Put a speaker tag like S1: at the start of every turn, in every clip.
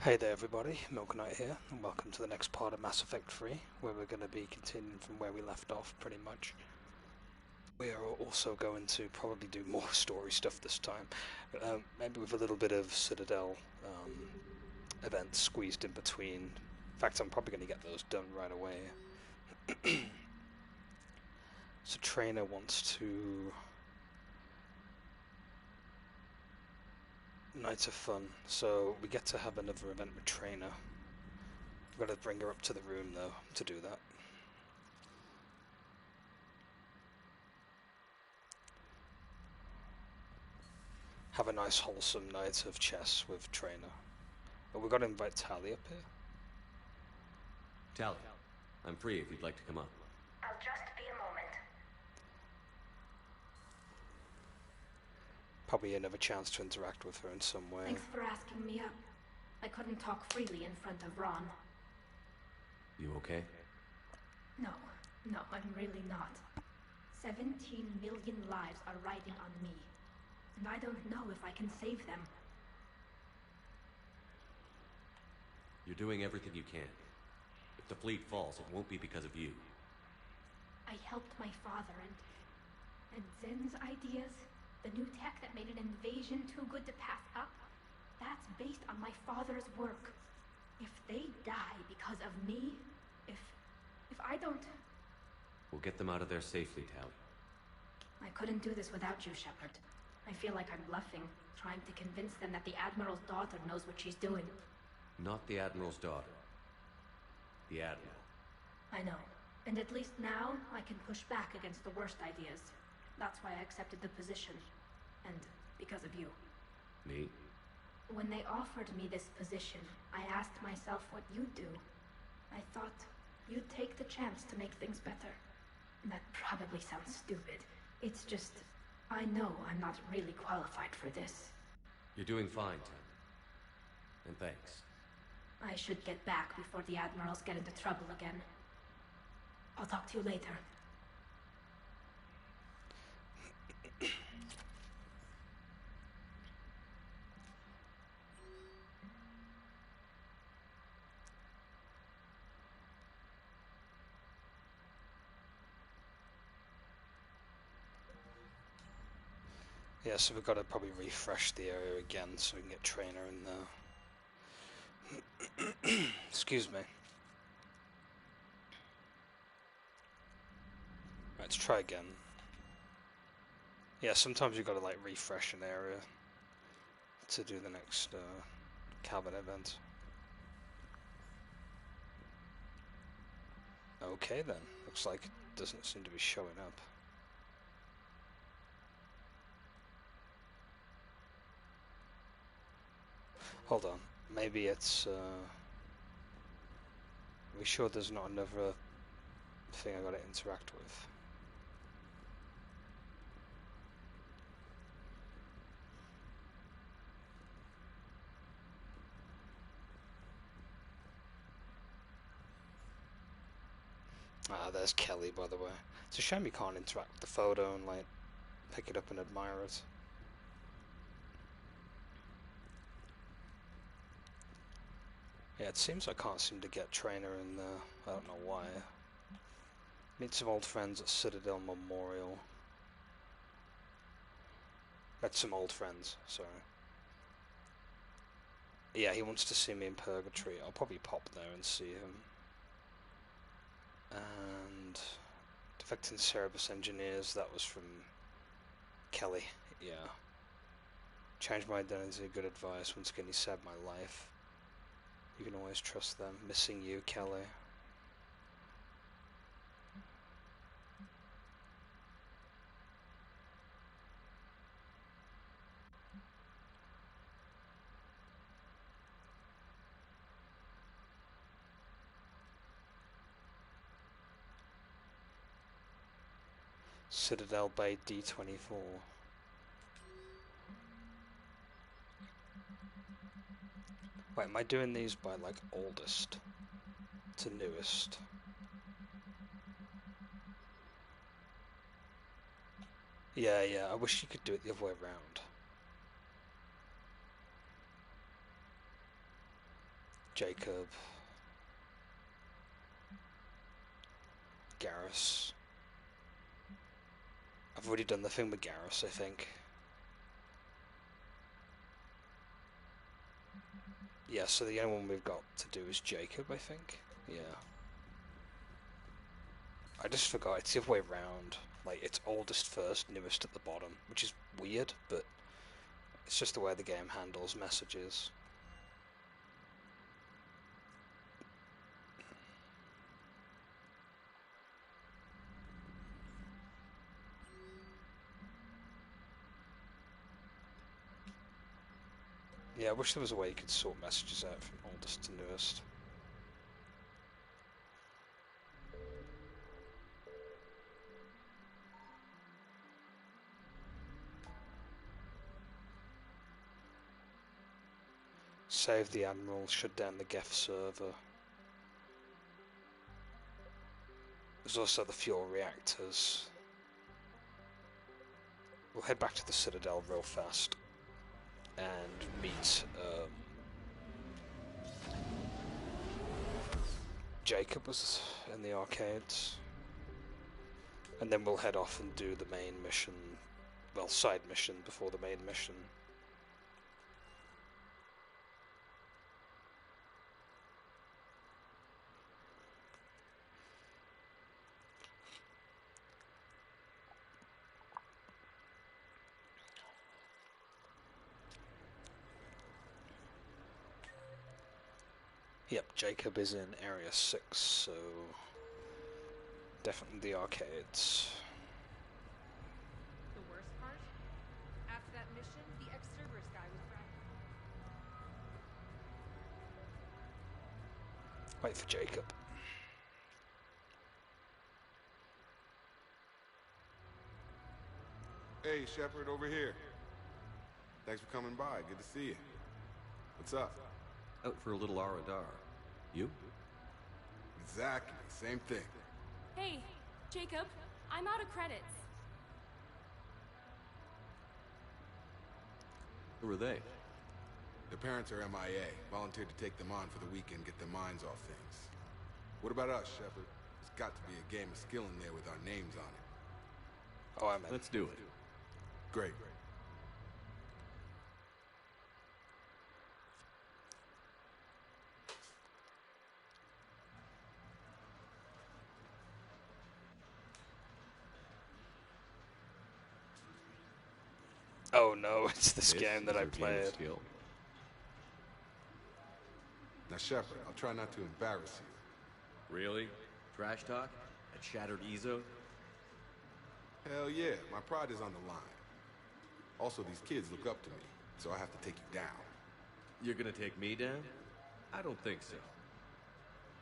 S1: Hey there everybody, Milk Knight here, and welcome to the next part of Mass Effect 3, where we're going to be continuing from where we left off, pretty much. We are also going to probably do more story stuff this time, maybe with a little bit of Citadel events squeezed in between. In fact, I'm probably going to get those done right away. So Trainer wants to... Nights of Fun, so we get to have another event with Trainer. We've got to bring her up to the room though, to do that. Have a nice wholesome night of chess with Trainer. But we've got to invite Tally up here.
S2: Tally, I'm free if you'd like to come up.
S3: I'll just be a moment.
S1: Probably another chance to interact with her in some way.
S3: Thanks for asking me up. I couldn't talk freely in front of Ron.
S2: You okay?
S3: No, I'm really not. 17 million lives are riding on me. And I don't know if I can save them.
S2: You're doing everything you can. If the fleet falls, it won't be because of you.
S3: I helped my father and Zen's ideas, the new tech that made an invasion too good to pass up, that's based on my father's work. If they die because of me, if I don't...
S2: We'll get them out of there safely, Tally.
S3: I couldn't do this without you, Shepard. I feel like I'm bluffing, trying to convince them that the Admiral's daughter knows what she's doing.
S2: Not the Admiral's daughter. The Admiral.
S3: I know. And at least now, I can push back against the worst ideas. That's why I accepted the position. And because of you.
S2: Me?
S3: When they offered me this position, I asked myself what you'd do. I thought you'd take the chance to make things better. That probably sounds stupid. It's just, I know I'm not really qualified for this.
S2: You're doing fine, Tally. And thanks.
S3: I should get back before the Admirals get into trouble again. I'll talk to you later.
S1: Yeah, so we've got to probably refresh the area again so we can get Trainer in there. Excuse me. Let's try again. Yeah, sometimes you've got to like refresh an area to do the next cabin event. Okay then, looks like it doesn't seem to be showing up. Hold on, maybe it's are we sure there's not another thing I gotta interact with? Ah, there's Kelly, by the way. It's a shame you can't interact with the photo and like pick it up and admire it. Yeah, it seems I can't seem to get Trainer in there. I don't know why. Meet some old friends at Citadel Memorial. Met some old friends, sorry. Yeah, he wants to see me in Purgatory. I'll probably pop there and see him. And Defecting Cerebus Engineers, that was from Kelly, yeah. Change my identity, good advice. Once again, he saved my life. You can always trust them. Missing you, Kelly. Citadel Bay D24. Wait, am I doing these by like oldest to newest? Yeah, I wish you could do it the other way around. Jacob, Garrus. I've already done the thing with Garrus, I think. Yeah, so the only one we've got to do is Jacob, I think. Yeah. I just forgot, it's the other way around. Like, it's oldest first, newest at the bottom, which is weird, but it's just the way the game handles messages. Yeah, I wish there was a way you could sort messages out from oldest to newest. Save the Admiral, shut down the Geth server. There's also the fuel reactors. We'll head back to the Citadel real fast and meet Jacob was in the arcades, and then we'll head off and do the main mission, well, side mission before the main mission. Yep, Jacob is in Area 6, so definitely the arcades.
S4: The worst part? After that mission, the ex-Cerberus guy was right.
S1: Wait for Jacob.
S5: Hey, Shepard, over here. Thanks for coming by. Good to see you. What's up?
S2: Out for a little Aradar. You?
S5: Exactly. Same thing.
S6: Hey, Jacob, I'm out of credits.
S2: Who are they?
S5: The parents are MIA. Volunteered to take them on for the weekend, get their minds off things. What about us, Shepard? There's got to be a game of skill in there with our names on it.
S1: Oh, I'm in.
S2: Let's do it.
S5: Great.
S1: Oh no, it's this game that
S2: is
S1: I
S2: your game of
S1: played.
S2: skill.
S5: Now, Shepard, I'll try not to embarrass you.
S2: Really? Trash talk? At Shattered Ezo?
S5: Hell yeah, my pride is on the line. Also, these kids look up to me, so I have to take you down.
S2: You're gonna take me down? I don't think so.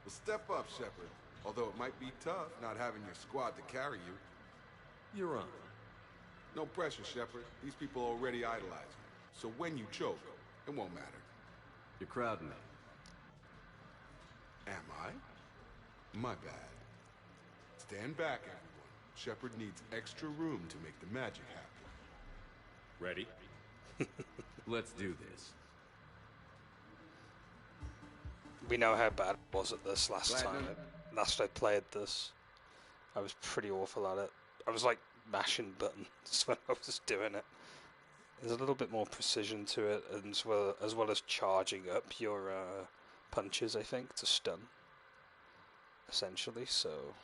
S5: Well, step up, Shepard. Although it might be tough not having your squad to carry you.
S2: You're on.
S5: No pressure, Shepard. These people already idolize you. So when you choke, it won't matter.
S2: You're crowding me.
S5: Am I? My bad. Stand back, everyone. Shepard needs extra room to make the magic happen.
S2: Ready? Let's do this.
S1: We know how bad it was at this last
S5: Platinum.
S1: time. Last I played this, I was pretty awful at it. I was like mashing buttons when I was doing it. There's a little bit more precision to it, and as well as charging up your punches, I think, to stun. Essentially, so.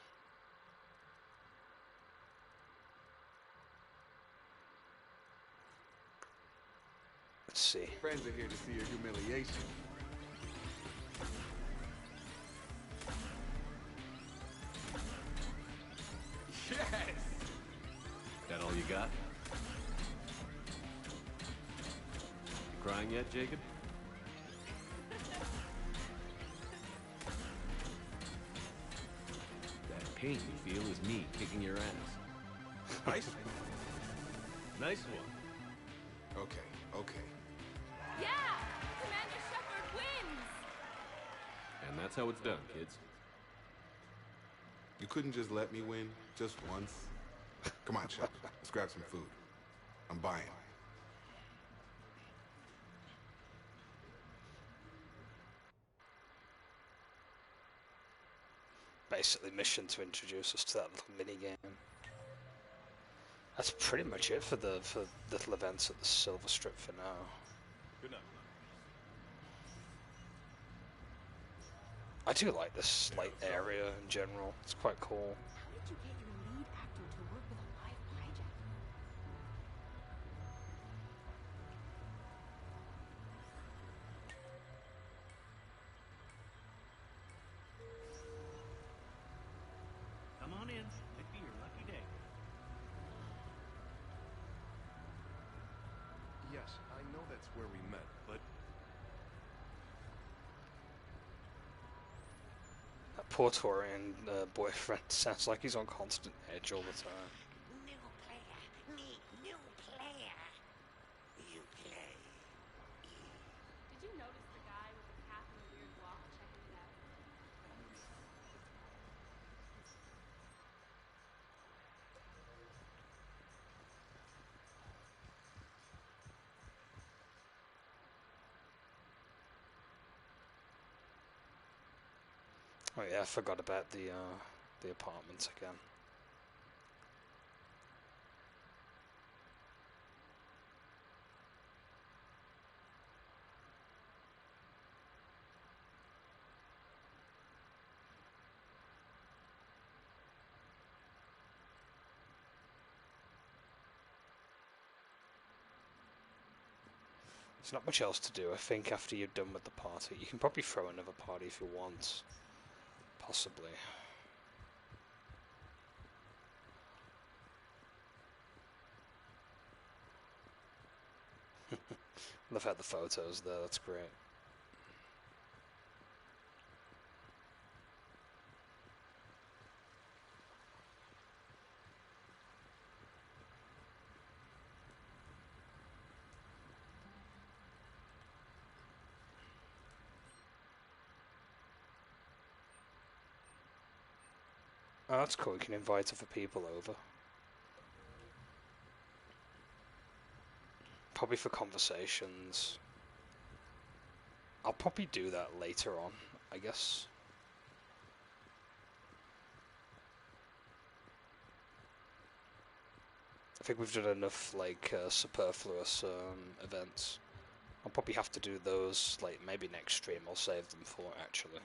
S1: Let's see.
S5: Friends are here to see your humiliation. Yes!
S2: That all you got? You crying yet, Jacob? That pain you feel is me kicking your ass.
S5: Nice.
S2: Nice one.
S5: Okay.
S6: Yeah! Commander Shepard wins!
S2: And that's how it's done, kids.
S5: You couldn't just let me win, just once? Come on, Shepard. Let's grab some food. I'm buying.
S1: basically mission to introduce us to that little mini game. That's pretty much it for the little events at the Silver Strip for now.
S7: Good enough.
S1: I do like this like area in general. It's quite cool.
S8: How did you get your lead actor to work with a live hijacker?
S9: Come on in. Might be your lucky day.
S7: Yes, I know that's where we met, but
S1: That poor Torian boyfriend sounds like he's on constant edge all the time.
S8: New player. Meet new player. You play.
S6: Did you notice the guy with the cap and the weird walk checking it out?
S1: Oh yeah, I forgot about the apartments again. There's not much else to do, I think, after you're done with the party. You can probably throw another party if you want. Possibly. Love how the photos there, that's great. Oh, that's cool, you can invite other people over. Probably for conversations. I'll probably do that later on, I guess. I think we've done enough, like, superfluous events. I'll probably have to do those, like, maybe next stream I'll save them for, actually.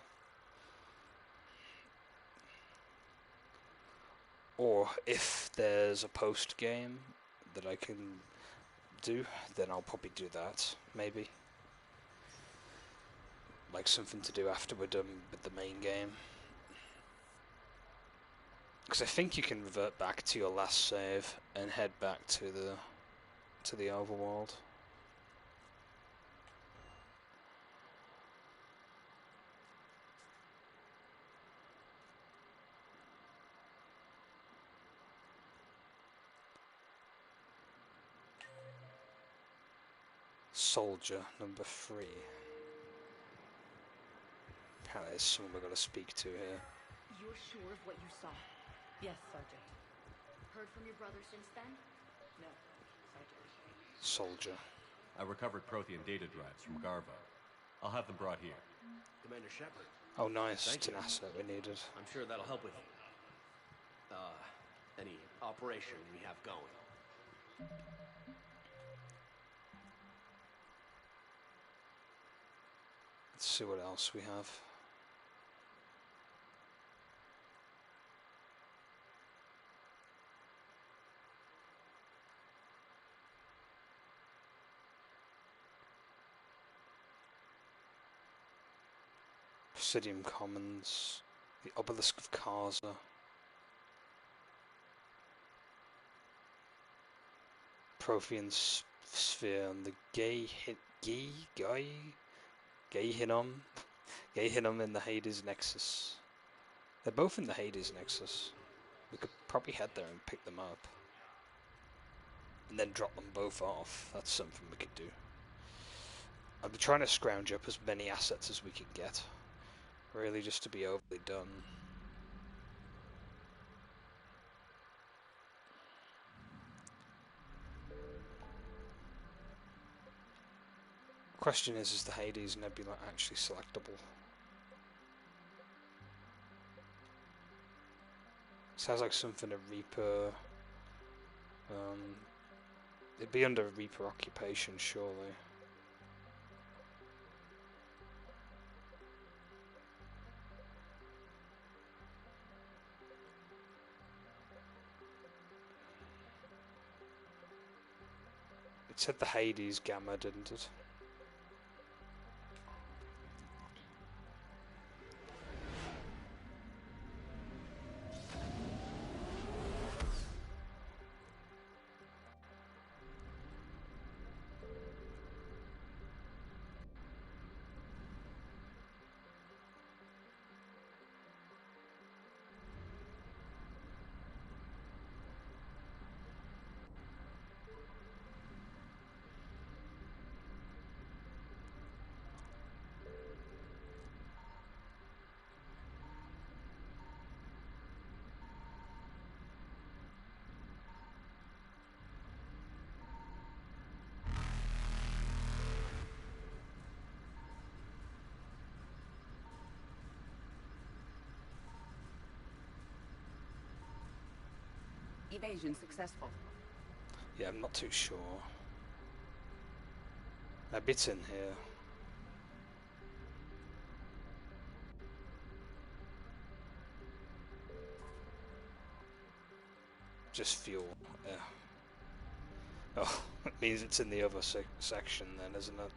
S1: Or if there's a post game that I can do, then I'll probably do that, maybe. Like something to do after we're done with the main game. Because I think you can revert back to your last save and head back to the overworld. Soldier number 3. Apparently there's someone we've got to speak to here.
S8: You're sure of what you saw?
S10: Yes, Sergeant.
S8: Heard from your brother since then?
S10: No, Sergeant.
S1: Soldier.
S2: I recovered Prothean data drives from Garvo. I'll have them brought here.
S11: Commander Shepard.
S1: Oh nice,
S11: Thank
S1: it's an
S11: you.
S1: asset we needed.
S11: I'm sure that'll help with any operation we have going.
S1: Let's see what else we have. Presidium Commons, the Obelisk of Karza, Prothean Sphere, and the Gehinnom in the Hades Nexus. They're both in the Hades Nexus. We could probably head there and pick them up. And then drop them both off. That's something we could do. I'm trying to scrounge up as many assets as we can get. Really, just to be overly done. Question is the Hades Nebula actually selectable? Sounds like something a Reaper. It'd be under Reaper occupation, surely. It said the Hades Gamma, didn't it?
S8: Evasion successful.
S1: Yeah, I'm not too sure. A bit in here. Just fuel, yeah. Oh, it means it's in the other section then, isn't it?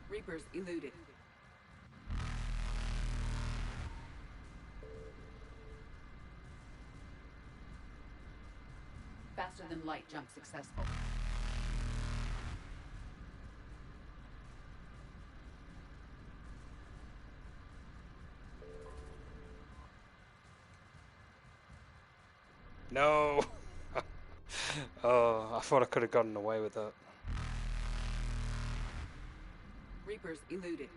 S8: Reapers eluded. Faster than light jump successful.
S1: No! Oh, I thought I could have gotten away with that.
S8: Reapers eluded.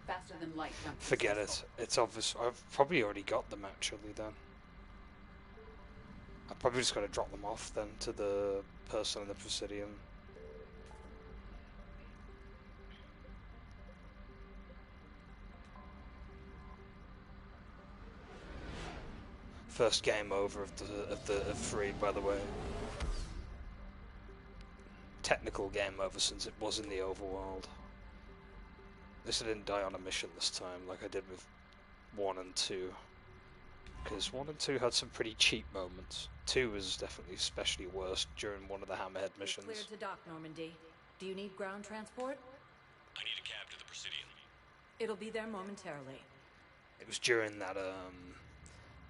S8: Faster than light jump
S1: Forget
S8: successful.
S1: it. It's obvious. I've probably already got them actually then. I've probably just got to drop them off then to the person in the Presidium. First game over of 3, by the way. Technical game over since it was in the overworld. At least I didn't die on a mission this time like I did with 1 and 2. Because 1 and 2 had some pretty cheap moments. 2 was definitely especially worse during one of the Hammerhead missions.
S10: Cleared to dock, Normandy. Do you need ground transport?
S2: I need a cab to the Presidium.
S10: It'll be there momentarily.
S1: It was during that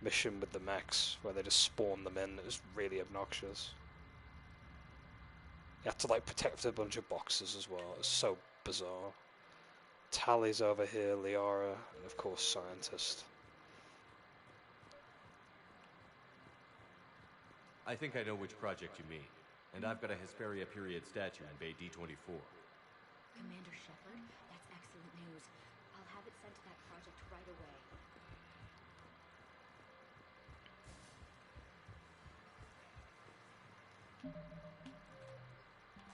S1: mission with the mechs where they just spawned them in. It was really obnoxious. You had to like protect a bunch of boxes as well. It was so bizarre. Tally's over here, Liara, and of course Scientist.
S2: I think I know which project you mean. And I've got a Hesperia period statue in Bay D-24.
S3: Commander Shepard, that's excellent news. I'll have it sent to that project right away.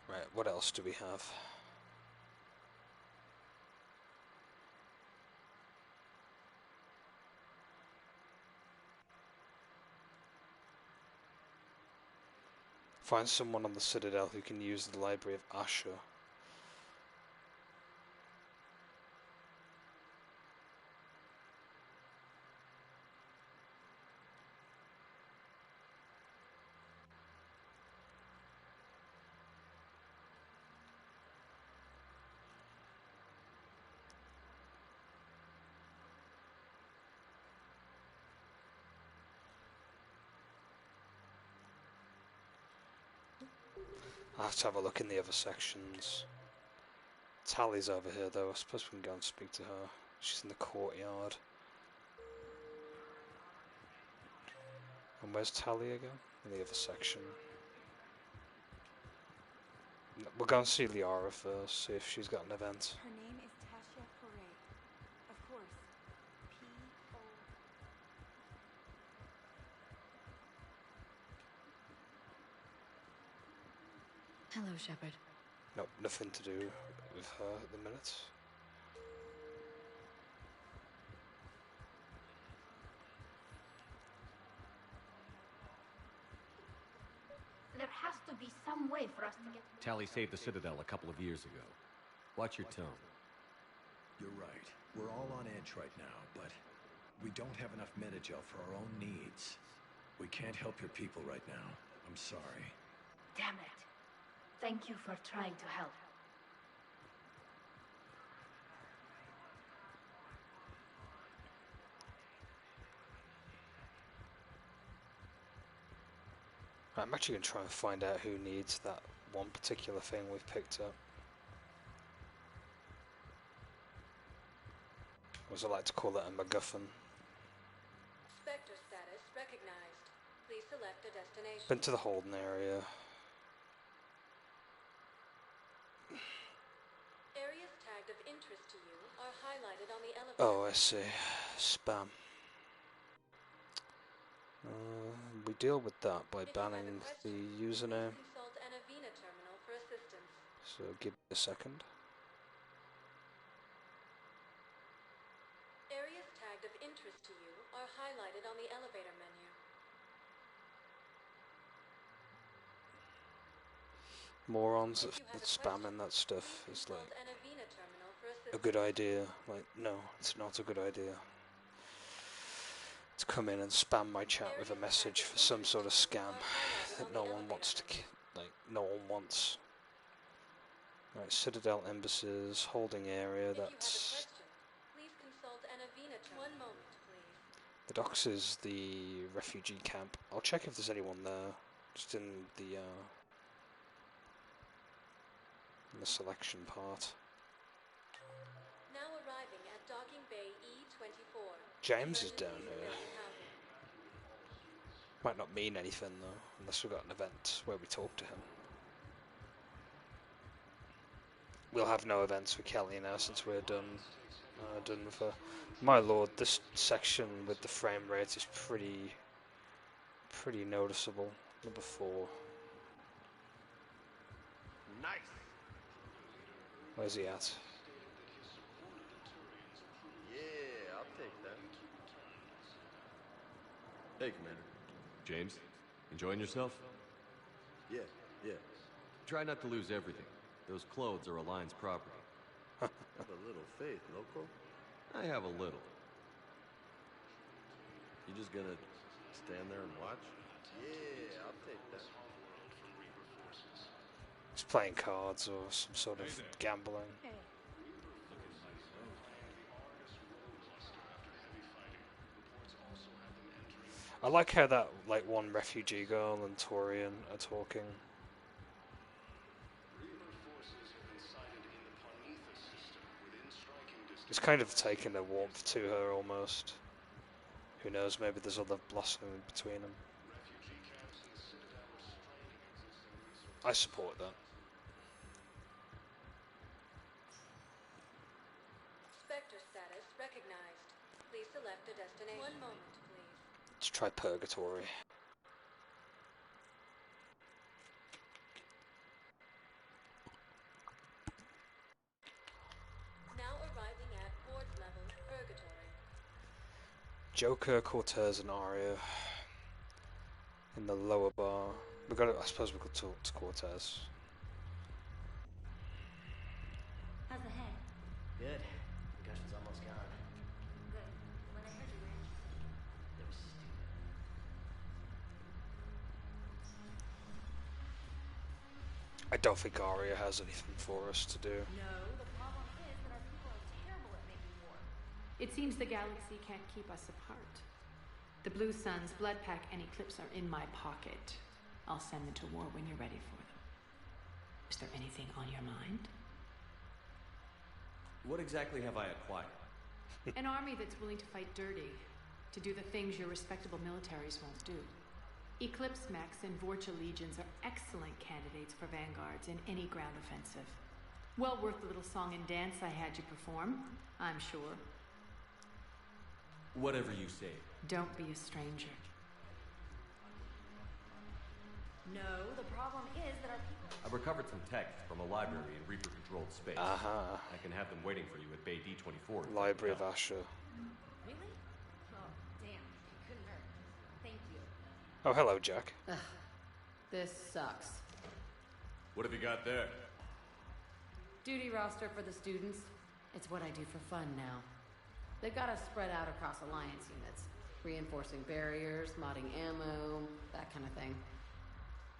S1: Right, what else do we have? Find someone on the Citadel who can use the Library of Asher. I'll have to have a look in the other sections. Tally's over here though, I suppose we can go and speak to her. She's in the courtyard. And where's Talia again? In the other section. We're going to see Liara first, see if she's got an event.
S8: Her name is Tasha Foray. Of course. P.O.
S10: Hello, Shepard.
S1: Nope, nothing to do with her at the minute.
S3: There has to be some way for us to get...
S2: Tally saved the Citadel a couple of years ago. Watch your tone.
S12: You're right. We're all on edge right now, but we don't have enough metagel for our own needs. We can't help your people right now. I'm sorry.
S3: Damn it. Thank you for trying to help.
S1: I'm actually going to try and find out who needs that one particular thing we've picked up. Or as I like to call it, a MacGuffin.
S10: Spectre status recognized. Please select a destination.
S1: Been to the Holden area.
S10: Areas tagged of interest to you are highlighted on the elevator.
S1: Oh, I see. Spam. We deal with that by banning the username.
S10: Consult an Avena terminal for assistance.
S1: So give me a second.
S10: Areas tagged of interest to you are highlighted on the elevator menu.
S1: Morons that spamming that stuff is like a good idea. Like, no, it's not a good idea. To come in and spam my chat with a message for some sort of scam that no one wants to, no one wants. Right, Citadel Embassies, holding area, that's... The docks is the refugee camp. I'll check if there's anyone there, just in the selection part.
S10: Now arriving at docking bay E24.
S1: James is down here. Might not mean anything though, unless we've got an event where we talk to him. We'll have no events with Kelly now since we're done with her. My lord, this section with the frame rate is pretty noticeable. Number 4.
S11: Nice.
S1: Where's he at?
S11: Yeah, I'll take that.
S2: Hey, Commander. James, enjoying yourself?
S11: Yeah.
S2: Try not to lose everything. Those clothes are Alliance property.
S11: Have a little faith, loco.
S2: I have a little.
S11: You just gonna stand there and watch? Yeah, I'll take that.
S1: He's playing cards or some sort of gambling. I like how that one refugee girl and Torian are talking. It's kind of taken a warmth to her almost. Who knows, maybe there's other blossoming between them. I support that.
S10: Spectre status recognized. Please select a destination. One moment, please.
S1: Let's try Purgatory.
S10: Now arriving at board level, Purgatory.
S1: Joker, Cortez, and Aria in the lower bar. I suppose we could talk to Cortez.
S13: How's the head?
S14: Good. Concussion's almost gone.
S13: Good. When I heard you were interested.
S14: It was stupid.
S1: I don't think Aria has anything for us to do.
S8: No, the problem is that our people are terrible at making war.
S15: It seems the galaxy can't keep us apart. The Blue Suns, Bloodpack, and Eclipse are in my pocket. I'll send them to war when you're ready for them. Is there anything on your mind?
S2: What exactly have I acquired?
S15: An army that's willing to fight dirty, to do the things your respectable militaries won't do. Eclipse mechs and Vorcha legions are excellent candidates for vanguards in any ground offensive. Well worth the little song and dance I had you perform, I'm sure.
S2: Whatever you say.
S15: Don't be a stranger.
S13: No, the problem is that our people...
S2: I've recovered some text from a library in Reaper-controlled space. I can have them waiting for you at Bay D24.
S1: Library of Asher.
S13: Really? Oh, damn. It couldn't hurt. Thank you.
S1: Oh, hello, Jack.
S16: Ugh. This sucks.
S2: What have you got there?
S16: Duty roster for the students. It's what I do for fun now. They've got us spread out across Alliance units. Reinforcing barriers, modding ammo, that kind of thing.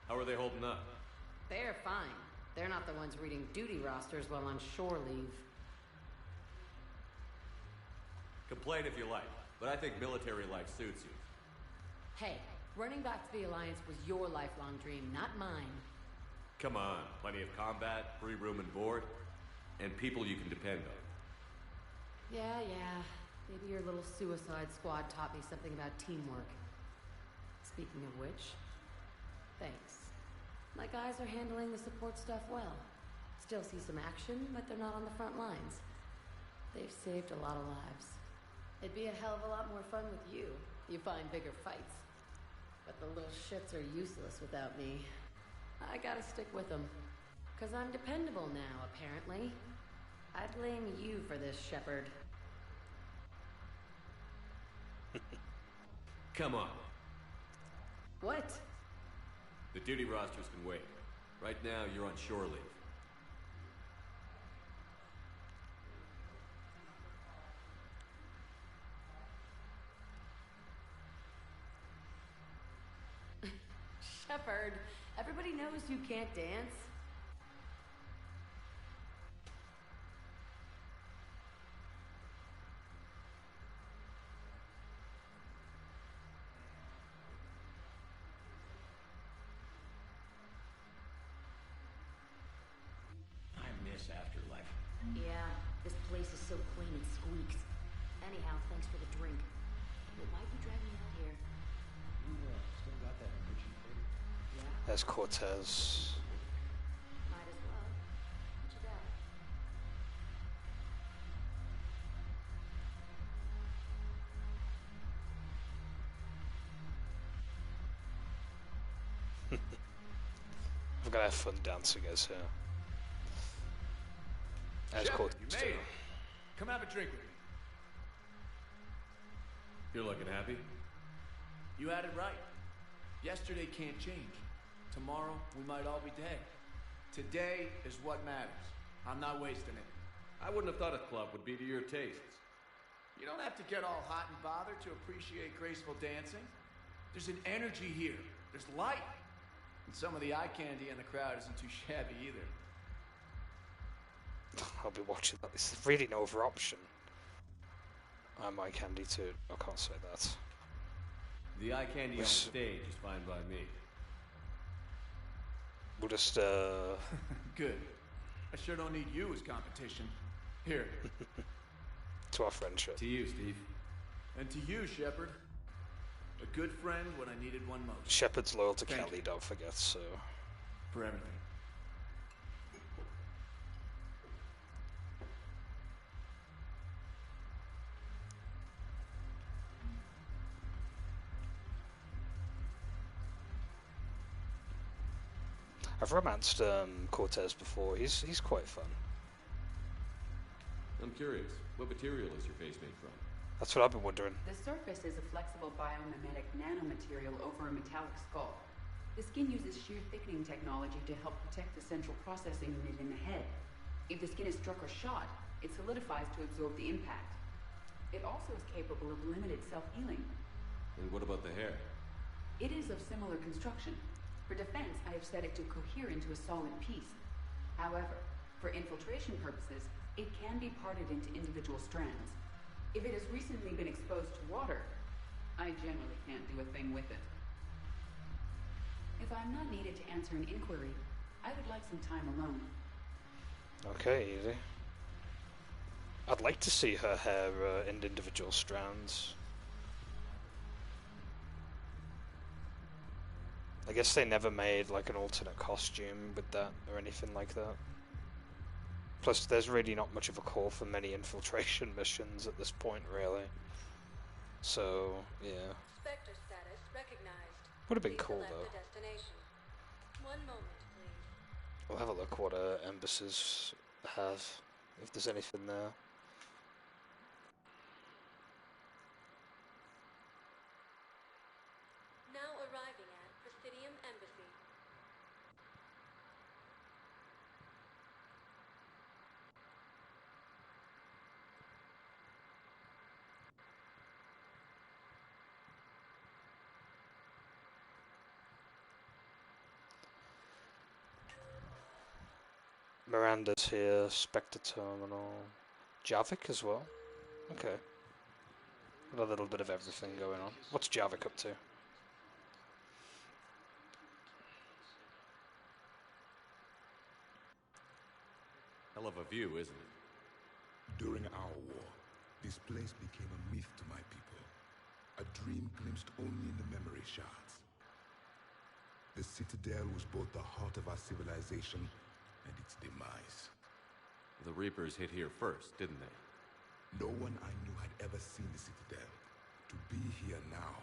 S2: How are they holding up?
S16: They're fine. They're not the ones reading duty rosters while on shore leave.
S2: Complain if you like, but I think military life suits you.
S16: Hey, running back to the Alliance was your lifelong dream, not mine.
S2: Come on, plenty of combat, free room and board, and people you can depend on.
S16: Yeah. Maybe your little suicide squad taught me something about teamwork. Speaking of which, thanks. My guys are handling the support stuff well. Still see some action, but they're not on the front lines. They've saved a lot of lives. It'd be a hell of a lot more fun with you. You find bigger fights. But the little shits are useless without me. I gotta stick with them. 'Cause I'm dependable now, apparently. I blame you for this, Shepard.
S2: Come on.
S16: What?
S2: The duty rosters can wait. Right now, you're on shore leave.
S16: Shepard, everybody knows you can't dance.
S12: Afterlife.
S13: Yeah, this place is so clean it squeaks. Anyhow, thanks for the drink. But why'd you drag me out here?
S12: You still got that emergency plate?
S13: Yeah.
S1: There's Cortez.
S13: Might as well. What you got?
S1: I'm gonna have fun dancing as her. As
S17: Shepard,
S1: Cortez.
S17: you made it. Come have a drink with me.
S2: You're looking happy?
S17: You had it right. Yesterday can't change. Tomorrow, we might all be dead. Today is what matters. I'm not wasting it.
S2: I wouldn't have thought a club would be to your tastes.
S17: You don't have to get all hot and bothered to appreciate graceful dancing. There's an energy here. There's light. And some of the eye candy in the crowd isn't too shabby either.
S1: I'll be watching that. There's really no other option. My candy too. I can't say that.
S2: The eye candy on stage is fine by me.
S1: We'll just,
S17: Good. I sure don't need you as competition. Here.
S1: To our friendship.
S2: To you, Steve.
S17: And to you, Shepard. A good friend when I needed one most.
S1: Shepard's loyal to
S17: Thank
S1: Kelly,
S17: you.
S1: don't forget, so...
S17: For everything.
S1: I've romanced Cortez before. He's quite fun.
S2: I'm curious. What material is your face made from?
S1: That's what I've been wondering.
S18: The surface is a flexible biomimetic nanomaterial over a metallic skull. The skin uses shear thickening technology to help protect the central processing unit in the head. If the skin is struck or shot, it solidifies to absorb the impact. It also is capable of limited self-healing.
S2: And what about the hair?
S18: It is of similar construction. For defense, I have set it to cohere into a solid piece. However, for infiltration purposes, it can be parted into individual strands. If it has recently been exposed to water, I generally can't do a thing with it. If I'm not needed to answer an inquiry, I would like some time alone.
S1: Okay, easy. I'd like to see her hair in individual strands. I guess they never made like an alternate costume with that or anything like that. Plus, there's really not much of a call for many infiltration missions at this point, really. So, yeah.
S10: Spectre status recognized.
S1: Would have been
S10: Please
S1: cool,
S10: select
S1: though.
S10: the destination. 1 moment, please.
S1: We'll have a look what embassies have, if there's anything there.
S10: Now arriving at Presidium Embassy.
S1: Miranda's here, Spectre Terminal, Javik as well. Okay. Got a little bit of everything going on. What's Javik up to?
S2: Hell of a view, isn't it?
S5: During our war, this place became a myth to my people. A dream glimpsed only in the memory shards. The Citadel was both the heart of our civilization and its demise.
S2: The Reapers hit here first, didn't they?
S5: No one I knew had ever seen the Citadel. To be here now,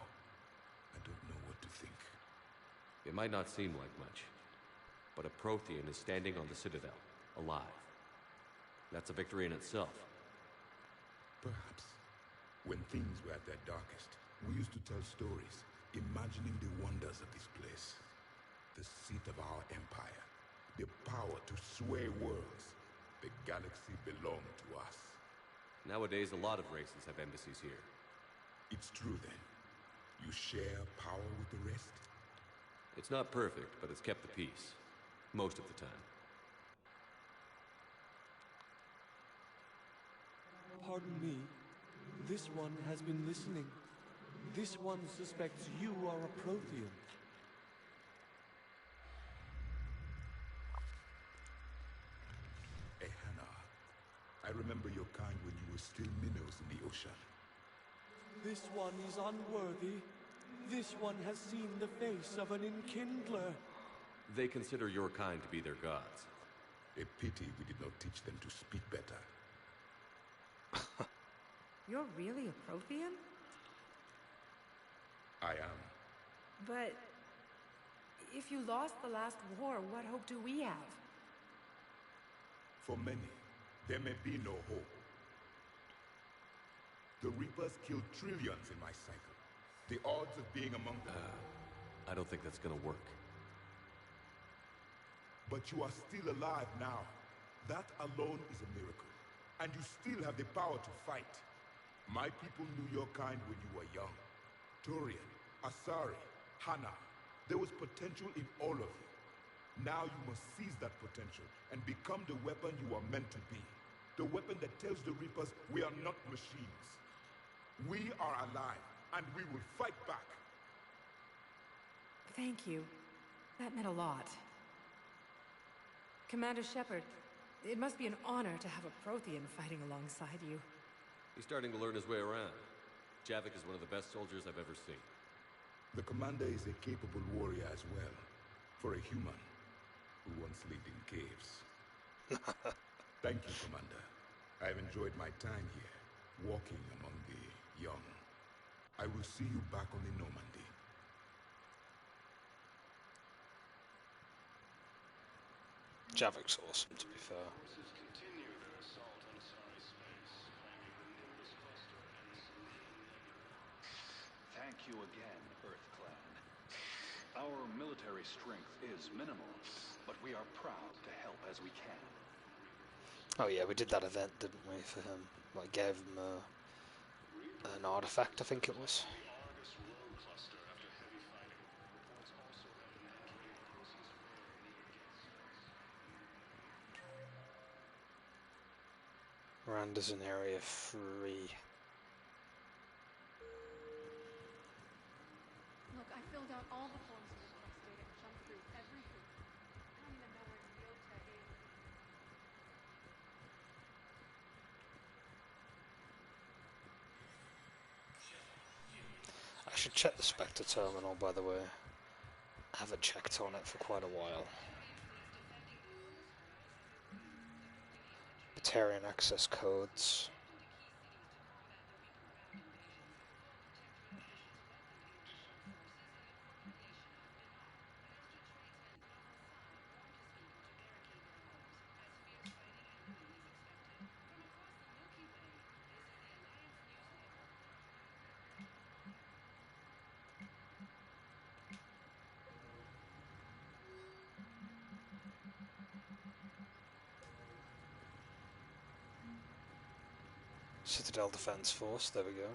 S5: I don't know what to think.
S2: It might not seem like much, but a Prothean is standing on the Citadel, alive. That's a victory in itself.
S5: Perhaps. When things were at their darkest, we used to tell stories, imagining the wonders of this place. The seat of our empire, the power to sway worlds. The galaxy belonged to us.
S2: Nowadays, a lot of races have embassies here.
S5: It's true then. You share power with the rest?
S2: It's not perfect, but it's kept the peace. Most of the time.
S19: Pardon me. This one has been listening. This one suspects you are a Prothean.
S5: Hannah, I remember your kind when you were still minnows in the ocean.
S19: This one is unworthy. This one has seen the face of an enkindler.
S2: They consider your kind to be their gods.
S5: A pity we did not teach them to speak better.
S8: You're really a Prothean?
S5: I am.
S8: But if you lost the last war, what hope do we have?
S5: For many, there may be no hope. The Reapers killed trillions in my cycle. The odds of being among them...
S2: I don't think that's gonna work.
S5: But you are still alive now. That alone is a miracle. And you still have the power to fight. My people knew your kind when you were young. Turian, Asari, Hana. There was potential in all of you. Now you must seize that potential and become the weapon you are meant to be. The weapon that tells the Reapers we are not machines. We are alive, and we will fight back.
S8: Thank you. That meant a lot. Commander Shepard, it must be an honor to have a Prothean fighting alongside you.
S2: He's starting to learn his way around. Javik is one of the best soldiers I've ever seen.
S5: The commander is a capable warrior as well, for a human who once lived in caves. Thank you, Commander. I've enjoyed my time here, walking among the young. I will see you back on the Normandy.
S1: Javik's awesome, to be fair.
S20: Thank you again, Earth Clan. Our military strength is minimal, but we are proud to help as we can.
S1: Oh yeah, we did that event, didn't we, for him? Like, gave him an artifact, I think it was. Miranda's in Area 3.
S4: Look, I filled out all the forms you requested and jumped through everything. I don't even know where Nyota is.
S1: I should check the Spectre terminal, by the way. Haven't checked on it for quite a while. Batarian access codes. Citadel Defense Force, there we go.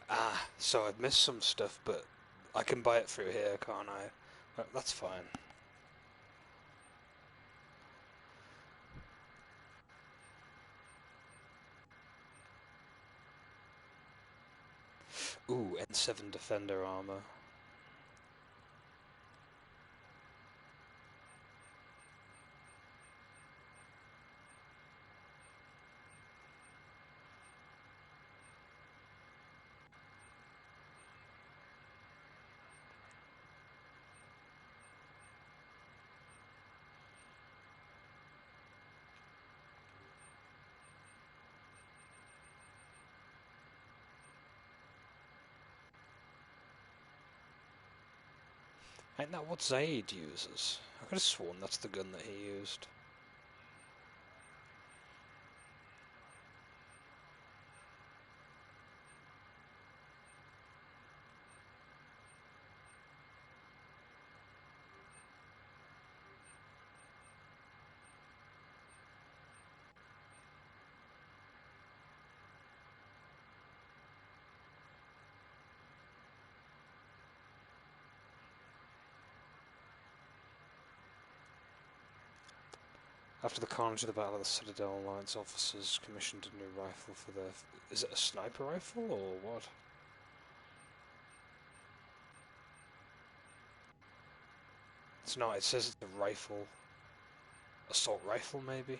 S1: Ah, so I've missed some stuff, but I can buy it through here, can't I? That's fine. Ooh, N7 Defender armor. Ain't that what Zaid uses? I could have sworn that's the gun that he used. After the carnage of the Battle of the Citadel, Alliance officers commissioned a new rifle for their... Is it a sniper rifle, or what? It's not, it says it's a rifle. Assault rifle, maybe?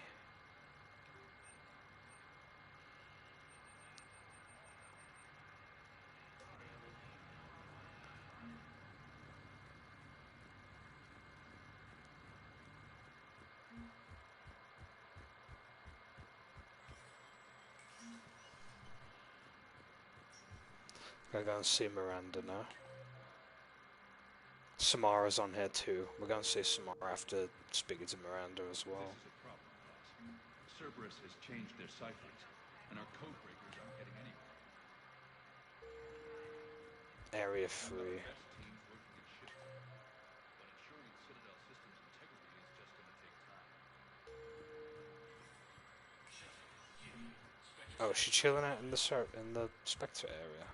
S1: Gotta go and see Miranda now. Samara's on here too. We're going to see Samara after speaking to Miranda as well.
S20: This is a problem, boss. Cerberus has changed their ciphers, and our code breakers aren't getting anywhere.
S1: Area 3.
S20: Best teams working at Shepard, but ensuring Citadel systems integrity is just going to take time.
S1: Oh, is she chilling out in the Spectre area?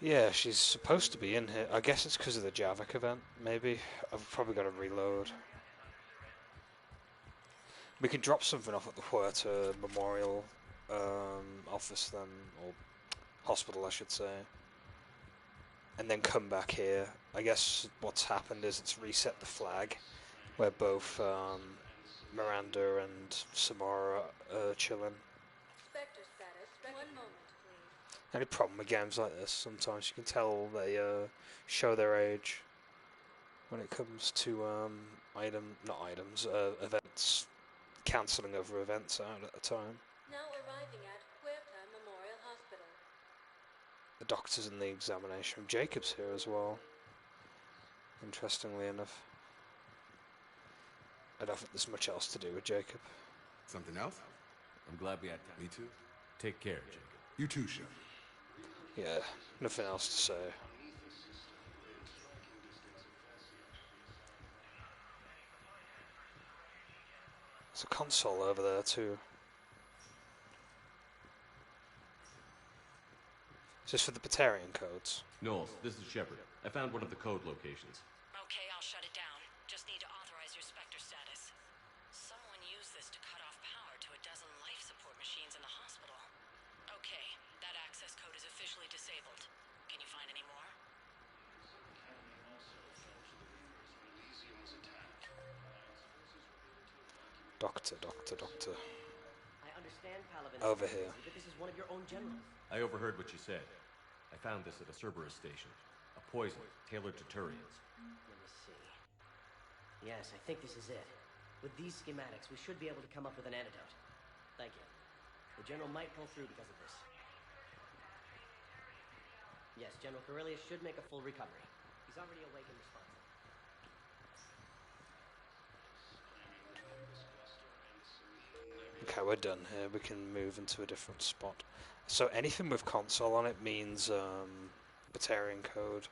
S1: Yeah, she's supposed to be in here. I guess it's because of the Javik event, maybe. I've probably got to reload. We could drop something off at the Huerta Memorial office then, or hospital I should say. And then come back here. I guess what's happened is it's reset the flag, where both Miranda and Samara are chilling.
S10: Spectre status. 1 moment, please.
S1: Only problem with games like this, sometimes you can tell they show their age when it comes to events, cancelling other events out at a time.
S10: Now arriving at Huerta Memorial Hospital.
S1: The doctor's in the examination room. Jacob's here as well, interestingly enough. I don't think there's much else to do with Jacob.
S21: Something else?
S2: I'm glad we had time.
S21: Me too.
S2: Take care, Jacob.
S21: You too, Shepard.
S1: Yeah, nothing else to say. There's a console over there too. Is this for the Batarian codes?
S2: Knowles, this is Shepard. I found one of the code locations.
S13: Okay, I'll shut it down. Just need to authorize your Spectre status. Someone used this to cut off power to a dozen life support machines in the hospital. Okay, that access code is officially disabled. Can you find any more?
S1: Doctor.
S14: I understand, Paladin.
S1: Over here.
S14: But this is one of your own generals.
S2: I overheard what you said. I found this at a Cerberus station. A poison tailored to Turians.
S14: Let me see. Yes, I think this is it. With these schematics, we should be able to come up with an antidote. Thank you. The general might pull through because of this. Yes, General Corellius should make a full recovery. He's already awake and responsive.
S1: Okay, we're done here. We can move into a different spot. So anything with console on it means Batarian code.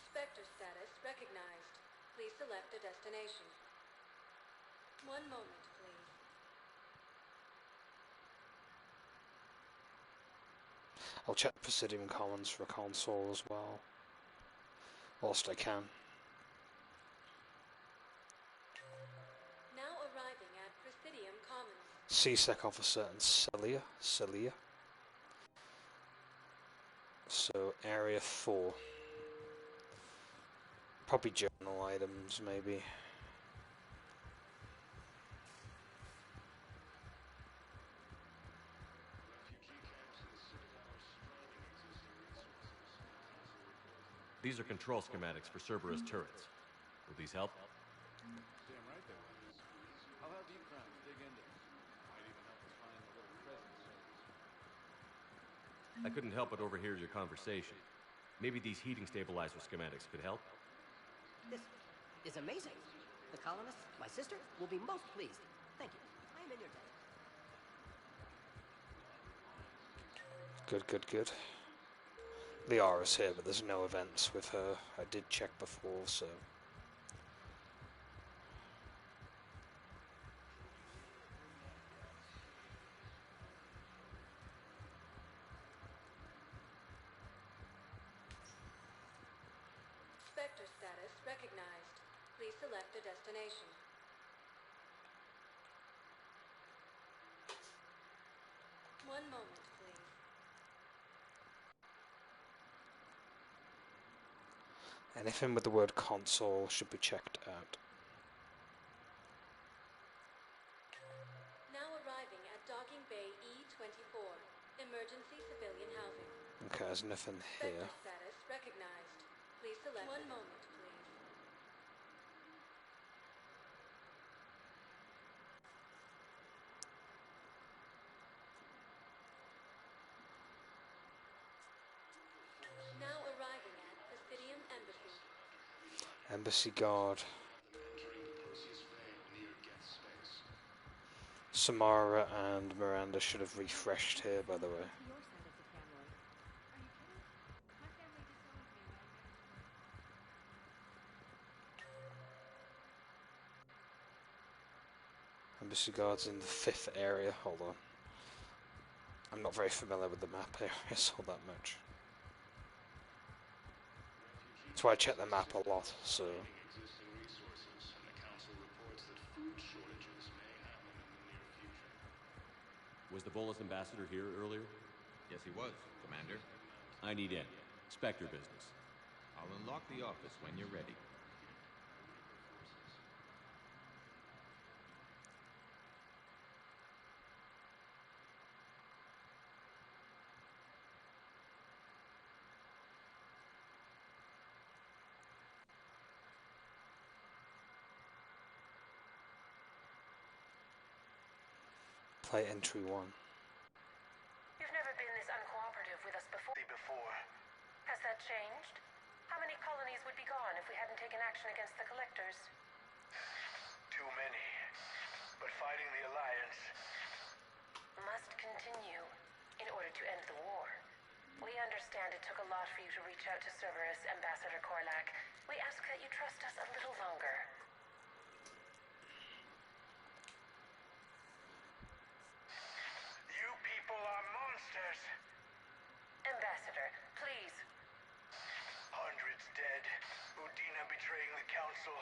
S10: Spectre status recognized. Please select a destination. One moment, please.
S1: I'll check Presidium Commons for a console as well, whilst I can.
S10: Now arriving at Presidium Commons.
S1: C-Sec officer and Celia. So area 4. Probably journal items, maybe.
S2: These are control schematics for Cerberus turrets. Will these help?
S7: Damn right they will. I'll have deep crimes dig into it. Might even help us find the little presents.
S2: I couldn't help but overhear your conversation. Maybe these heating stabilizer schematics could help?
S14: This is amazing. The colonists, my sister, will be most pleased. Thank you. I am in your debt.
S1: Good. Liara's here, but there's no events with her. I did check before, so...
S10: Spectre status recognized. Please select a destination. One moment, please.
S1: Anything with the word console should be checked out.
S10: Now arriving at Docking Bay E-24. Emergency civilian housing.
S1: Okay, there's nothing here.
S10: Spectre status recognized. Please select. One moment, please. Now arriving at Presidium Embassy.
S1: Embassy guard. Samara and Miranda should have refreshed here, by the way. Embassy guards in the 5th area. Hold on. I'm not very familiar with the map areas all that much. That's why I check the map a lot, so...
S2: Was the Volus ambassador here earlier?
S9: Yes, he was, Commander.
S2: I need in. Spectre business.
S9: I'll unlock the office when you're ready.
S1: Play entry 1.
S22: You've never been this uncooperative with us before. Has that changed? How many colonies would be gone if we hadn't taken action against the Collectors?
S23: Too many. But fighting the Alliance...
S22: Must continue in order to end the war. We understand it took a lot for you to reach out to Cerberus, Ambassador Korlak. we ask that you trust us a little longer.
S23: You people are monsters.
S22: Ambassador, please.
S23: Hundreds dead. Udina betraying the council.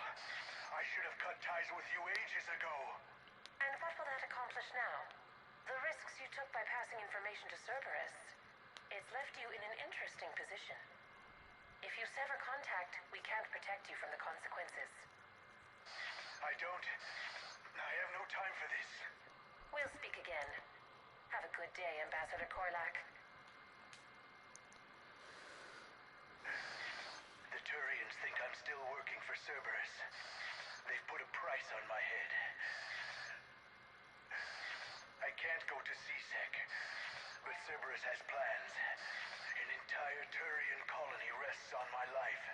S23: I should have cut ties with you ages ago.
S22: And what will that accomplish now? The risks you took by passing information to Cerberus. It's left you in an interesting position. If you sever contact, we can't protect you from the consequences.
S23: I have no time for this.
S22: We'll speak again. Have a good day, Ambassador Korlak.
S23: The Turians think I'm still working for Cerberus. They've put a price on my head. I can't go to CSEC, but Cerberus has plans. An entire Turian colony rests on my life.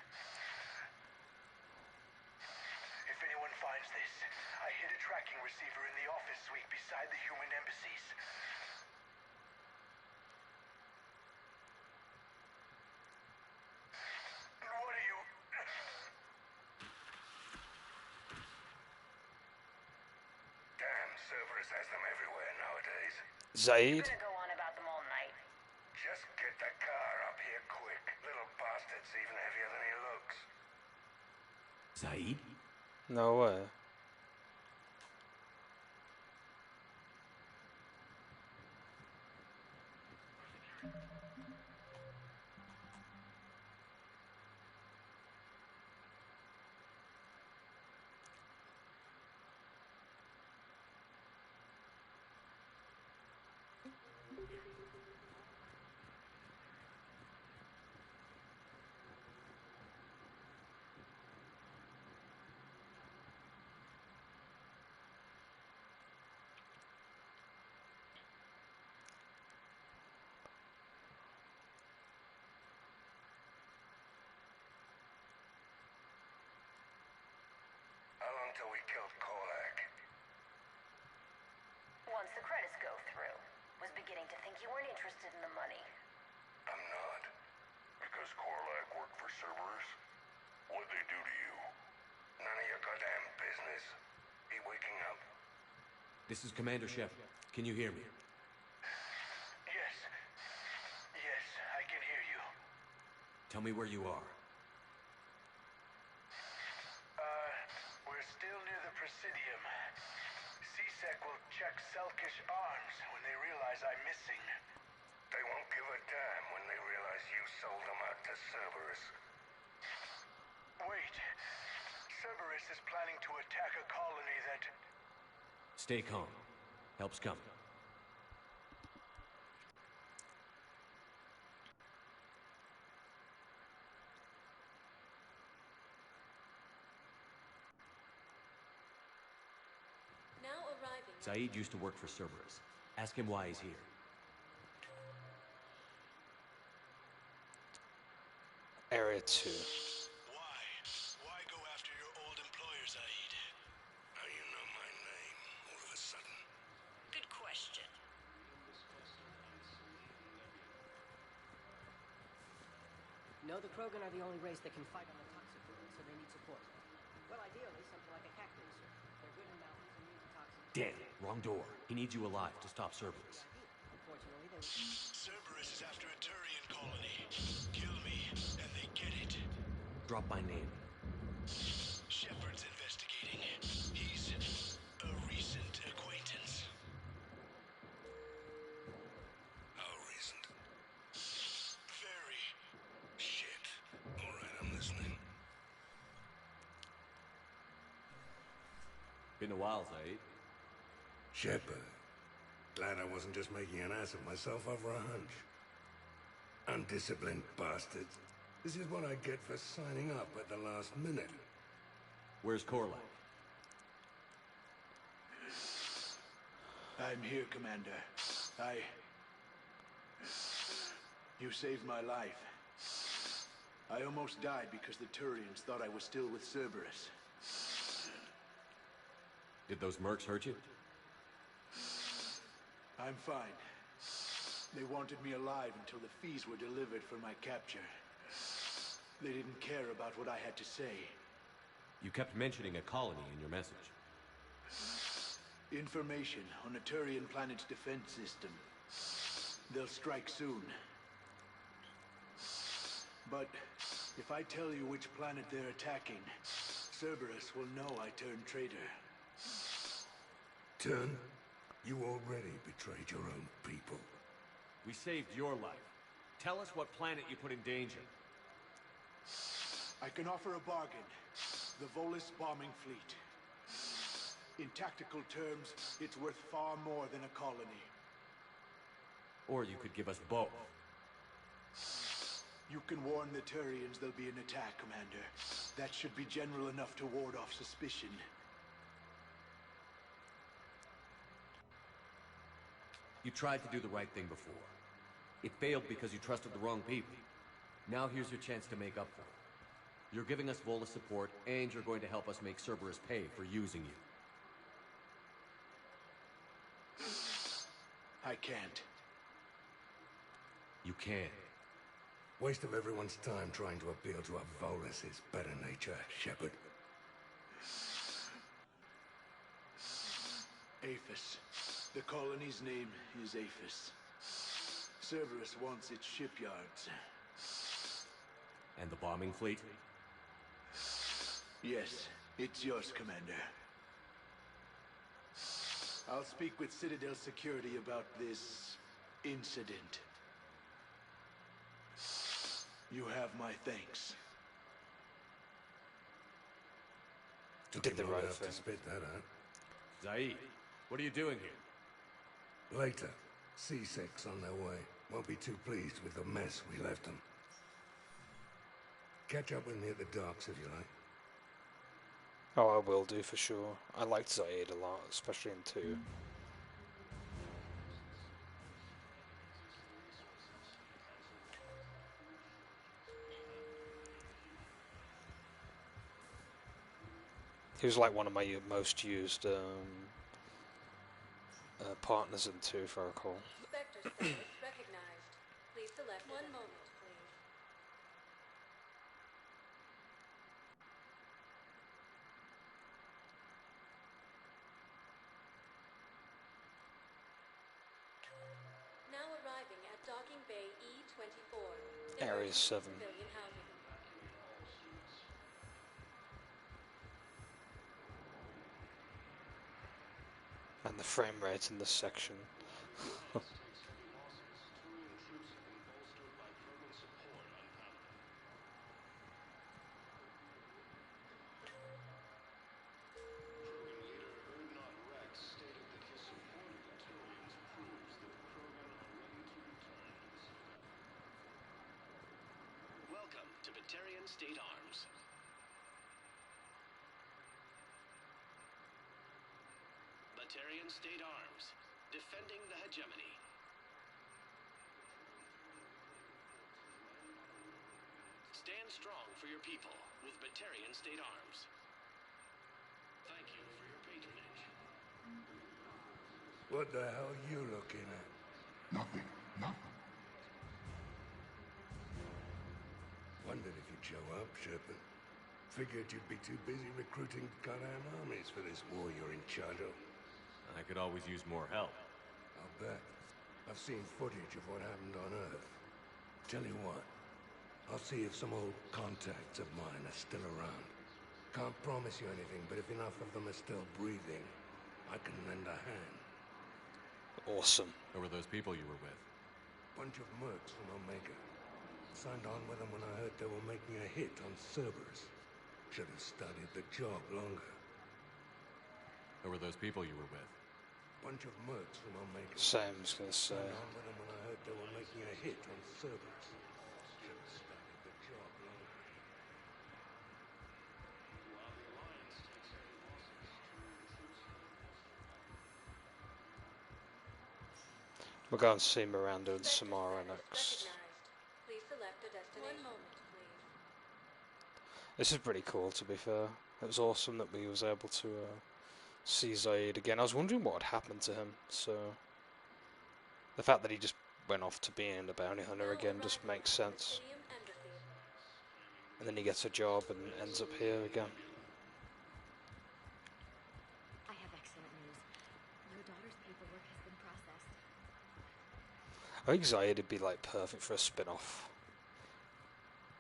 S23: If anyone finds this, I hid a tracking receiver in the office suite beside the human embassies. What are you... Damn, Cerberus has them everywhere nowadays.
S1: Zaid?
S22: You're gonna go on about them all night.
S23: Just get the car up here quick. Little bastard's even heavier than he looks.
S12: Zaid?
S1: No way.
S23: How long till we killed Korlak?
S22: Once the credits go through. Was beginning to think you weren't interested in the money.
S23: I'm not. Because Korlak worked for Cerberus? What'd they do to you? None of your goddamn business. He waking up?
S2: This is Commander Shepard. Can you hear me?
S23: Yes. Yes, I can hear you.
S2: Tell me where you are.
S23: We're still near the Presidium. CSEC will check Selkish arms when they realize I'm missing. They won't give a damn when they realize you sold them out to Cerberus. Wait. Cerberus is planning to attack a colony that...
S2: Stay calm. Help's coming.
S10: Now arriving.
S2: Zaid used to work for Cerberus. Ask him why he's here.
S1: Area 2.
S23: Why? Why go after your old employer, Zaid? How you know my name all of a sudden?
S13: Good question.
S14: No, the Krogan are the only race that can fight on the toxic world, so they need support. Well, ideally, something like a cactus. They're good in mountains and immune to toxins.
S2: Damn it, wrong door. He needs you alive to stop Cerberus.
S14: Unfortunately, they
S23: Cerberus is after a Turian colony. Kill me, and they get it.
S2: Drop my name.
S23: Shepard's investigating. He's a recent acquaintance. How recent? Very. Shit. All right, I'm listening.
S2: Been a while, Zaid.
S5: Shepard. Glad I wasn't just making an ass of myself over a hunch. Undisciplined bastards. This is what I get for signing up at the last minute.
S2: Where's Korlak?
S17: I'm here, Commander. You saved my life. I almost died because the Turians thought I was still with Cerberus.
S2: Did those mercs hurt you?
S17: I'm fine. They wanted me alive until the fees were delivered for my capture. They didn't care about what I had to say.
S2: You kept mentioning a colony in your message.
S17: Information on a Turian planet's defense system. They'll strike soon. But if I tell you which planet they're attacking, Cerberus will know I turned traitor.
S21: Turn? You already betrayed your own people.
S2: We saved your life. Tell us what planet you put in danger.
S17: I can offer a bargain. The Volus bombing fleet. In tactical terms, it's worth far more than a colony.
S2: Or you could give us both.
S17: You can warn the Turians there'll be an attack, Commander. That should be general enough to ward off suspicion.
S2: You tried to do the right thing before. It failed because you trusted the wrong people. Now here's your chance to make up for it. You're giving us Volus support, and you're going to help us make Cerberus pay for using you.
S17: I can't.
S2: You can.
S21: Waste of everyone's time trying to appeal to a Volus' better nature, Shepard.
S17: Aphis. The colony's name is Aphis. Cerberus wants its shipyards.
S2: And the bombing fleet?
S17: Yes, it's yours, Commander. I'll speak with Citadel Security about this incident. You have my thanks.
S21: Did the right thing. To spit that out.
S2: Zaid, what are you doing here?
S21: Later. C6 on their way. Won't be too pleased with the mess we left them. Catch up with me at the docks if you like.
S1: Oh, I will do for sure. I liked Zaid a lot, especially in 2. He was like one of my most used partners in 2, if I recall.
S10: Spectre status recognized. Please select one moment, please. Now arriving at Docking Bay E-24.
S1: Area 7.
S10: Civilian housing.
S1: And the frame rate in this section.
S3: Welcome to Batarian State Arms. Batarian State Arms, defending the hegemony. Stand strong for your people with Batarian State Arms. Thank you for your patronage.
S21: What the hell are you looking at?
S5: Nothing.
S21: Wondered if you'd show up, Shepard. Figured you'd be too busy recruiting goddamn armies for this war you're in charge of.
S2: I could always use more help.
S21: I'll bet. I've seen footage of what happened on Earth. Tell you what, I'll see if some old contacts of mine are still around. Can't promise you anything, but if enough of them are still breathing, I can lend a hand.
S1: Awesome.
S2: Who were those people you were with?
S21: Bunch of mercs from Omega. Signed on with them when I heard they were making a hit on Cerberus. Should have studied the job longer.
S2: Who were those people you were with?
S21: Bunch of mercs from Omega.
S1: Same, I was gonna say.
S21: Signed on with them when I heard they were making a hit on Cerberus. Should have studied the job longer.
S1: We'll go and see Miranda and Samara next.
S10: Please select a destination. One moment, please.
S1: This is pretty cool, to be fair. It was awesome that we was able to see Zaid again. I was wondering what had happened to him, so the fact that he just went off to being a bounty hunter again just makes sense. And then he gets a job and ends up here again.
S6: I have excellent news. Your daughter's paperwork has been processed.
S1: I think Zayed would be like perfect for a spin-off.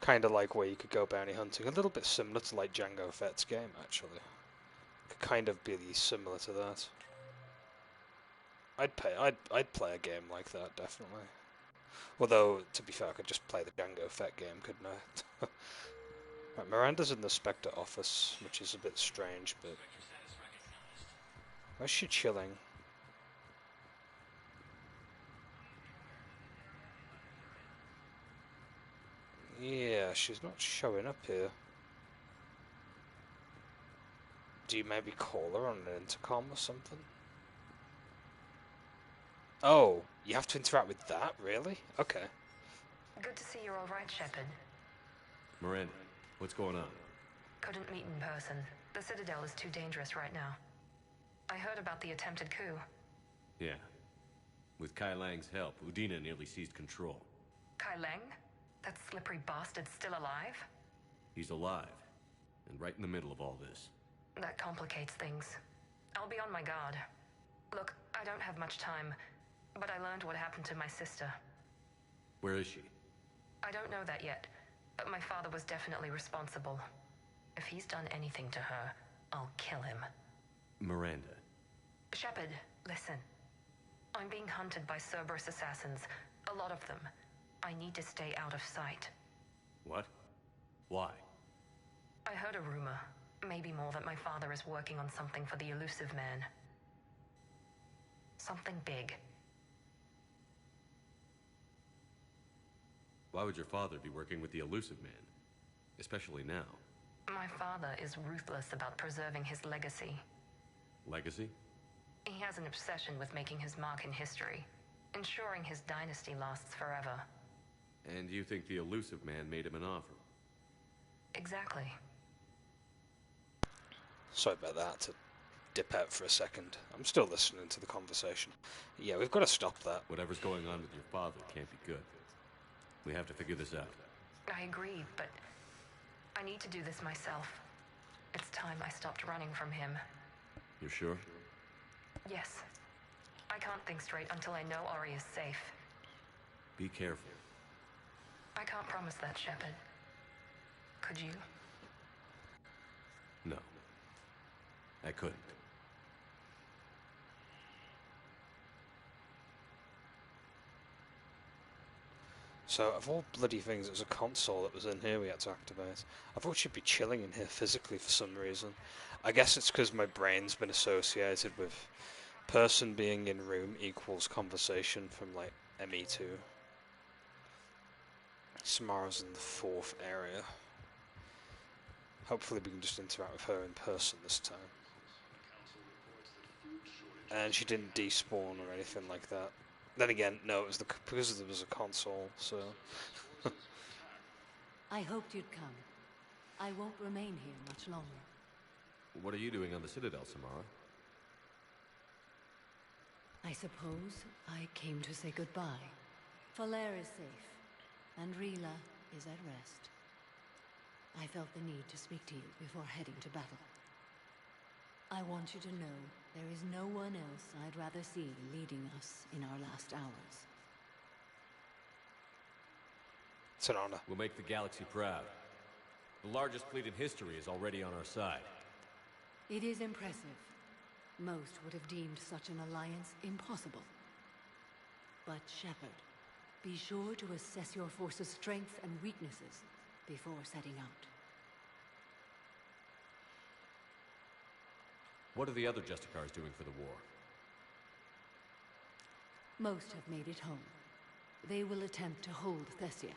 S1: Kind of like where you could go bounty hunting. A little bit similar to like Jango Fett's game, actually. Could kind of be similar to that. I'd play a game like that, definitely. Although, to be fair, I could just play the Jango Fett game, couldn't I? Right, Miranda's in the Spectre office, which is a bit strange, but... Where's she chilling? Yeah, she's not showing up here. Do you maybe call her on an intercom or something? Oh, you have to interact with that? Really? Okay.
S22: Good to see you're all right, Shepard.
S2: Miranda, what's going on?
S22: Couldn't meet in person. The Citadel is too dangerous right now. I heard about the attempted coup.
S2: Yeah. With Kai Lang's help, Udina nearly seized control.
S22: Kai Lang? That slippery bastard's still alive?
S2: He's alive, and right in the middle of all this.
S22: That complicates things. I'll be on my guard. Look, I don't have much time, but I learned what happened to my sister.
S2: Where is she?
S22: I don't know that yet, but my father was definitely responsible. If he's done anything to her, I'll kill him.
S2: Miranda.
S22: Shepard, listen. I'm being hunted by Cerberus assassins. A lot of them. I need to stay out of sight.
S2: What? Why?
S22: I heard a rumor, maybe more, that my father is working on something for the Elusive Man. Something big.
S2: Why would your father be working with the Elusive Man? Especially now.
S22: My father is ruthless about preserving his legacy.
S2: Legacy?
S22: He has an obsession with making his mark in history, ensuring his dynasty lasts forever.
S2: And you think the Elusive Man made him an offer?
S22: Exactly.
S1: Sorry about that, to dip out for a second. I'm still listening to the conversation. Yeah, we've got to stop that.
S2: Whatever's going on with your father can't be good. We have to figure this out.
S22: I agree, but I need to do this myself. It's time I stopped running from him.
S2: You're sure?
S22: Yes. I can't think straight until I know Ori is safe.
S2: Be careful.
S22: I can't promise that, Shepard. Could you?
S2: No. I couldn't.
S1: So, of all bloody things, it was a console that was in here we had to activate. I thought she'd be chilling in here physically for some reason. I guess it's because my brain's been associated with person being in room equals conversation from, like, ME2. Samara's in the 4th area. Hopefully we can just interact with her in person this time. And she didn't despawn or anything like that. Then again, no, it was because there was a console, so...
S16: I hoped you'd come. I won't remain here much longer.
S2: What are you doing on the Citadel, Samara?
S16: I suppose I came to say goodbye. Falere is safe, and Rila is at rest. I felt the need to speak to you before heading to battle. I want you to know there is no one else I'd rather see leading us in our last hours.
S1: It's an honor.
S2: We'll make the galaxy proud. The largest fleet in history is already on our side.
S16: It is impressive. Most would have deemed such an alliance impossible. But Shepard, be sure to assess your force's strengths and weaknesses before setting out.
S2: What are the other Justicars doing for the war?
S16: Most have made it home. They will attempt to hold Thessia.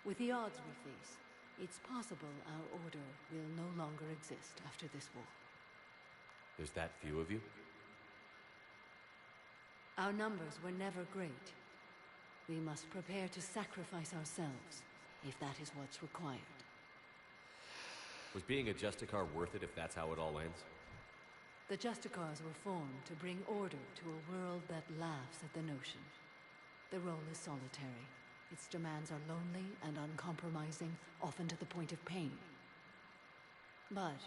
S16: With the odds we face, it's possible our order will no longer exist after this war.
S2: There's that few of you?
S16: Our numbers were never great. We must prepare to sacrifice ourselves, if that is what's required.
S2: Was being a Justicar worth it if that's how it all ends?
S16: The Justicars were formed to bring order to a world that laughs at the notion. The role is solitary,
S11: Its demands are lonely and uncompromising, often to the point of pain. But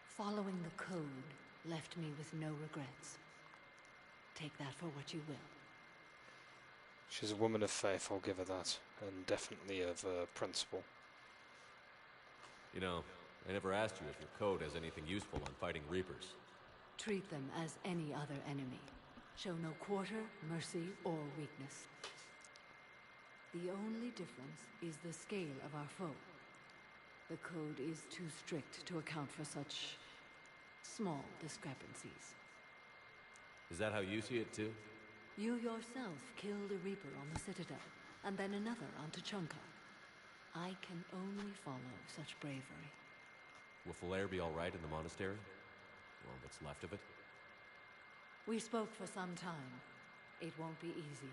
S11: following the code left me with no regrets. Take that for what you will.
S1: She's a woman of faith, I'll give her that, and definitely of principle.
S2: You know, I never asked you if your code has anything useful on fighting Reapers.
S11: Treat them as any other enemy. Show no quarter, mercy, or weakness. The only difference is the scale of our foe. The code is too strict to account for such small discrepancies.
S2: Is that how you see it too?
S11: You yourself killed a Reaper on the Citadel, and then another on Tuchanka. I can only follow such bravery.
S2: Will Falair be alright in the monastery? Well, what's left of it?
S11: We spoke for some time. It won't be easy.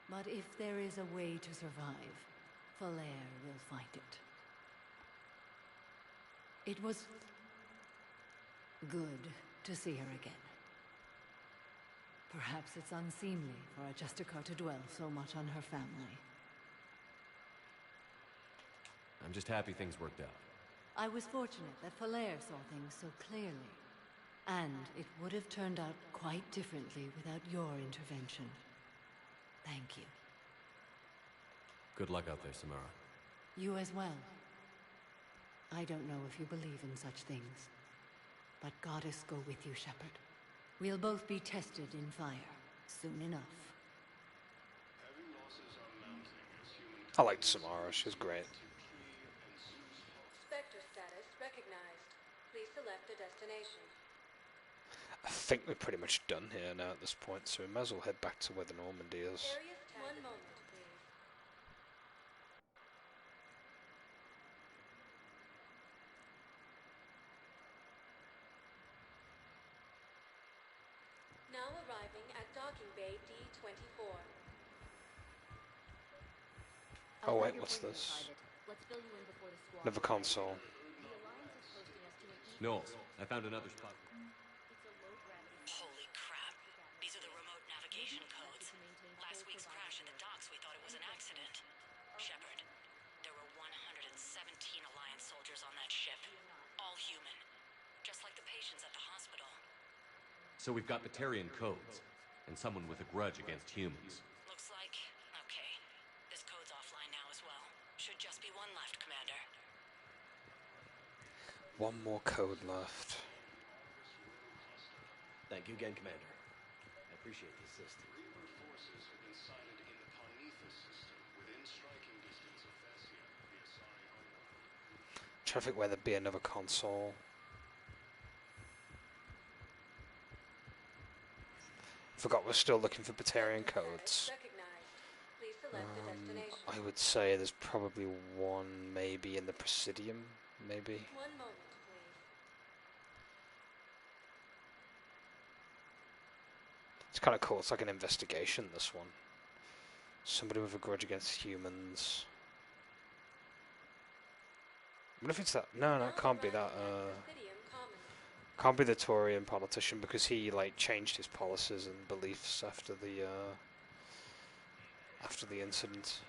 S11: But if there is a way to survive, Falair will find it. It was good to see her again. Perhaps it's unseemly for a Justicar to dwell so much on her family.
S2: I'm just happy things worked out.
S11: I was fortunate that Falair saw things so clearly. And it would have turned out quite differently without your intervention. Thank you.
S2: Good luck out there, Samara.
S11: You as well. I don't know if you believe in such things, but Goddess go with you, Shepard. We'll both be tested in fire soon enough.
S1: I liked Samara, she was great.
S10: Spectre status recognized. Please select a destination.
S1: I think we're pretty much done here now at this point, so we might as well head back to where the Normandy is.
S10: Area's tagged. 1 moment, please. Now arriving at docking bay D-24.
S1: Oh wait, what's this? Another console.
S2: Knowles, I found another spot.
S13: Holy crap. These are the remote navigation codes. Last week's crash at the docks, we thought it was an accident. Shepard, there were 117 Alliance soldiers on that ship. All human. Just like the patients at the hospital.
S2: So we've got Batarian codes, and someone with a grudge against humans.
S13: Looks like... okay. This code's offline now as well. Should just be one left, Commander.
S1: One more code left.
S14: Thank you again, Commander. I appreciate the assistance.
S3: Reaper forces have been sighted in the Ponethus system, within striking distance of Thessia, the Asari homeworld.
S1: Trying to think where there'd be another console. Forgot we're still looking for Batarian codes. I would say there's probably one maybe in the Presidium, maybe.
S10: 1 moment, please.
S1: It's kind of cool, it's like an investigation, this one. Somebody with a grudge against humans. I wonder if it's that. No, it can't be that. Can't be the Taurian politician because he like changed his policies and beliefs after the incident.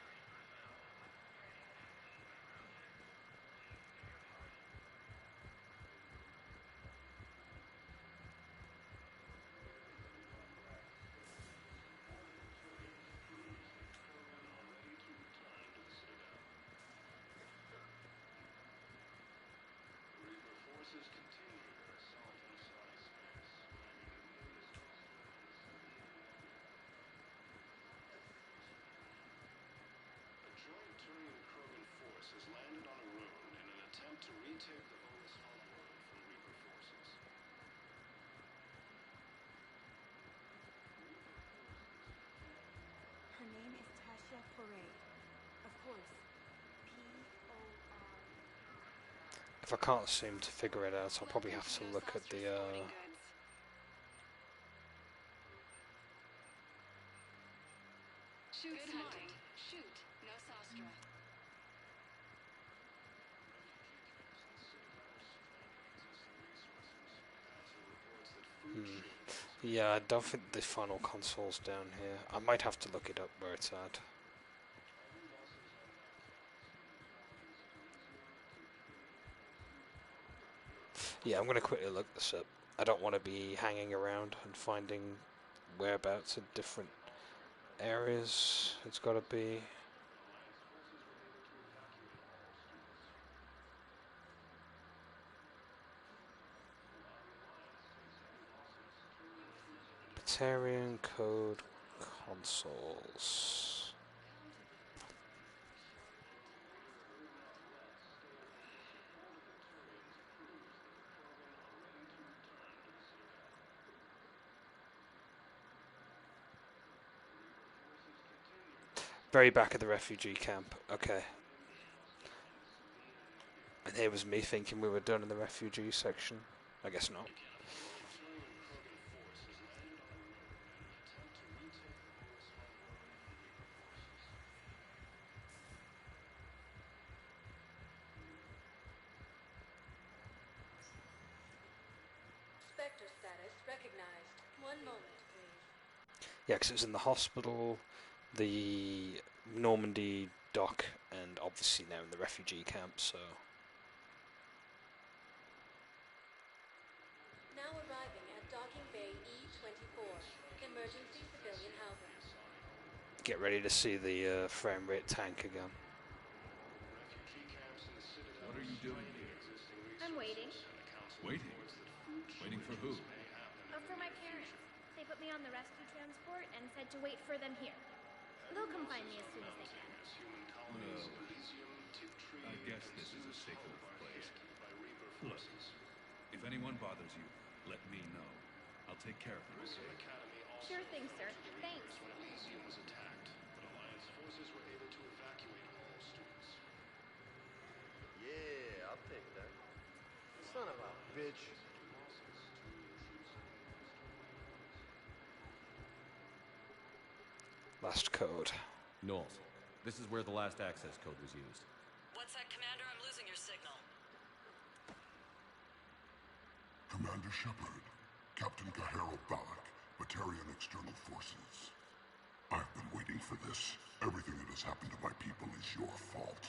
S6: Her name is Tasha Foray. Of course, P-O-R.
S1: If I can't seem to figure it out, I'll probably have to look at the
S4: Shoot smart. Shoot. No Sastra.
S1: Yeah, I don't think the final console's down here. I might have to look it up where it's at. Yeah, I'm going to quickly look this up. I don't want to be hanging around and finding whereabouts in different areas. It's got to be... Batarian code consoles. Very back of the refugee camp. Okay. And here was me thinking we were done in the refugee section. I guess not.
S10: Spectre status recognized. One moment, please.
S1: Yeah, because it was in the hospital, the Normandy dock, and obviously now in the refugee camp, so...
S10: Now arriving at Docking Bay E-24, emergency civilian housing.
S1: Get ready to see the frame rate tank again.
S7: What are you doing here?
S15: I'm waiting.
S7: Waiting? Waiting for who?
S15: For my parents. They put me on the rescue transport and said to wait for them here. They'll come find me as soon as they can.
S7: Well, I guess this is a safe enough place. Look, if anyone bothers you, let me know. I'll take care of them, okay?
S15: Sure thing, sir. Thanks.
S18: Yeah, I'll take that. Son of a bitch.
S1: Last code.
S2: Knowles, this is where the last access code was used.
S13: What's that, Commander? I'm losing your signal.
S19: Commander Shepard, Captain Cahero Balak, Batarian External Forces. I've been waiting for this. Everything that has happened to my people is your fault.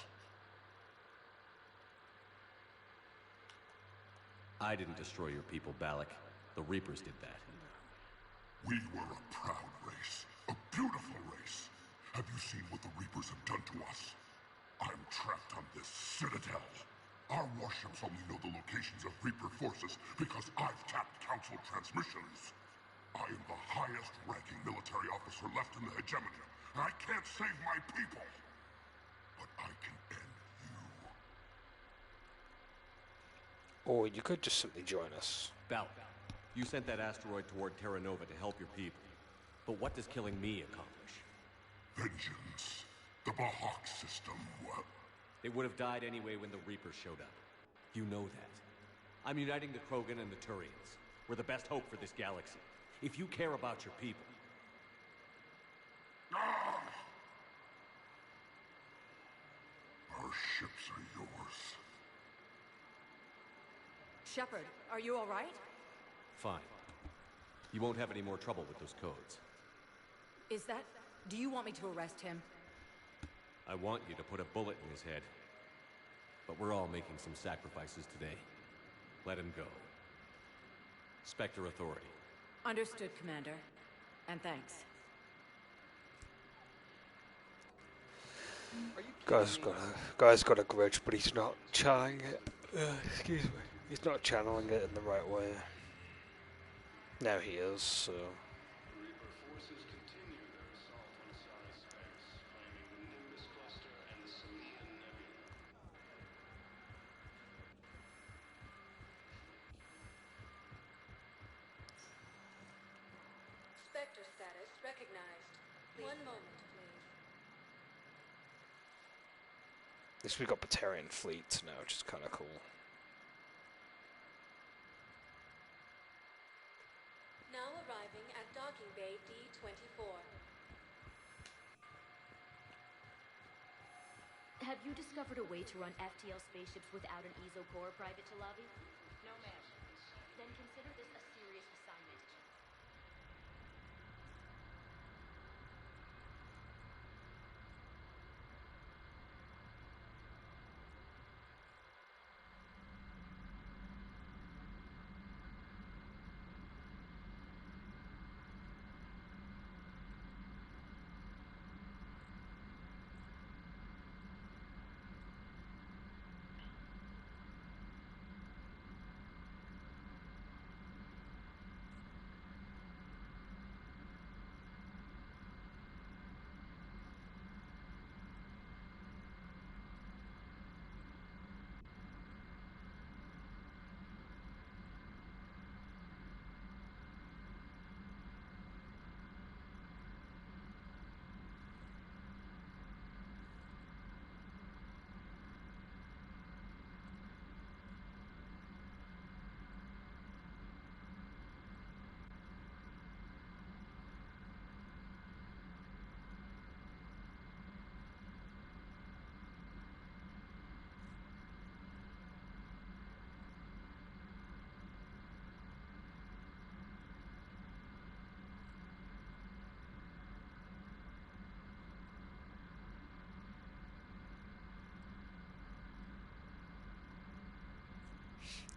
S2: I didn't destroy your people, Balak. The Reapers did that.
S19: We were a proud race. A beautiful race. Have you seen what the Reapers have done to us? I'm trapped on this citadel. Our warships only know the locations of Reaper forces because I've tapped Council transmissions. I am the highest-ranking military officer left in the hegemony, and I can't save my people. But I can end you.
S1: Or you could just simply join us.
S2: Balak, you sent that asteroid toward Terra Nova to help your people. But what does killing me accomplish?
S19: Vengeance. The Bahawk system, well...
S2: They would have died anyway when the Reapers showed up. You know that. I'm uniting the Krogan and the Turians. We're the best hope for this galaxy. If you care about your people...
S19: Our ships are yours.
S16: Shepard, are you all right?
S2: Fine. You won't have any more trouble with those codes.
S16: Is that... Do you want me to arrest him?
S2: I want you to put a bullet in his head. But we're all making some sacrifices today. Let him go. Spectre Authority.
S16: Understood, Commander. And thanks.
S1: Guy's got a grudge, but he's not channeling it. Excuse me. He's not channeling it in the right way. Now he is, so...
S10: Spectre status recognized. One moment, please.
S1: At least we've got Batarian fleets now, which is kind of cool.
S10: Now arriving at Docking Bay D-24.
S6: Have you discovered a way to run FTL spaceships without an ESO core, Private Talavi? No, ma'am. Then consider this a serious assignment.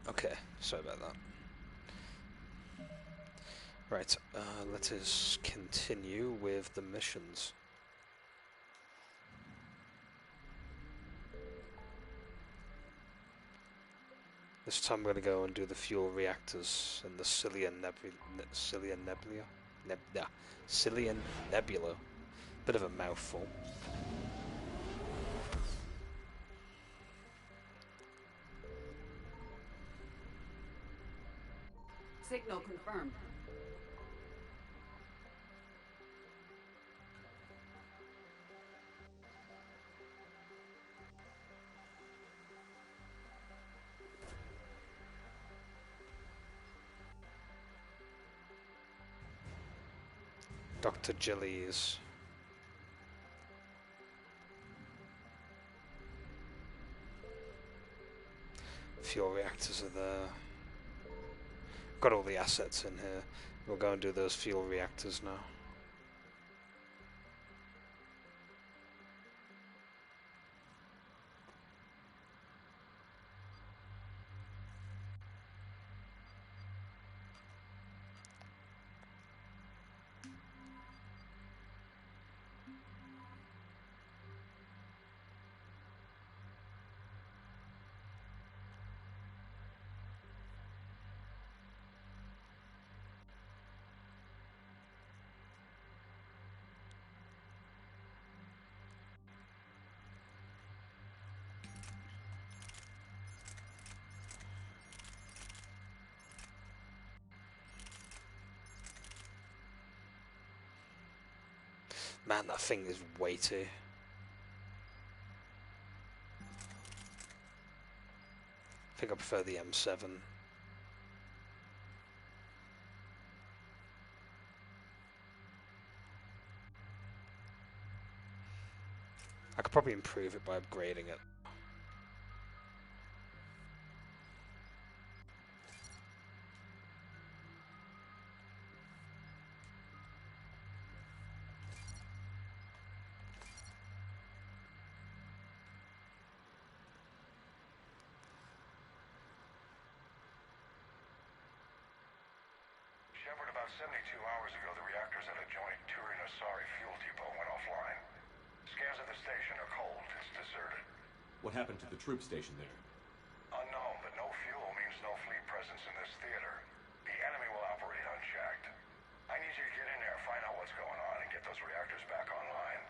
S1: Okay, sorry about that. Right, let us continue with the missions. This time we're going to go and do the fuel reactors in the Cillian Nebula. Bit of a mouthful.
S16: Signal confirmed.
S1: Dr. Gillies. Fuel reactors are there. Got all the assets in here. We'll go and do those fuel reactors now. Man, that thing is weighty. I think I prefer the M7. I could probably improve it by upgrading it.
S8: Shepard, about 72 hours ago, the reactors at a joint Turin-Asari fuel depot went offline. Scans of the station are cold. It's deserted.
S2: What happened to the troop station there?
S8: Unknown, but no fuel means no fleet presence in this theater. The enemy will operate unchecked. I need you to get in there, find out what's going on, and get those reactors back online.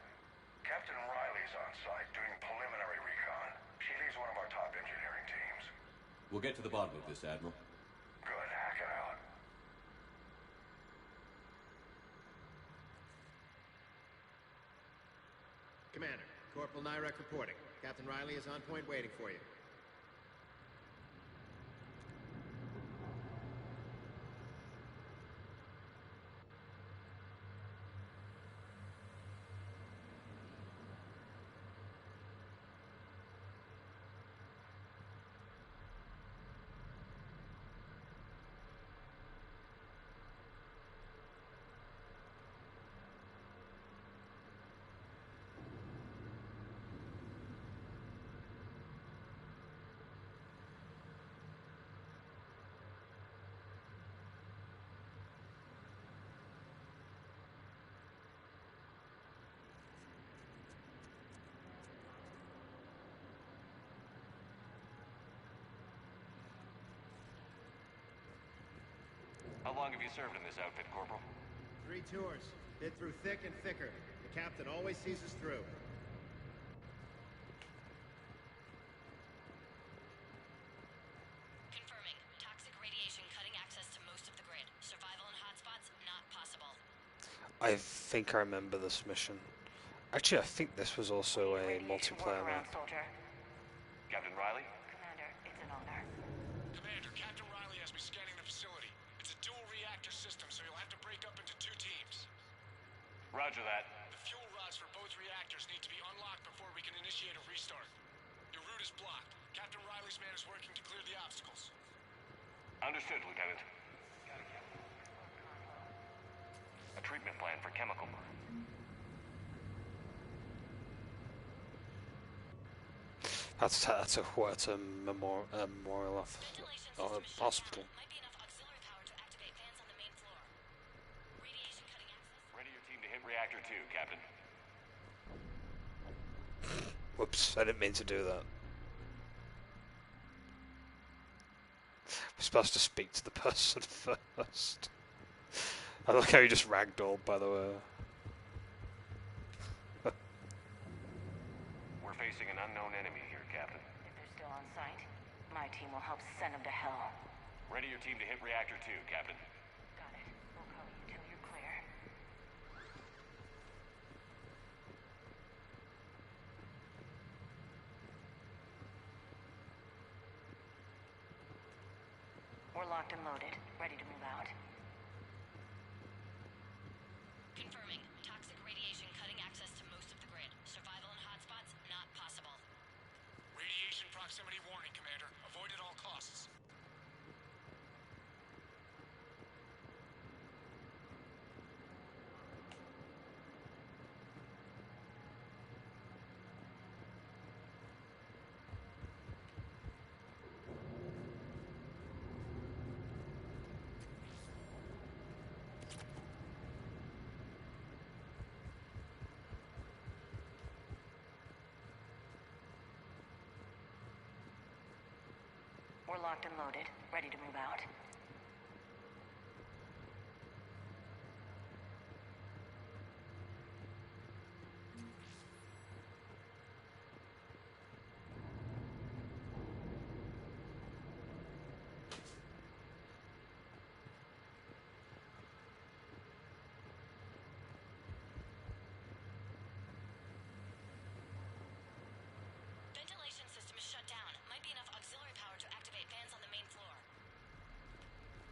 S8: Captain Riley's on site doing preliminary recon. She leads one of our top engineering teams.
S2: We'll get to the bottom of this, Admiral.
S8: Good. Hack it out.
S9: Commander, Corporal Nyrek reporting. Captain Riley is on point waiting for you.
S20: How long have you served in this outfit, Corporal?
S9: 3 tours. Been through thick and thicker. The captain always sees us through.
S13: Confirming. Toxic radiation cutting access to most of the grid. Survival in hotspots, not possible.
S1: I think I remember this mission. Actually, I think this was also a multiplayer map.
S20: Captain Riley?
S10: Commander, it's an honor.
S24: Commander, Captain Riley has me scanning the facility. It's a dual reactor system, so you'll have to break up into 2 teams.
S20: Roger that.
S24: The fuel rods for both reactors need to be unlocked before we can initiate a restart. Your route is blocked. Captain Riley's man is working to clear the obstacles.
S20: Understood, Lieutenant. A treatment plan for chemical burn.
S1: That's a what? A memorial of or a hospital.
S20: Ready your team to hit reactor 2, Captain.
S1: Whoops! I didn't mean to do that. We're supposed to speak to the person first. I like how you just ragdolled, by the way.
S20: We're facing an unknown enemy here, Captain.
S5: If they're still on site, my team will help send them to hell.
S20: Ready your team to hit reactor 2, Captain.
S5: Got it. We'll cover you till you're clear. We're locked and loaded, ready to move out.
S13: Confirming. Toxic radiation cutting access to most of the grid. Survival in hotspots, not possible.
S24: Radiation proximity warning, Commander. Avoid at all costs.
S5: We're locked and loaded, ready to move out.
S13: Ventilation system is shut down. Might be enough auxiliary power to activate fans on the main floor.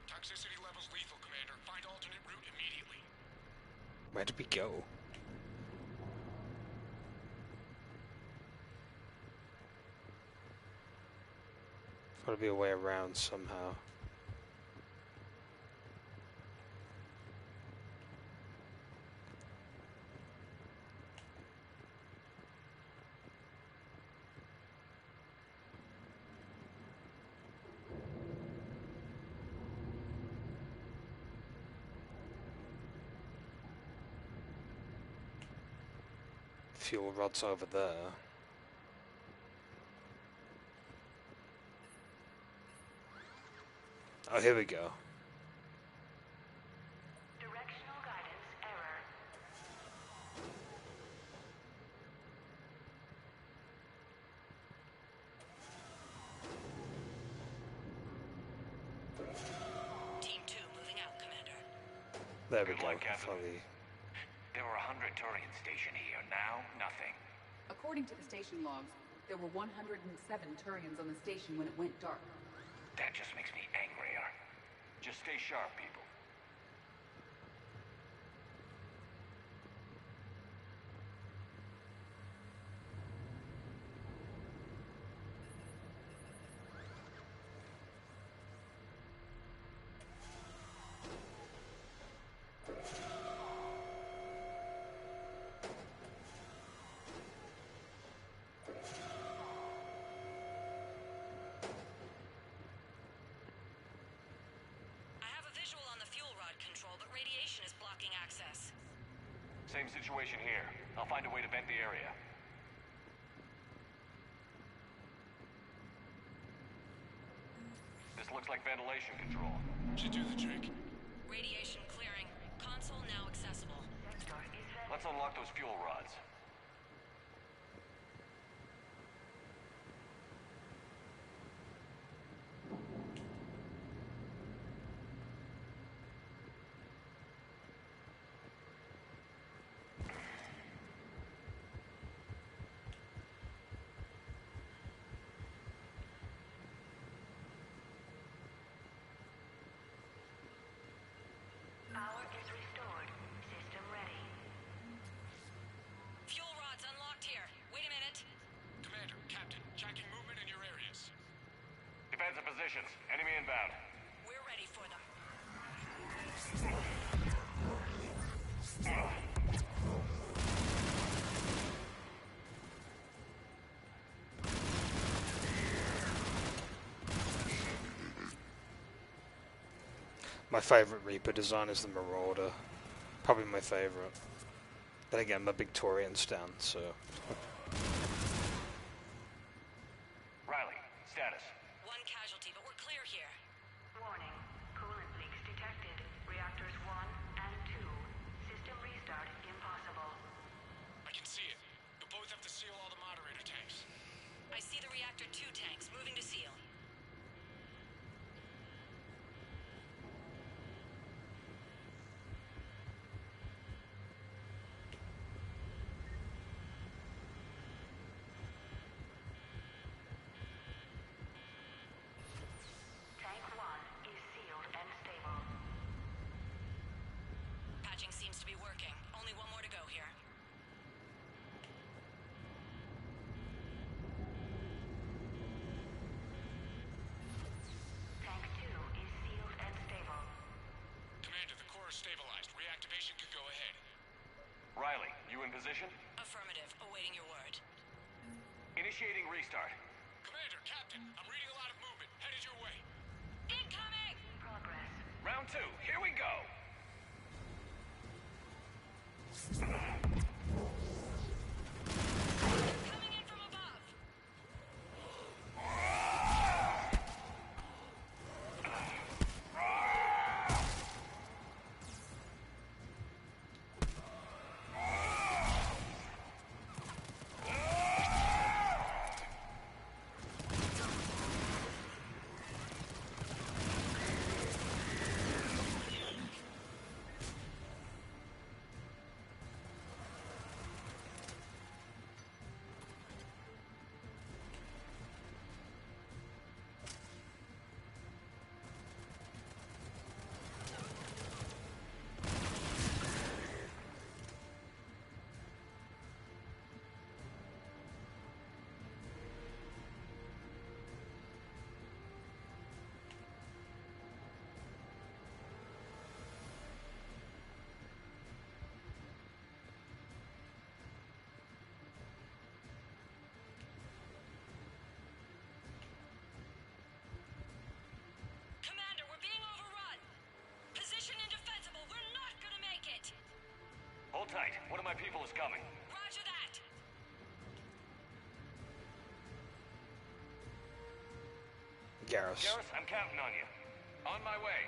S24: Toxicity levels lethal, Commander. Find alternate route immediately.
S1: Where did we go? Got to be a way around somehow. Fuel rods over there. Oh, here we go.
S5: Directional guidance error.
S13: Team 2 moving out, Commander.
S1: There we
S20: Good
S1: go.
S20: luck, Captain.
S1: Finally.
S20: There were 100 Turians stationed here. Now, nothing.
S12: According to the station logs, there were 107 Turians on the station when it went dark.
S20: That just makes me angrier. Just stay sharp, people. Same situation here. I'll find a way to vent the area. This looks like ventilation control.
S24: Should do the trick.
S13: Radiation clearing. Console now accessible.
S20: Let's unlock those fuel rods.
S5: Power is restored. System ready.
S13: Fuel rods unlocked here. Wait a minute.
S24: Commander, Captain, tracking movement in your areas.
S20: Defensive positions. Enemy inbound.
S13: We're ready for them.
S1: My favourite Reaper design is the Marauder. Probably my favourite. Then again, I'm a big Torian stan, so...
S20: Riley, status.
S13: One casualty, but we're clear here.
S5: Warning. Coolant leaks detected. Reactors 1 and 2. System restart impossible.
S24: I can see it. You'll both have to seal all the moderator tanks.
S13: I see the reactor 2 tanks moving to seal.
S5: Tank 1 is sealed and stable.
S13: Patching seems to be working. Only one more to go here.
S5: Tank 2 is sealed and stable.
S24: Commander, the core is stabilized. Reactivation could go ahead.
S20: Riley, you in position?
S13: Affirmative. Awaiting your word.
S20: Initiating restart.
S24: Commander, Captain, I'm reading a lot of movement. Headed your way.
S13: Incoming!
S5: Progress.
S20: Round 2, here we go!
S13: Coming in from above. Commander, we're being overrun. Position indefensible. We're not gonna make it.
S20: Hold tight. One of my people is coming.
S13: Roger that.
S1: Garrus.
S20: Garrus, I'm counting on you. On my way.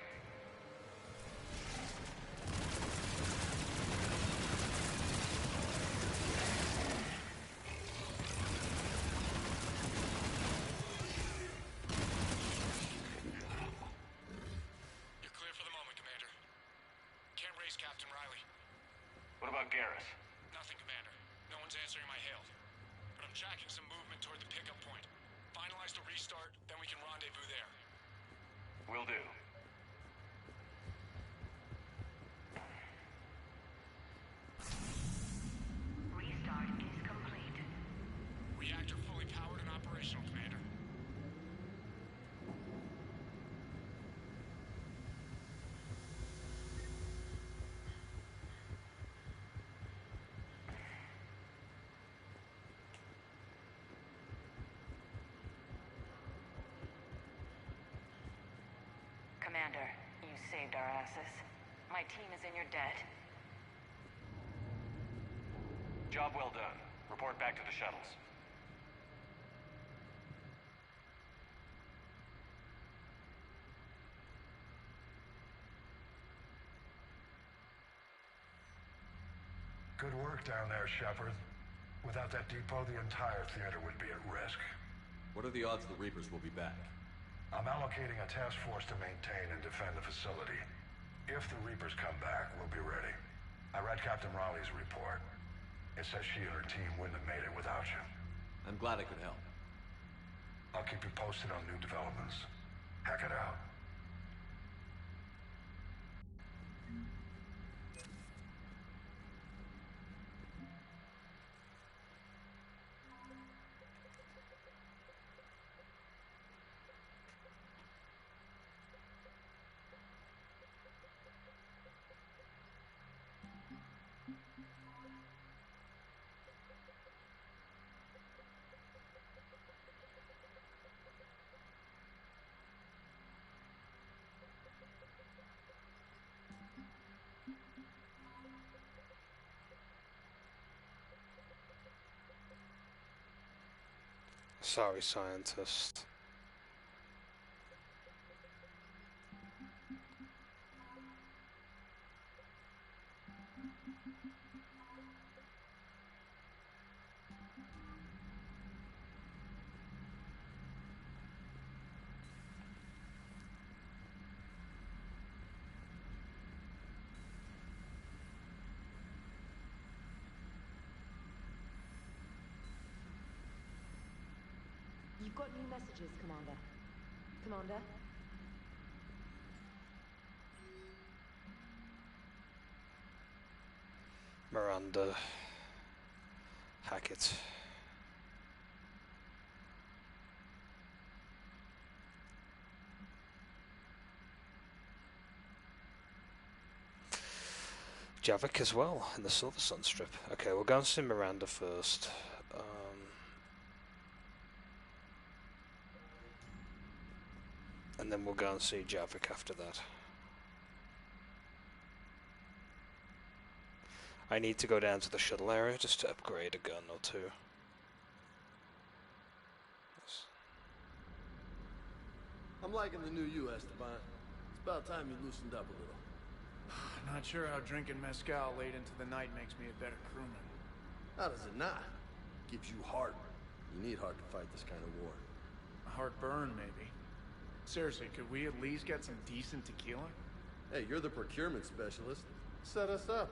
S24: You're clear for the moment, Commander. Can't raise Captain Riley.
S20: What about Garrus?
S24: Nothing, Commander. No one's answering my hail. But I'm tracking some movement toward the pickup point. Finalize the restart, then we can rendezvous there.
S20: Will do.
S5: Restart is complete.
S24: Reactor fully powered and operational, Commander.
S5: Commander, you saved our asses. My team is in your debt.
S20: Job well done. Report back to the shuttles.
S8: Good work down there, Shepard. Without that depot, the entire theater would be at risk.
S2: What are the odds the Reapers will be back?
S8: I'm allocating a task force to maintain and defend the facility. If the Reapers come back, we'll be ready. I read Captain Raleigh's report. It says she and her team wouldn't have made it without you.
S2: I'm glad I could help.
S8: I'll keep you posted on new developments. Hack it out.
S1: Sorry, scientist.
S17: You've got new messages, Commander. Commander?
S1: Miranda. Hackett. Javik as well, in the Silver Sun strip. Okay, we'll go and see Miranda first. And then we'll go and see Javik after that. I need to go down to the shuttle area just to upgrade a gun or two.
S18: I'm liking the new you, Esteban. It's about time you loosened up a little.
S21: Not sure how drinking mezcal late into the night makes me a better crewman.
S18: How does it not? Gives you heart. You need heart to fight this kind of war.
S21: A heartburn, maybe. Seriously, could we at least get some decent tequila?
S18: Hey, you're the procurement specialist. Set us up.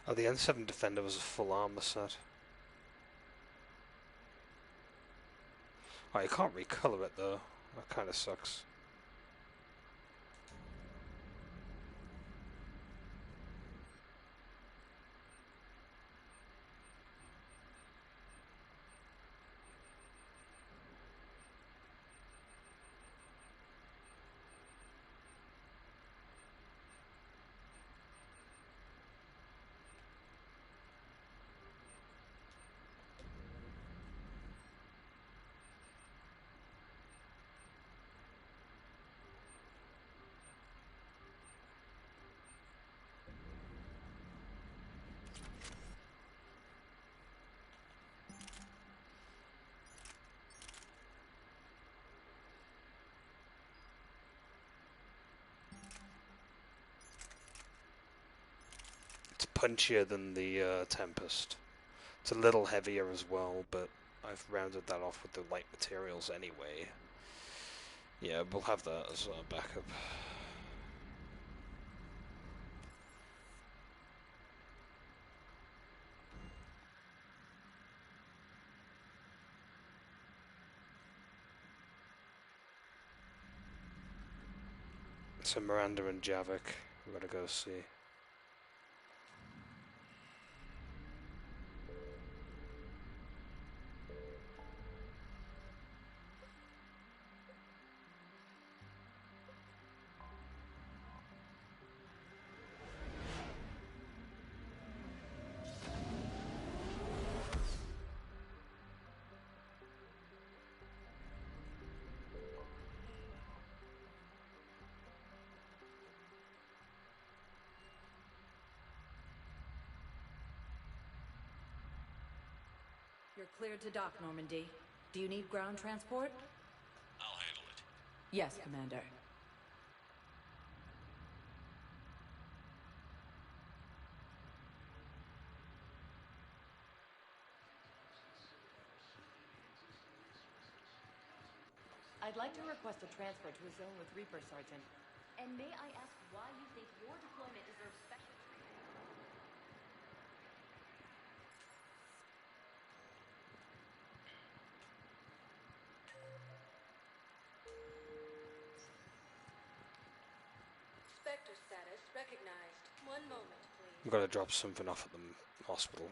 S1: Oh, the N7 Defender was a full armor set. Oh, you can't recolor it though. That kind of sucks. It's punchier than the Tempest. It's a little heavier as well, but I've rounded that off with the light materials anyway. Yeah, we'll have that as a backup. So Miranda and Javik, we're gonna go see.
S17: You're cleared to dock, Normandy. Do you need ground transport?
S24: I'll handle it.
S17: Yes, Commander. I'd like to request a transfer to a zone with Reaper, Sergeant.
S6: And may I ask why you think your deployment deserves special treatment?
S10: Spectre status recognized. One moment, please.
S1: I'm gonna drop something off at the hospital.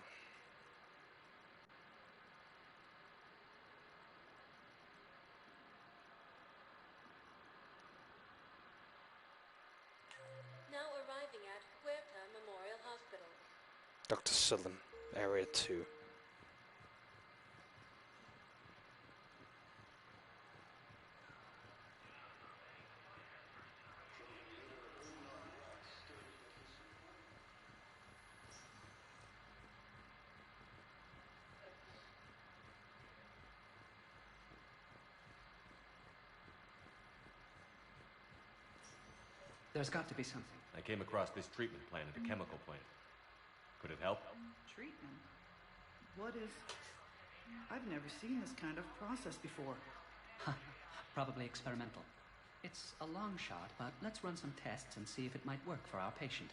S10: Now arriving at Huerta Memorial Hospital.
S1: Dr. Sullen, Area 2.
S11: There's got to be something.
S2: I came across this treatment plant at a chemical plant. Could it help?
S14: Treatment? What is... I've never seen this kind of process before.
S11: Probably experimental. It's a long shot, but let's run some tests and see if it might work for our patient.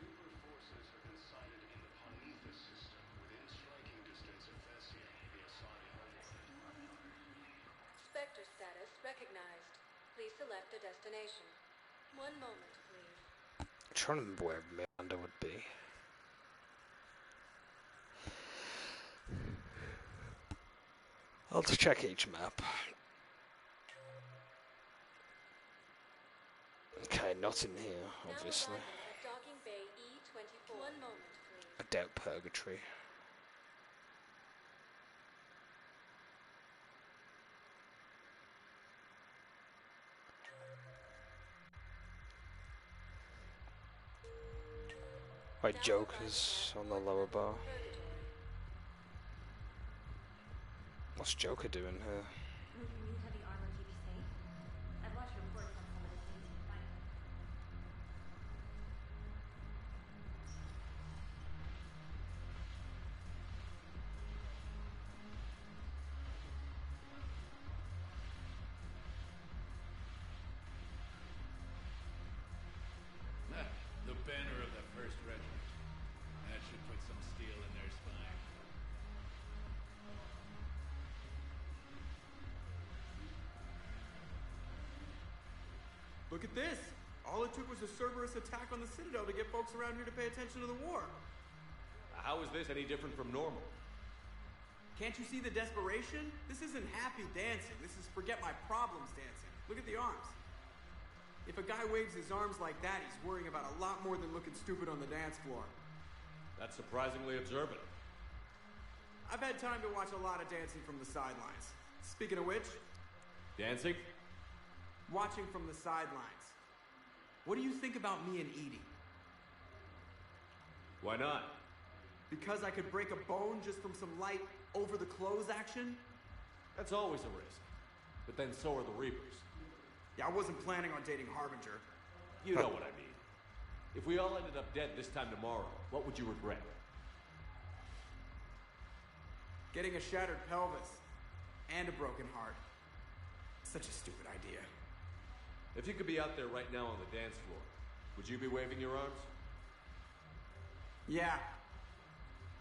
S3: Reaper forces have been sighted in the Ponethus system within striking distance of Thessia, the Asari homeworld.
S10: Spectre status recognized. Please select a destination. One moment, please.
S1: I'm trying to remember where Miranda would be. I'll just check each map. Okay, not in here, obviously.
S10: Now arriving at Docking Bay E-24. One moment, please.
S1: I doubt Purgatory. Right, Joker's on the lower bar. What's Joker doing here?
S6: Will your new heavy armor keep you safe? I've watched reports on some of the things you find.
S4: Look at this! All it took was a Cerberus attack on the Citadel to get folks around here to pay attention to the war.
S20: How is this any different from normal?
S4: Can't you see the desperation? This isn't happy dancing. This is forget my problems dancing. Look at the arms. If a guy waves his arms like that, he's worrying about a lot more than looking stupid on the dance floor.
S20: That's surprisingly observant.
S4: I've had time to watch a lot of dancing from the sidelines. Speaking of which...
S20: Dancing?
S4: Watching from the sidelines. What do you think about me and Edie?
S20: Why not?
S4: Because I could break a bone just from some light over-the-clothes action?
S20: That's always a risk. But then so are the Reapers.
S4: Yeah, I wasn't planning on dating Harbinger.
S20: You know what I mean. If we all ended up dead this time tomorrow, what would you regret?
S4: Getting a shattered pelvis. And a broken heart. Such a stupid idea.
S20: If you could be out there right now on the dance floor, would you be waving your arms?
S4: Yeah.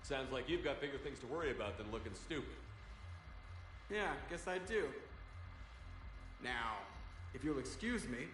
S20: Sounds like you've got bigger things to worry about than looking stupid.
S4: Yeah, guess I do. Now, if you'll excuse me...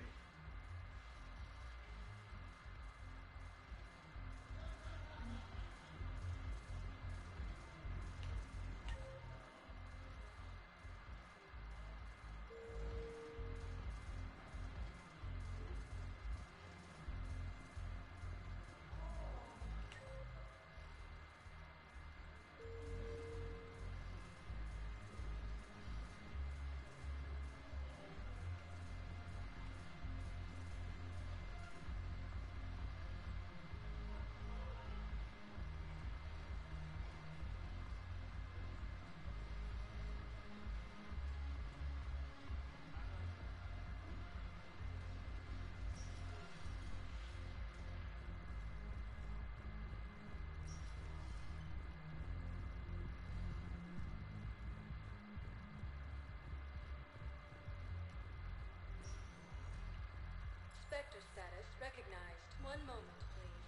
S10: Spectre status recognized. One moment, please.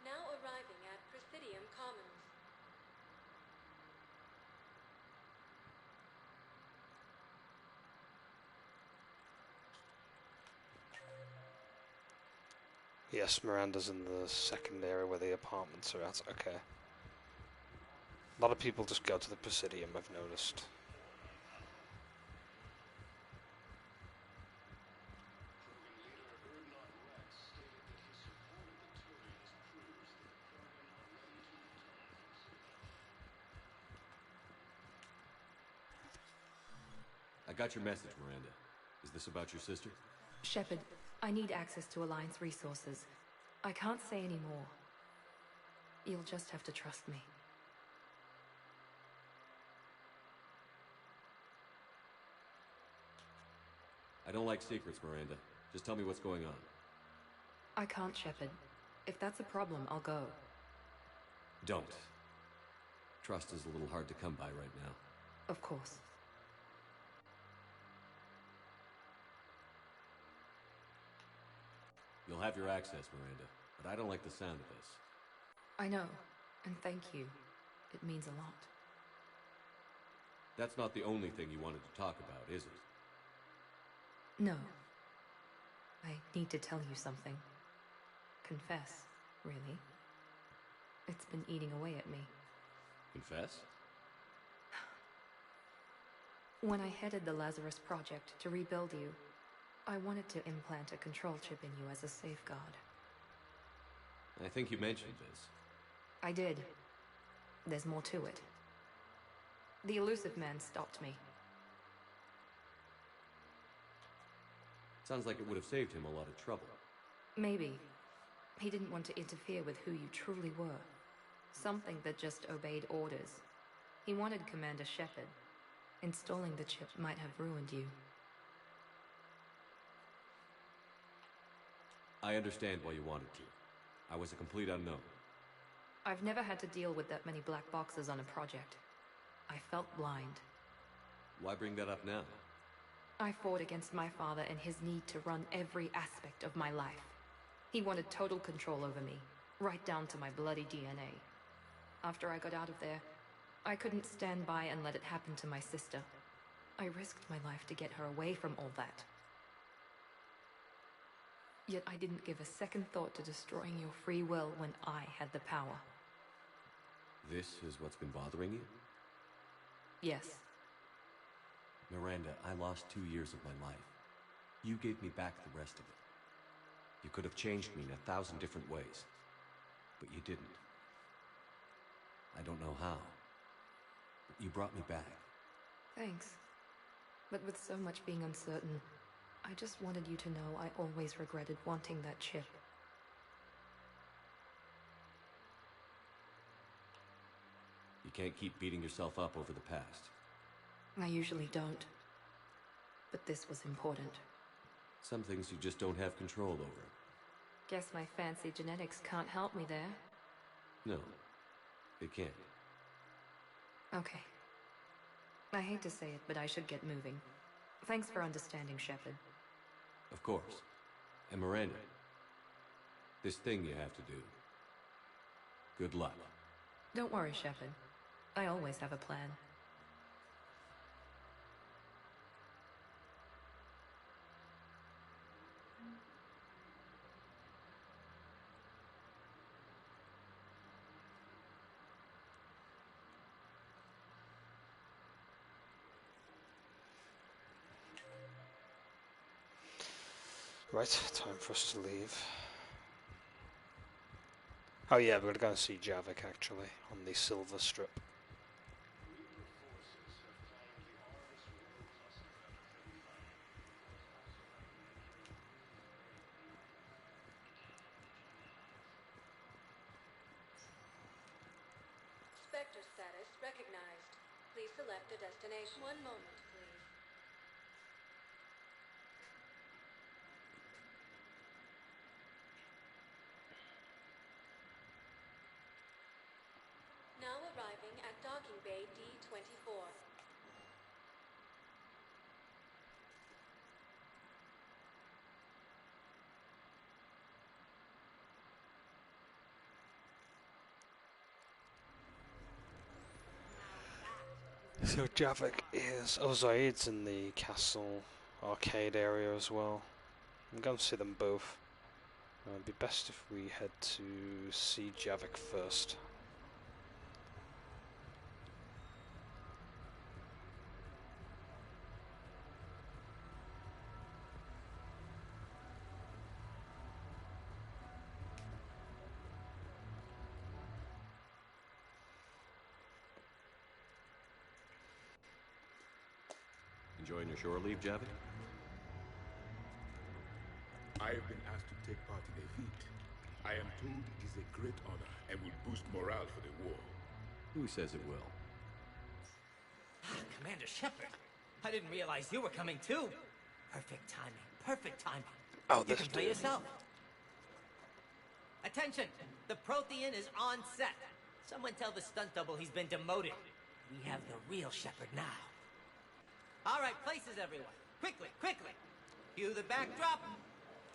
S10: Now arriving at Presidium Commons.
S1: Yes, Miranda's in the second area where the apartments are at. Okay. A lot of people just go to the Presidium, I've noticed.
S2: I got your message, Miranda. Is this about your sister?
S17: Shepard, I need access to Alliance resources. I can't say any more. You'll just have to trust me.
S2: I don't like secrets, Miranda. Just tell me what's going on.
S17: I can't, Shepard. If that's a problem, I'll go.
S2: Don't. Trust is a little hard to come by right now.
S17: Of course.
S2: You'll have your access, Miranda, but I don't like the sound of this.
S17: I know, and thank you. It means a lot.
S2: That's not the only thing you wanted to talk about, is it?
S17: No. I need to tell you something. Confess, really. It's been eating away at me.
S2: Confess?
S17: When I headed the Lazarus Project to rebuild you, I wanted to implant a control chip in you as a safeguard.
S2: I think you mentioned this.
S17: I did. There's more to it. The elusive man stopped me.
S2: Sounds like it would have saved him a lot of trouble.
S17: Maybe. He didn't want to interfere with who you truly were. Something that just obeyed orders. He wanted Commander Shepard. Installing the chip might have ruined you.
S2: I understand why you wanted to. I was a complete unknown.
S17: I've never had to deal with that many black boxes on a project. I felt blind.
S2: Why bring that up now?
S17: I fought against my father and his need to run every aspect of my life. He wanted total control over me, right down to my bloody DNA. After I got out of there, I couldn't stand by and let it happen to my sister. I risked my life to get her away from all that. Yet I didn't give a second thought to destroying your free will when I had the power.
S2: This is what's been bothering you?
S17: Yes.
S2: Miranda, I lost 2 years of my life. You gave me back the rest of it. You could have changed me in 1,000 different ways, but you didn't. I don't know how, but you brought me back.
S17: Thanks. But with so much being uncertain, I just wanted you to know I always regretted wanting that chip.
S2: You can't keep beating yourself up over the past.
S17: I usually don't. But this was important.
S2: Some things you just don't have control over.
S17: Guess my fancy genetics can't help me there.
S2: No, they can't.
S17: Okay. I hate to say it, but I should get moving. Thanks for understanding, Shepard.
S2: Of course. And Miranda, this thing you have to do. Good luck.
S17: Don't worry, Shepard. I always have a plan.
S1: Right, time for us to leave. Oh yeah, we're gonna go and see Javik actually, on the Silver Strip.
S10: Spectre status recognized. Please select a destination. One moment, please. Now arriving at docking bay D-24.
S1: So Javik is... oh, Zaid's in the castle arcade area as well. I'm going to see them both. It'd be best if we head to see Javik first.
S2: Enjoying your shore leave, Javik?
S7: I have been asked to take part in a feat. I am told it is a great honor and will boost morale for the war.
S2: Who says it will?
S15: Commander Shepard, I didn't realize you were coming too. Perfect timing, perfect timing.
S1: Oh,
S15: you can play yourself. Attention, the Prothean is on set. Someone tell the stunt double he's been demoted. We have the real Shepard now. All right, places everyone. Quickly, quickly. Cue the backdrop.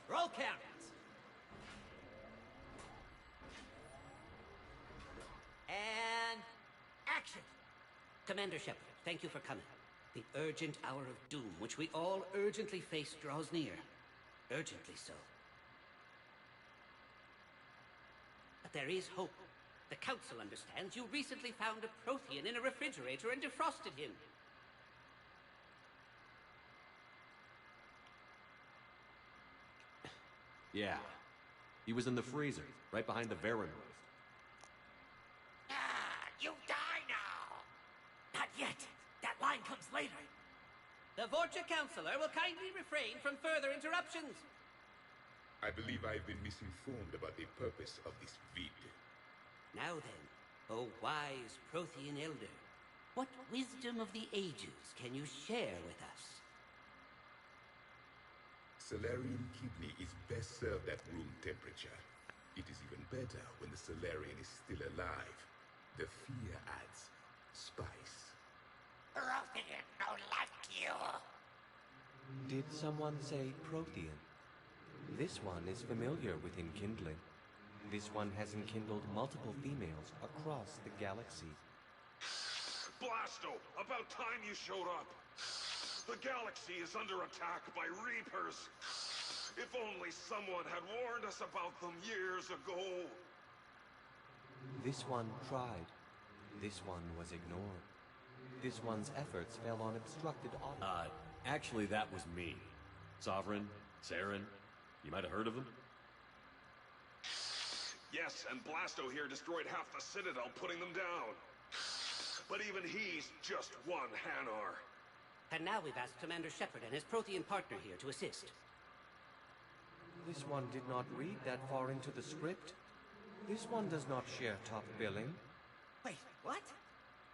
S15: Roll cameras. And action.
S22: Commander Shepard, thank you for coming. The urgent hour of doom, which we all urgently face, draws near. Urgently so. But there is hope. The Council understands you recently found a Prothean in a refrigerator and defrosted him.
S2: Yeah. He was in the freezer, right behind the Varen roast.
S15: You die now! Not yet. That line comes later. The Vorcha Counselor will kindly refrain from further interruptions.
S7: I believe I've been misinformed about the purpose of this vid.
S22: Now then, O wise Prothean Elder, what wisdom of the ages can you share with us?
S7: Salarian kidney is best served at room temperature. It is even better when the Salarian is still alive. The fear adds spice.
S15: Prothean don't like you.
S23: Did someone say Prothean?
S2: This one is familiar with enkindling. This one has enkindled multiple females across the galaxy.
S3: Blasto, about time you showed up. The galaxy is under attack by Reapers. If only someone had warned us about them years ago.
S2: This one tried. This one was ignored. This one's efforts fell on obstructed audio.
S20: Actually, that was me. Sovereign, Saren, you might have heard of them?
S3: Yes, and Blasto here destroyed half the Citadel, putting them down. But even he's just one Hanar.
S22: And now we've asked Commander Shepard and his Prothean partner here to assist.
S2: This one did not read that far into the script. This one does not share top billing.
S15: Wait, what?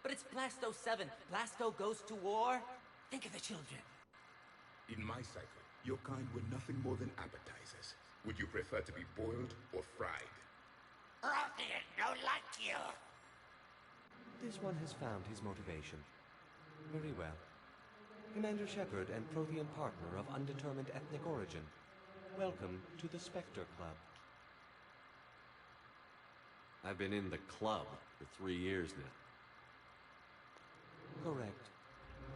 S15: But it's Blasto 7. Blasto goes to war? Think of the children.
S7: In my cycle, your kind were nothing more than appetizers. Would you prefer to be boiled or fried?
S15: Prothean, no like you.
S2: This one has found his motivation. Very well. Commander Shepard and Prothean partner of undetermined ethnic origin. Welcome to the Spectre Club.
S20: I've been in the club for 3 years now.
S2: Correct.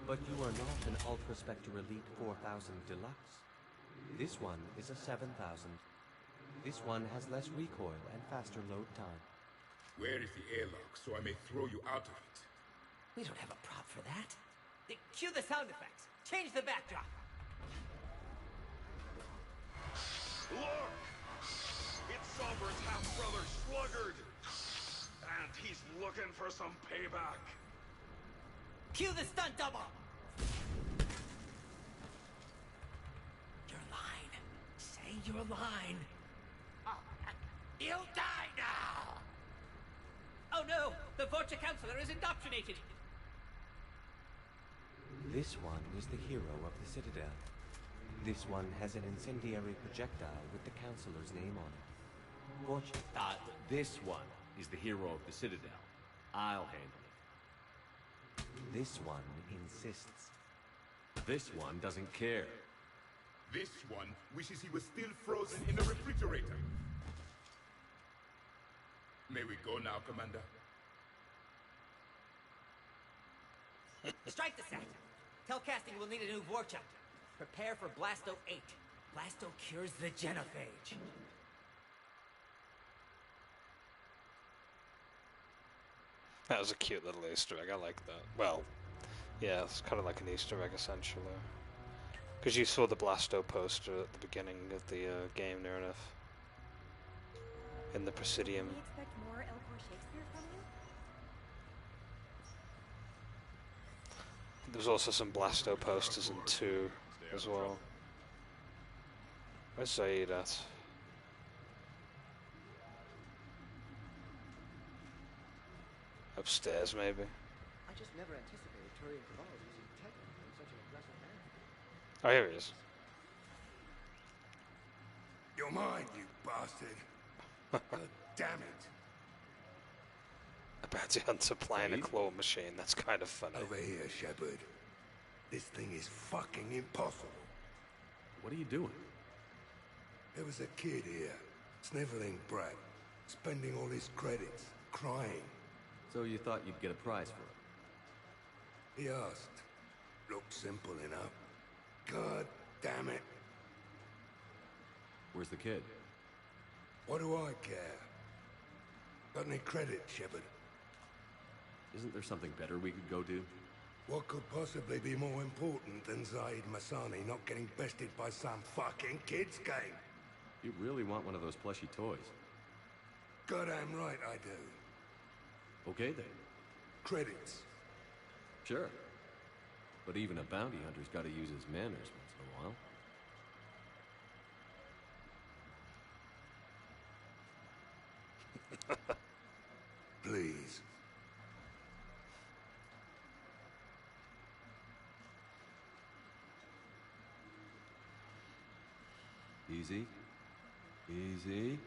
S2: But you are not an Ultra Spectre Elite 4000 Deluxe. This one is a 7000. This one has less recoil and faster load time.
S7: Where is the airlock so I may throw you out of it?
S15: We don't have a prop for that. Cue the sound effects. Change the backdrop.
S3: Look! It's Sovereign's half-brother, Sluggard! And he's looking for some payback.
S15: Cue the stunt double! Your line. Say your line. You'll die now! Oh no! The Vorcha Counselor is indoctrinated!
S2: This one is the hero of the Citadel. This one has an incendiary projectile with the Counselor's name on it. Vorcha...
S20: This one is the hero of the Citadel. I'll handle it.
S2: This one insists.
S20: This one doesn't care.
S7: This one wishes he was still frozen in the refrigerator. May we go now, Commander?
S15: Strike the set. Tell casting we'll need a new Vorcha. Prepare for Blasto 8. Blasto cures the genophage.
S1: That was a cute little Easter egg, I like that. Well, yeah, it's kind of like an Easter egg, essentially. Because you saw the Blasto poster at the beginning of the game, near enough. In the Presidium.
S6: Can we expect more Elcor Shakespeare from you?
S1: There was also some Blasto posters in 2 as well. Where's Zaid at? Upstairs, maybe.
S9: I just never anticipated Turian Caval's using technique in such an aggressive manner.
S1: Oh, here he is.
S16: You're mine, you bastard. God damn it.
S1: A bounty hunter playing a claw machine. That's kind of funny.
S16: Over here, Shepard. This thing is fucking impossible.
S20: What are you doing?
S16: There was a kid here, sniveling brat, spending all his credits, crying.
S20: So you thought you'd get a prize for it?
S16: He asked. Looked simple enough. God damn it.
S20: Where's the kid?
S16: What do I care? Got any credit, Shepard?
S20: Isn't there something better we could go do?
S16: What could possibly be more important than Zaid Masani not getting bested by some fucking kids game?
S20: You really want one of those plushy toys?
S16: Goddamn right I do.
S20: Okay then.
S16: Credits.
S20: Sure. But even a bounty hunter's gotta use his manners once in a while.
S16: Please.
S20: Easy. Easy.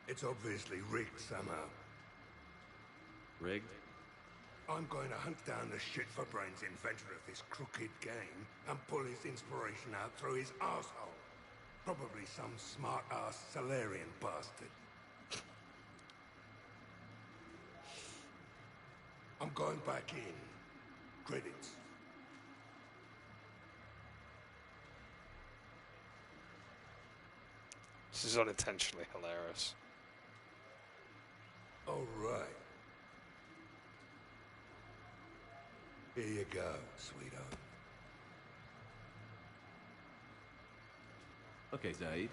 S16: It's obviously rigged somehow.
S20: Rigged?
S16: I'm going to hunt down the shit-for-brains inventor of this crooked game and pull his inspiration out through his asshole. Probably some smart-ass Salarian bastard. I'm going back in. Credits.
S1: This is unintentionally hilarious.
S16: All right. Here you go, sweetheart.
S20: Okay, Zaid.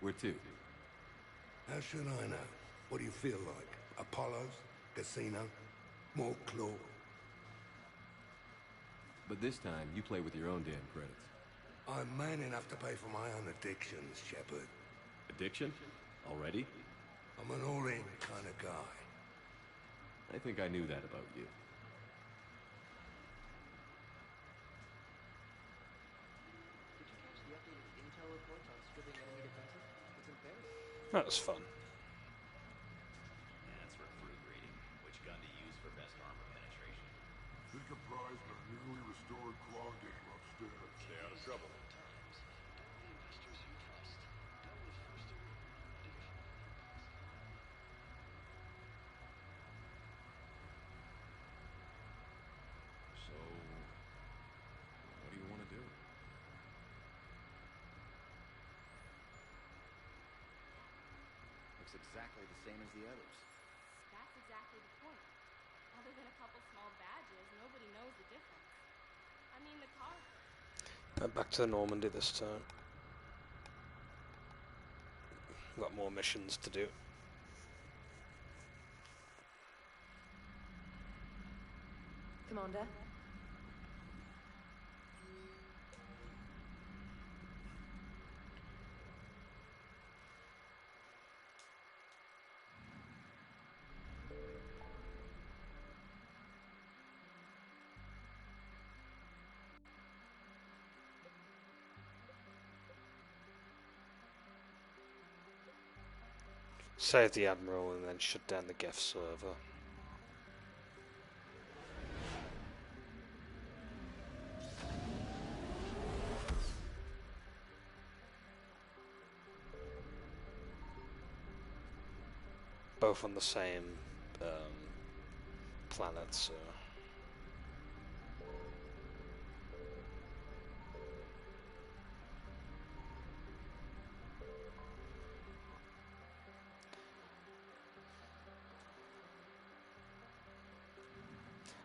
S20: Where to?
S16: How should I know? What do you feel like? Apollo's? Casino? More claw?
S20: But this time, you play with your own damn credits.
S16: I'm man enough to pay for my own addictions, Shepard.
S20: Addiction? Already?
S16: I'm an all-in kind of guy.
S20: I think I knew that about you.
S9: Did you catch the updated intel reports on stripping enemy defenses? It's embarrassing.
S1: That was fun.
S12: That's for fruit reading. Which gun to use for best armor penetration?
S13: Think of prize in a newly restored claw game upstairs.
S12: Stay out of trouble.
S20: So, what do you want to do?
S9: Looks exactly the same as the others.
S6: That's exactly the point. Other than a couple small badges, nobody knows the difference. I mean, the car...
S1: Back to the Normandy this time. Got more missions to do.
S19: Commander?
S1: Save the Admiral and then shut down the GEF server. Both on the same planet, so...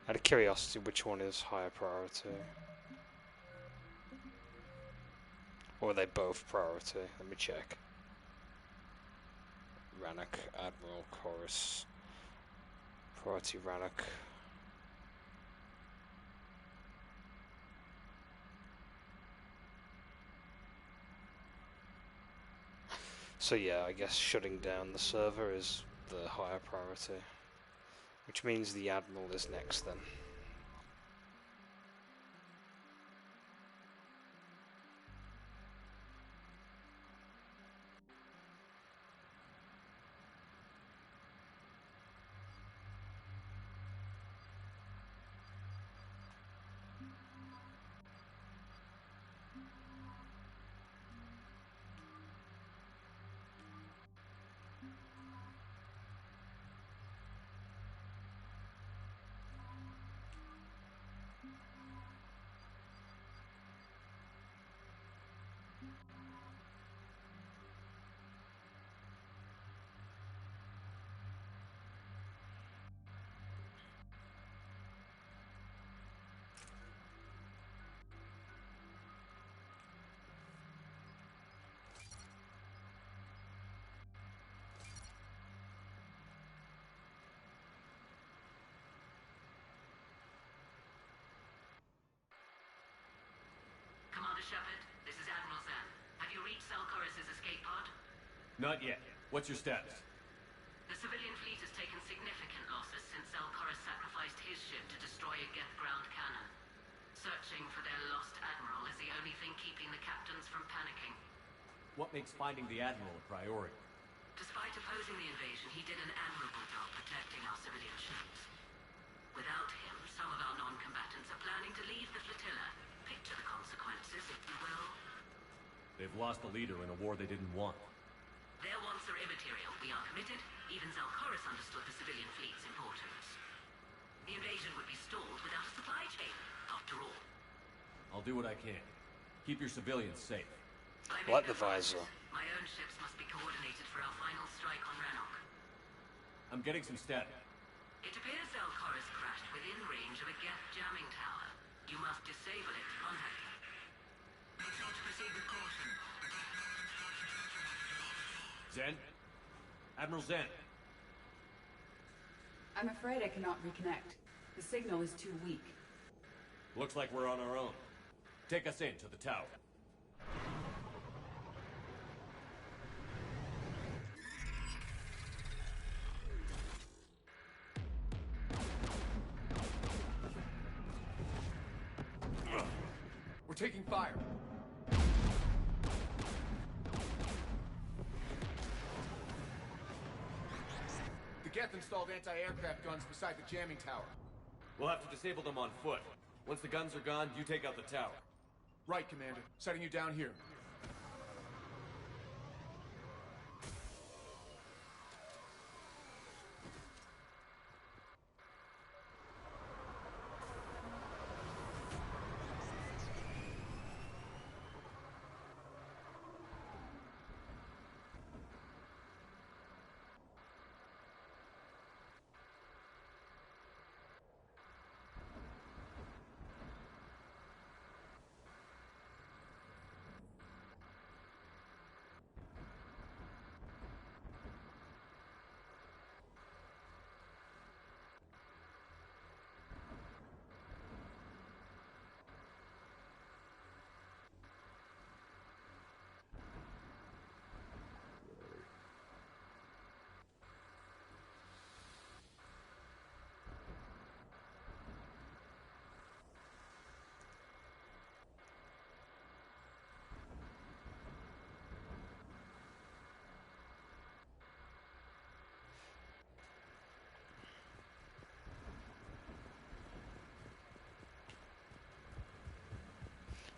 S1: Out of curiosity, which one is higher priority? Or are they both priority? Let me check. Rannoch, Admiral, Chorus. Priority Rannoch. So yeah, I guess shutting down the server is the higher priority. Which means the Admiral is next then.
S22: Commander Shepard, this is Admiral Zan. Have you reached Salcorus's escape pod?
S20: Not yet. What's your status?
S22: The civilian fleet has taken significant losses since Salcorus sacrificed his ship to destroy a Geth ground cannon. Searching for their lost Admiral is the only thing keeping the captains from panicking.
S20: What makes finding the Admiral a priority?
S22: Despite opposing the invasion, he did an admirable job protecting our civilian ships. Without him, some of our non-combatants are planning to leave the flotilla. Picture the consequences, if you will.
S20: They've lost a leader in a war they didn't want.
S22: Their wants are immaterial. We are committed. Even Zelkaris understood the civilian fleet's importance. The invasion would be stalled without a supply chain, after all.
S20: I'll do what I can. Keep your civilians safe.
S1: Like the visor.
S22: My own ships must be coordinated for our final strike on Rannoch.
S20: I'm getting some static.
S22: It appears Zelkaris crashed within range of a Geth jamming tower. You must disable it to contact him. Make sure to proceed with caution.
S20: Zen? Admiral Zen.
S5: I'm afraid I cannot reconnect. The signal is too weak.
S20: Looks like we're on our own. Take us in to the tower.
S8: We're taking fire. The Geth installed anti-aircraft guns beside the jamming tower.
S20: We'll have to disable them on foot. Once the guns are gone, you take out the tower.
S8: Right, Commander. Setting you down here.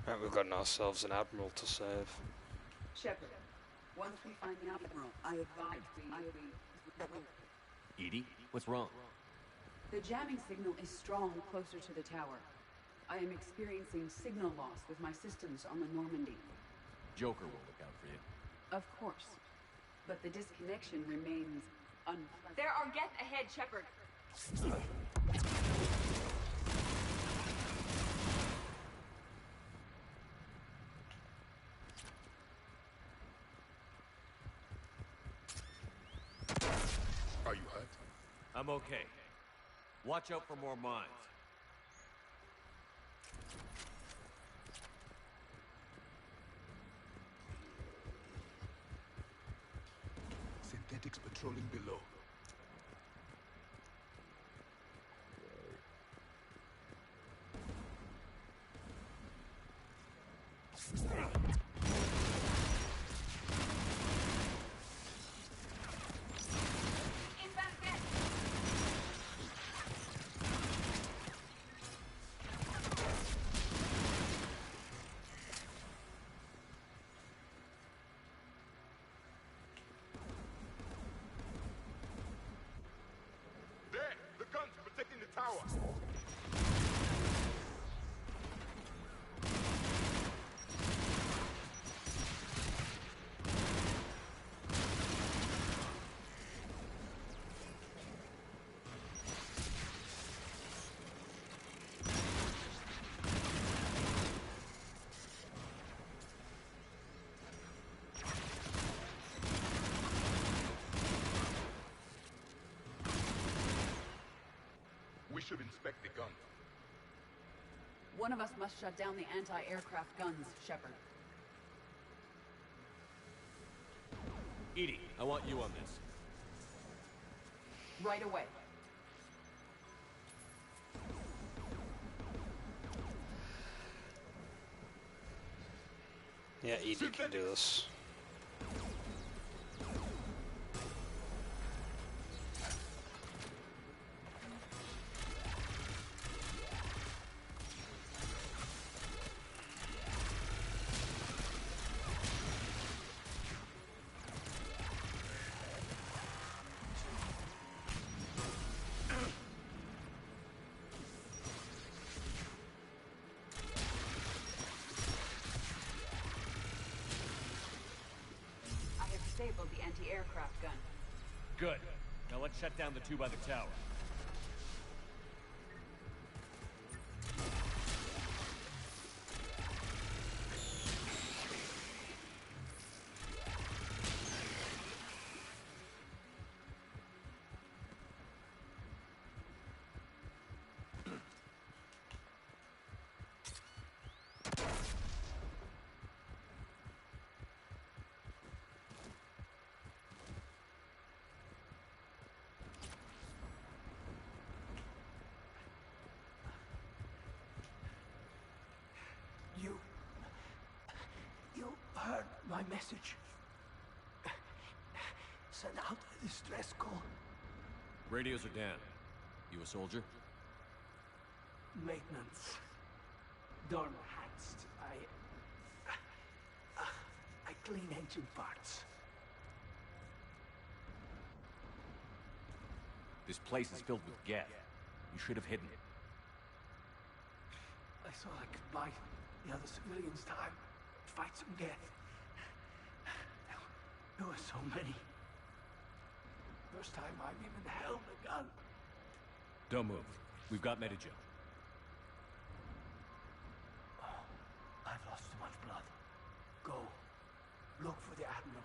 S1: Right, we've got ourselves an admiral to save.
S5: Shepard, once we find the admiral, I advise we...
S20: Edie, what's wrong?
S5: The jamming signal is strong closer to the tower. I am experiencing signal loss with my systems on the Normandy.
S20: Joker will look out for you.
S5: Of course. But the disconnection remains unpleasant.
S6: There are Geth ahead, Shepard.
S7: Are you hurt?
S20: I'm okay. Watch out for more mines.
S7: Synthetics patrolling below. We should inspect the gun.
S5: One of us must shut down the anti-aircraft guns, Shepard.
S20: Edie, I want you on this.
S5: Right away.
S1: Yeah, Edie can do this.
S5: disabled the anti-aircraft gun.
S20: Good. Now let's shut down the two by the tower.
S18: You heard my message. Send out a distress call.
S20: Radios are down. You a soldier?
S18: Maintenance. Dorm hats. I clean engine parts.
S20: This place is filled with gas. You should have hidden it.
S18: I thought I could buy the other civilians time. Fight some death. There were so many. First time I've even held a gun.
S20: Don't move. We've got Medijo.
S18: I've lost too much blood. Go. Look for the Admiral.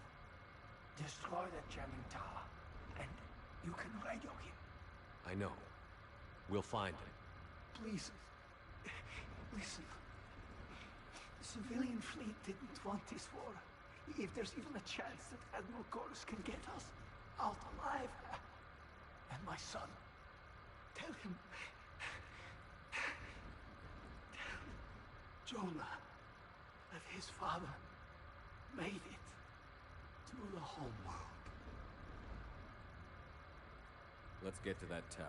S18: Destroy that jamming tower. And you can radio him.
S20: I know. We'll find him.
S18: Please. Listen. The civilian fleet didn't want this war. If there's even a chance that Admiral Garrus can get us out alive. And my son. Tell him. Tell Jonah that his father made it to the home world.
S20: Let's get to that tower.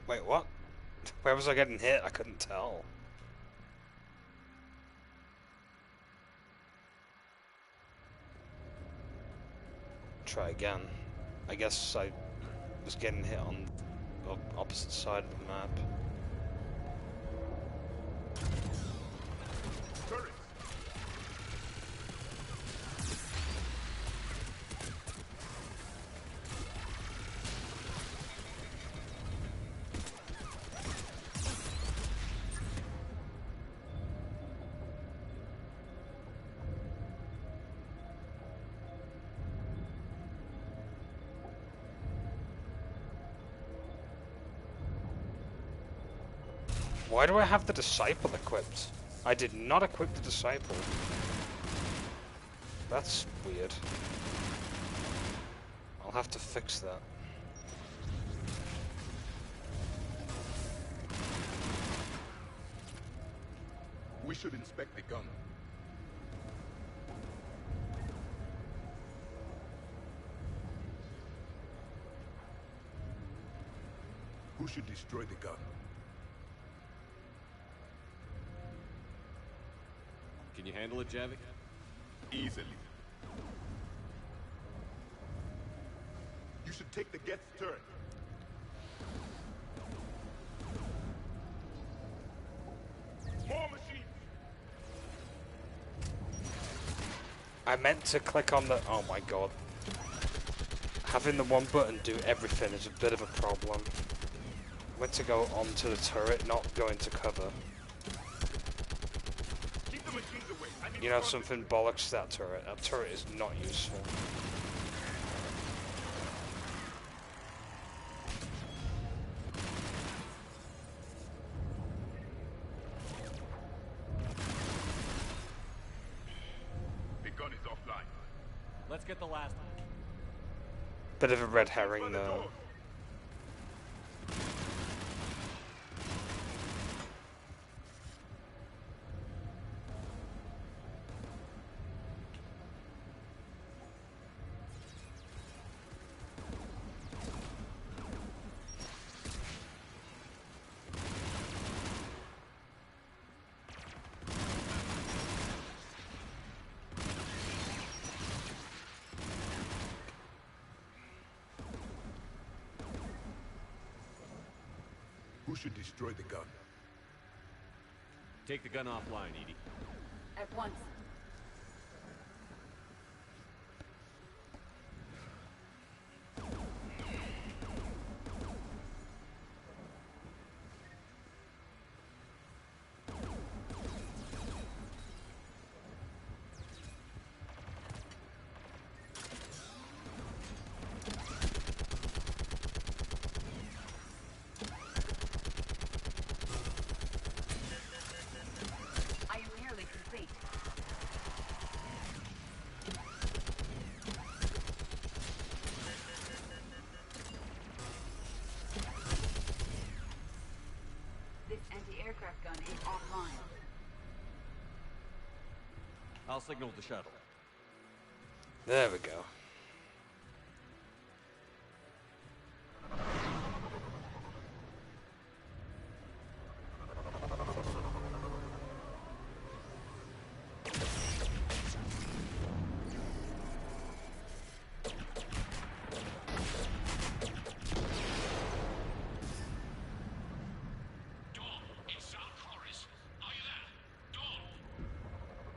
S1: Wait, what? Where was I getting hit? I couldn't tell. Try again. I guess I was getting hit on the opposite side of the map. Why do I have the Disciple equipped? I did not equip the Disciple. That's weird. I'll have to fix that.
S7: We should inspect the gun. Who should destroy the gun?
S20: Can you handle it, Javik?
S7: Easily. You should take the Geth's turret.
S1: I meant to click on the... Oh my god. Having the one button do everything is a bit of a problem. I went to go onto the turret, not go into cover. You know something bollocks that turret. That turret is not useful.
S3: The gun is offline.
S2: Let's get the last one.
S1: Bit of a red herring though.
S7: Who should destroy the gun?
S20: Take the gun offline, Edie.
S5: At once. Aircraft gun is offline.
S2: I'll signal the shuttle.
S1: There we go.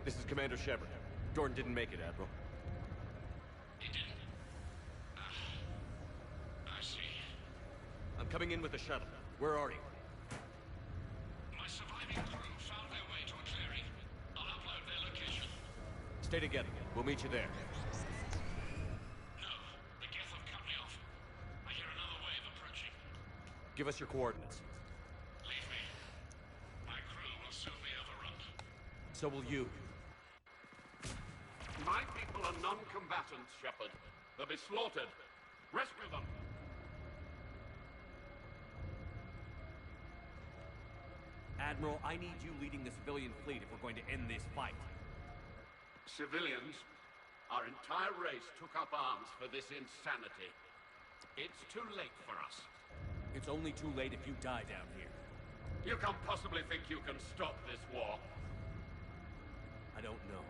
S20: This is Commander Shepard. Jordan didn't make it, Admiral.
S3: He didn't? I see.
S20: I'm coming in with the shuttle. Where are you?
S3: My surviving crew found their way to a clearing. I'll upload their location.
S20: Stay together. We'll meet you there.
S3: No, the Geth have cut me off. I hear another wave approaching.
S20: Give us your coordinates.
S3: Leave me. My crew will soon be overrun.
S20: So will you.
S3: My people are non-combatants, Shepard. They'll be slaughtered. Rescue them.
S20: Admiral, I need you leading the civilian fleet if we're going to end this fight.
S3: Civilians, our entire race took up arms for this insanity. It's too late for us.
S20: It's only too late if you die down here.
S3: You can't possibly think you can stop this war.
S20: I don't know.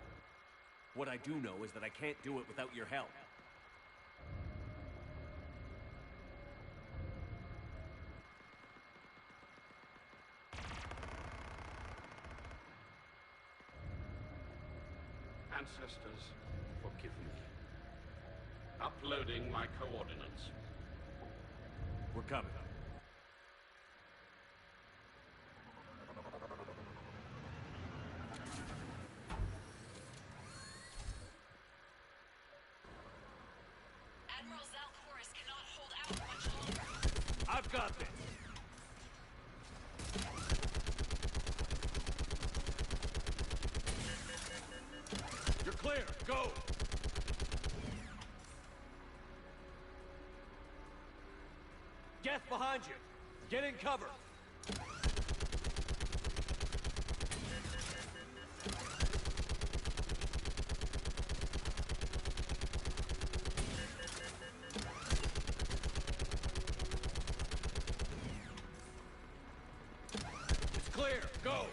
S20: What I do know is that I can't do it without your help.
S3: Ancestors, forgive me. Uploading my coordinates.
S20: We're coming.
S6: Admiral Zal'Koris cannot hold out much longer.
S20: I've got this. You're clear. Go. Geth behind you. Get in cover. It's clear. Go.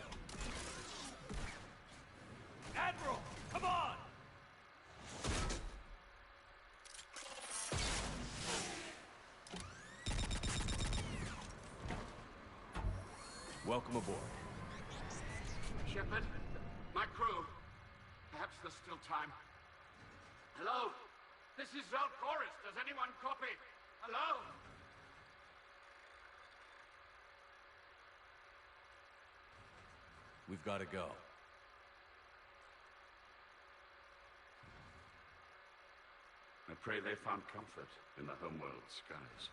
S20: Admiral, come on. Welcome aboard.
S3: Shepard, my crew. Perhaps there's still time.
S14: Hello? This is Chorus. Does anyone copy? Hello?
S2: We've got to go.
S14: I pray they found comfort in the homeworld skies.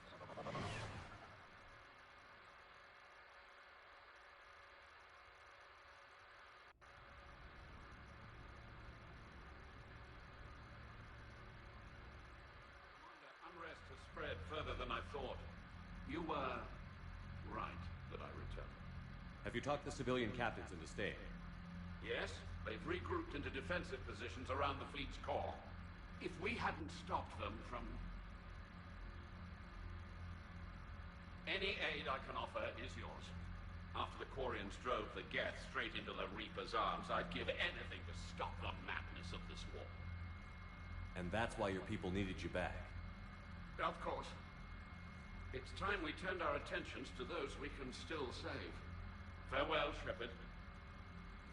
S14: Unrest has spread further than I thought. You were right that I returned.
S2: Have you talked the civilian captains into staying?
S14: Yes, they've regrouped into defensive positions around the fleet's core. If we hadn't stopped them from... Any aid I can offer is yours. After the Quarians drove the Geth straight into the Reaper's arms, I'd give anything to stop the madness of this war.
S2: And that's why your people needed you back.
S14: Of course. It's time we turned our attentions to those we can still save. Farewell, Shepard.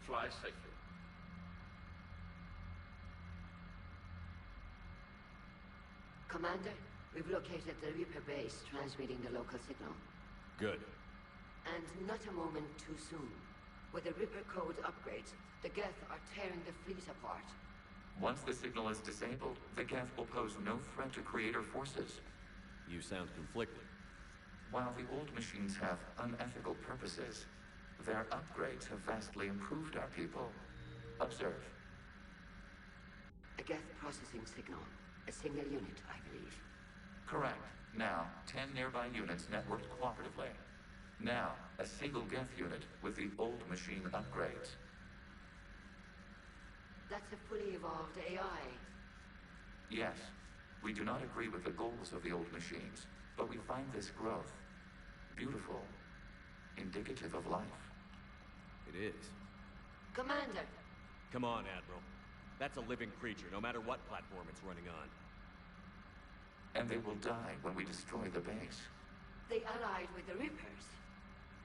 S14: Fly safely.
S21: Commander, we've located the Reaper base transmitting the local signal.
S2: Good.
S21: And not a moment too soon. With the Reaper code upgrades, the Geth are tearing the fleet apart.
S23: Once the signal is disabled, the Geth will pose no threat to Creator forces.
S2: You sound conflicted.
S23: While the old machines have unethical purposes, their upgrades have vastly improved our people. Observe.
S21: A Geth processing signal. A single unit, I believe.
S23: Correct. Now, 10 nearby units networked cooperatively. Now, a single Geth unit with the old machine upgrades.
S21: That's a fully evolved AI.
S23: Yes, we do not agree with the goals of the old machines, but we find this growth beautiful, indicative of life.
S2: It is.
S21: Commander!
S2: Come on, Admiral. That's a living creature, no matter what platform it's running on.
S23: And they will die when we destroy the base.
S21: They allied with the Reapers.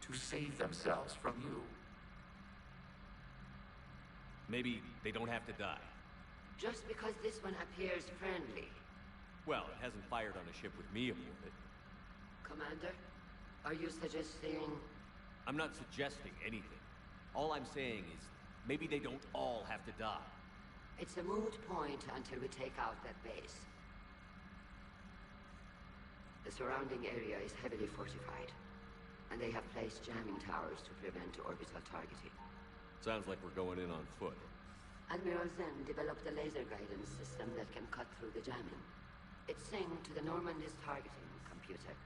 S23: To save themselves from you.
S2: Maybe they don't have to die.
S21: Just because this one appears friendly.
S2: Well, it hasn't fired on a ship with me aboard it.
S21: Commander, are you suggesting...
S2: I'm not suggesting anything. All I'm saying is, maybe they don't all have to die.
S21: It's a moot point until we take out that base. The surrounding area is heavily fortified, and they have placed jamming towers to prevent orbital targeting.
S2: Sounds like we're going in on foot.
S21: Admiral Zen developed a laser guidance system that can cut through the jamming. It's synced to the Normandy's targeting computer.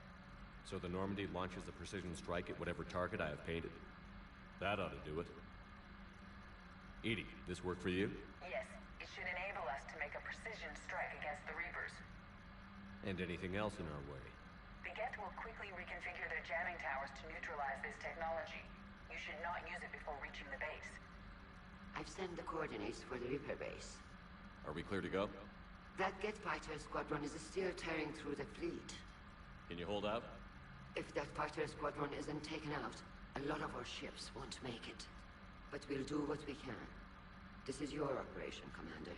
S2: So the Normandy launches a precision strike at whatever target I have painted? That ought to do it. Edie, this work for you?
S24: Yes, it should enable us to make a precision strike against the Reapers.
S2: And anything else in our way?
S24: The Geth will quickly reconfigure their jamming towers to neutralize this technology. You should not use it before reaching the base.
S21: I've sent the coordinates for the Reaper base.
S2: Are we clear to go?
S21: That Geth fighter squadron is still tearing through the fleet.
S2: Can you hold out?
S21: If that fighter squadron isn't taken out, a lot of our ships won't make it. But we'll do what we can. This is your operation, Commander.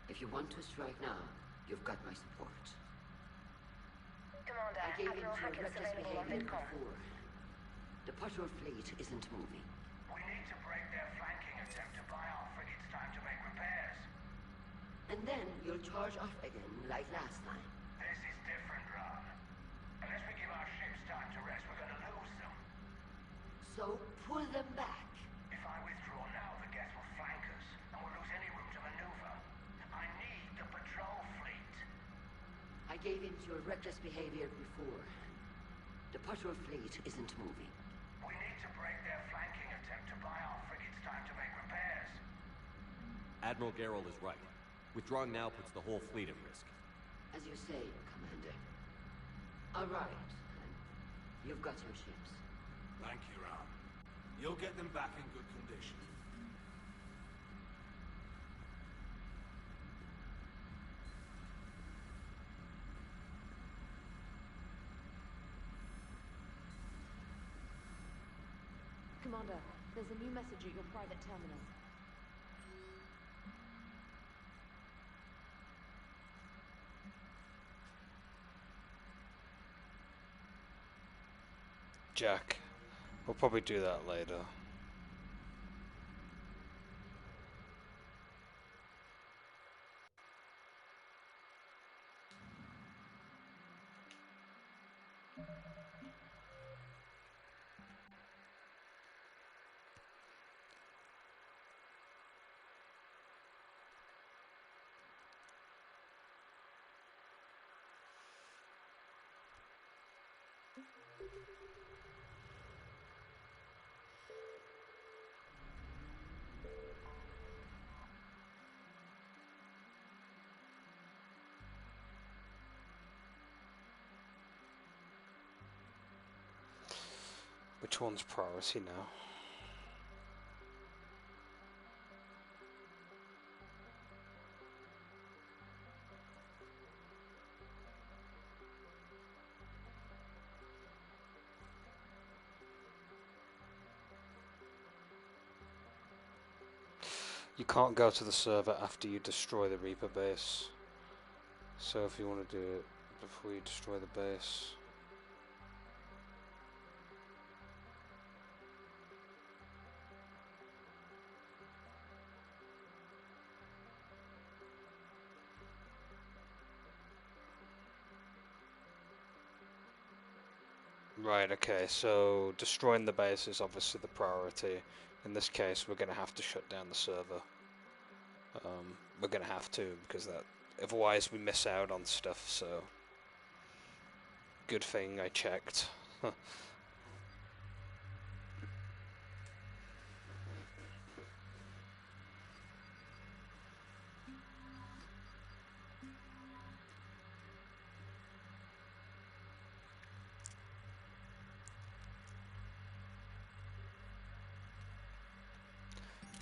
S21: If you want to strike now, you've got my support.
S24: Commander,
S21: I gave in
S24: Admiral
S21: to
S24: Hackett is
S21: reckless
S24: available on
S21: behavior
S24: Vidcom.
S21: beforehand. The patrol fleet isn't moving.
S14: We need to break their flanking attempt to buy our frigates time to make repairs.
S21: And then you'll charge off again, like last time.
S14: This is different, Ron. Unless we give our ships time to rest, we're gonna lose them.
S21: So pull them back.
S14: If I withdraw now, the Geth will flank us, and we'll lose any room to maneuver. I need the patrol fleet.
S21: I gave in to your reckless behavior beforehand. The patrol fleet isn't moving.
S14: We need to break their flanking attempt to buy our frigates time to make repairs.
S2: Admiral Garrus is right. Withdrawing now puts the whole fleet at risk.
S21: As you say, Commander. All right. You've got your ships.
S14: Thank you, Ron. You'll get them back in good condition.
S6: Commander, there's a new message at your private terminal.
S1: Jack. We'll probably do that later. Which one's priority now? You can't go to the server after you destroy the Reaper base. So if you want to do it before you destroy the base. Right, okay, so destroying the base is obviously the priority. In this case, we're going to have to shut down the server. We're going to have to, because otherwise we miss out on stuff, so... Good thing I checked.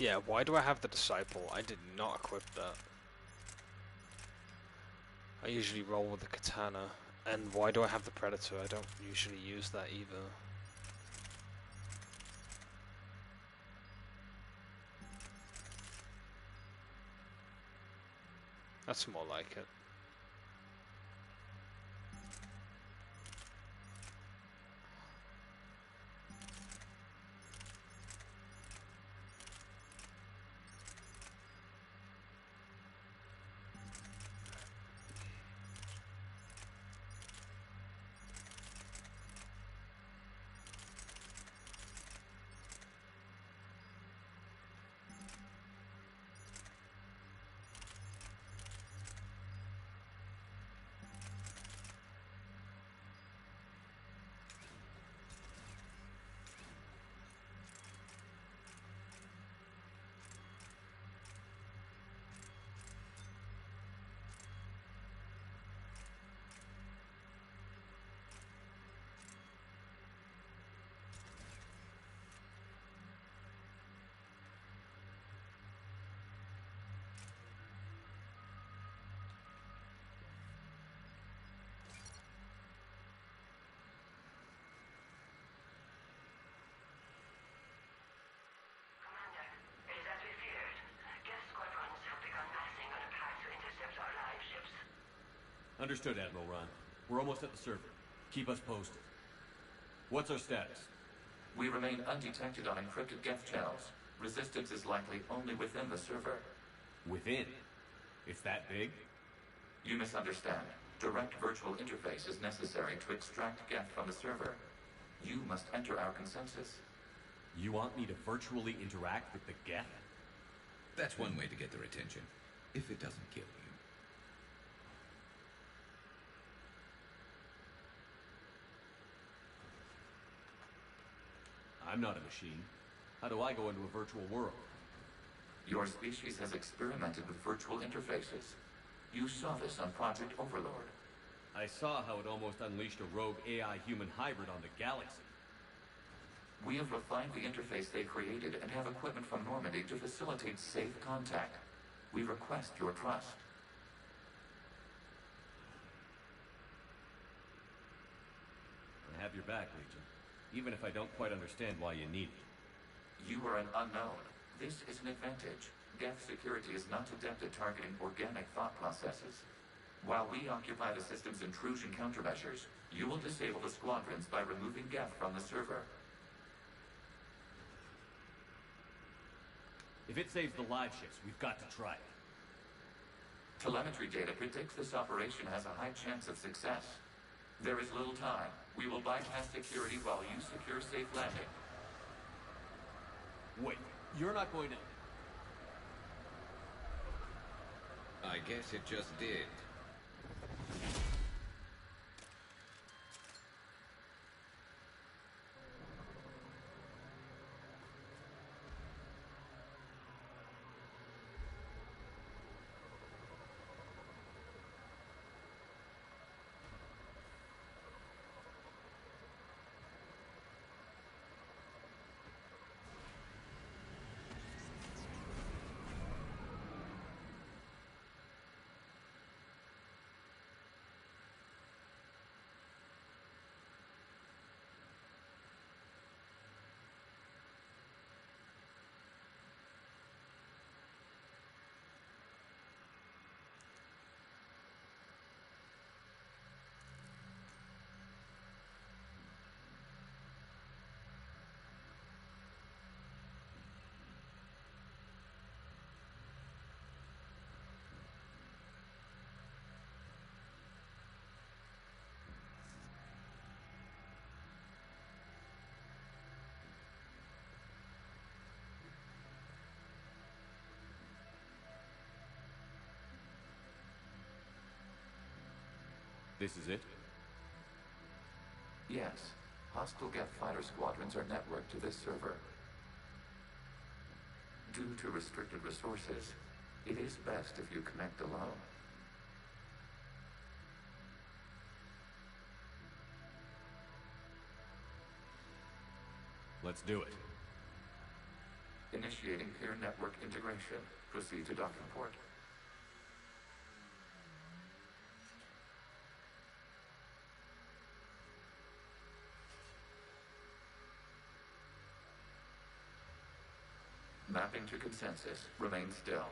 S1: Yeah, why do I have the Disciple? I did not equip that. I usually roll with the Katana. And why do I have the Predator? I don't usually use that either. That's more like it.
S2: Understood, Admiral Ron. We're almost at the server. Keep us posted. What's our status?
S23: We remain undetected on encrypted Geth channels. Resistance is likely only within the server.
S2: Within? It's that big?
S23: You misunderstand. Direct virtual interface is necessary to extract Geth from the server. You must enter our consensus.
S2: You want me to virtually interact with the Geth?
S7: That's one way to get their attention, if it doesn't kill you.
S2: I'm not a machine. How do I go into a virtual world?
S23: Your species has experimented with virtual interfaces. You saw this on Project Overlord.
S2: I saw how it almost unleashed a rogue AI-human hybrid on the galaxy.
S23: We have refined the interface they created and have equipment from Normandy to facilitate safe contact. We request your trust.
S2: I have your back, Legion. Even if I don't quite understand why you need it.
S23: You are an unknown. This is an advantage. Geth security is not adept at targeting organic thought processes. While we occupy the system's intrusion countermeasures, you will disable the squadrons by removing Geth from the server.
S20: If it saves the live ships, we've got to try it.
S23: Telemetry data predicts this operation has a high chance of success. There is little time. We will bypass security while you secure safe landing.
S20: Wait, you're not going to...
S4: I guess it just did.
S20: This is it?
S23: Yes. Hostile Geth fighter squadrons are networked to this server. Due to restricted resources, it is best if you connect alone.
S20: Let's do it.
S23: Initiating peer network integration. Proceed to docking port. Mapping to consensus. Remain still.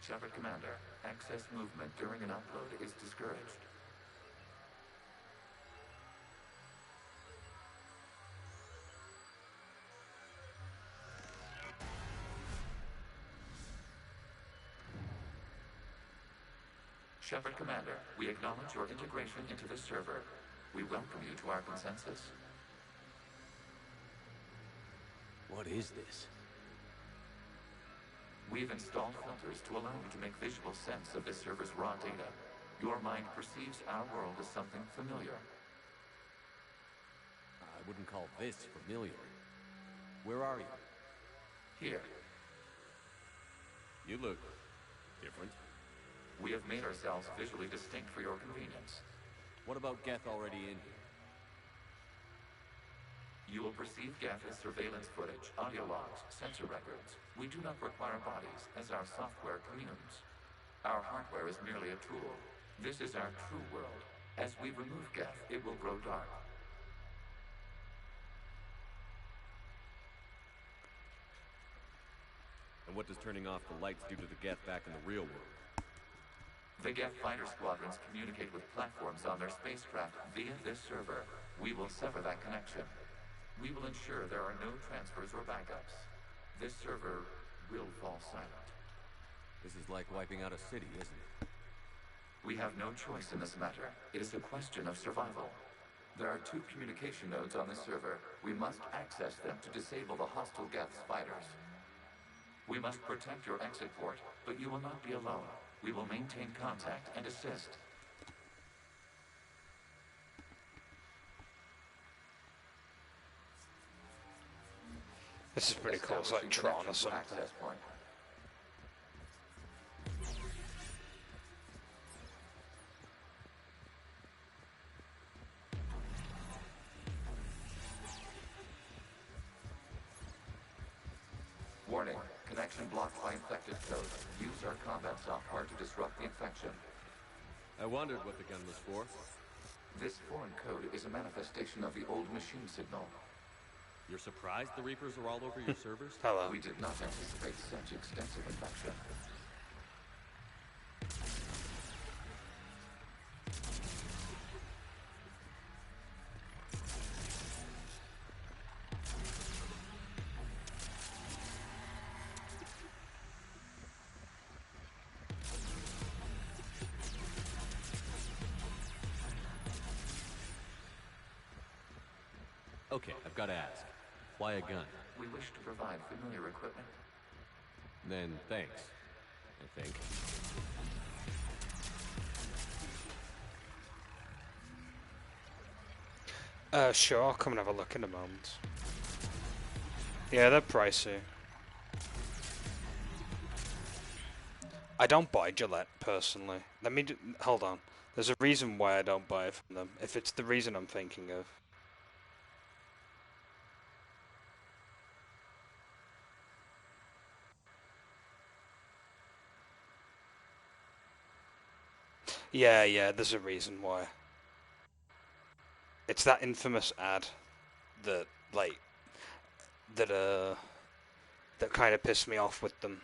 S23: Shepard Commander, access movement during an upload is discouraged. Shepard Commander, we acknowledge your integration into this server. We welcome you to our consensus.
S20: What is this?
S23: We've installed filters to allow you to make visual sense of this server's raw data. Your mind perceives our world as something familiar.
S20: I wouldn't call this familiar. Where are you?
S23: Here.
S20: You look different.
S23: We have made ourselves visually distinct for your convenience.
S20: What about Geth already in here?
S23: You will perceive Geth as surveillance footage, audio logs, sensor records. We do not require bodies, as our software communes. Our hardware is merely a tool. This is our true world. As we remove Geth, it will grow dark.
S20: And what does turning off the lights do to the Geth back in the real world?
S23: The Geth fighter squadrons communicate with platforms on their spacecraft via this server. We will sever that connection. We will ensure there are no transfers or backups. This server will fall silent.
S20: This is like wiping out a city, isn't it?
S23: We have no choice in this matter. It is a question of survival. There are 2 communication nodes on this server. We must access them to disable the hostile Geth's fighters. We must protect your exit port, but you will not be alone. We will maintain contact and assist.
S1: This is pretty cool. It's like Tron or something.
S23: Warning. Connection blocked by infected code. Use our combat software to disrupt the infection.
S20: I wondered what the gun was for.
S23: This foreign code is a manifestation of the old machine signal.
S2: You're surprised the Reapers are all over your servers?
S1: Hello.
S23: We did not anticipate such extensive infection.
S2: Okay, I've got to ask. Why a gun?
S23: We wish to provide familiar equipment.
S2: Then thanks, I think.
S1: Sure, I'll come and have a look in a moment. Yeah, they're pricey. I don't buy Gillette, personally. Hold on. There's a reason why I don't buy it from them, if it's the reason I'm thinking of. Yeah, there's a reason why. It's that infamous ad that, like, that kind of pissed me off with them,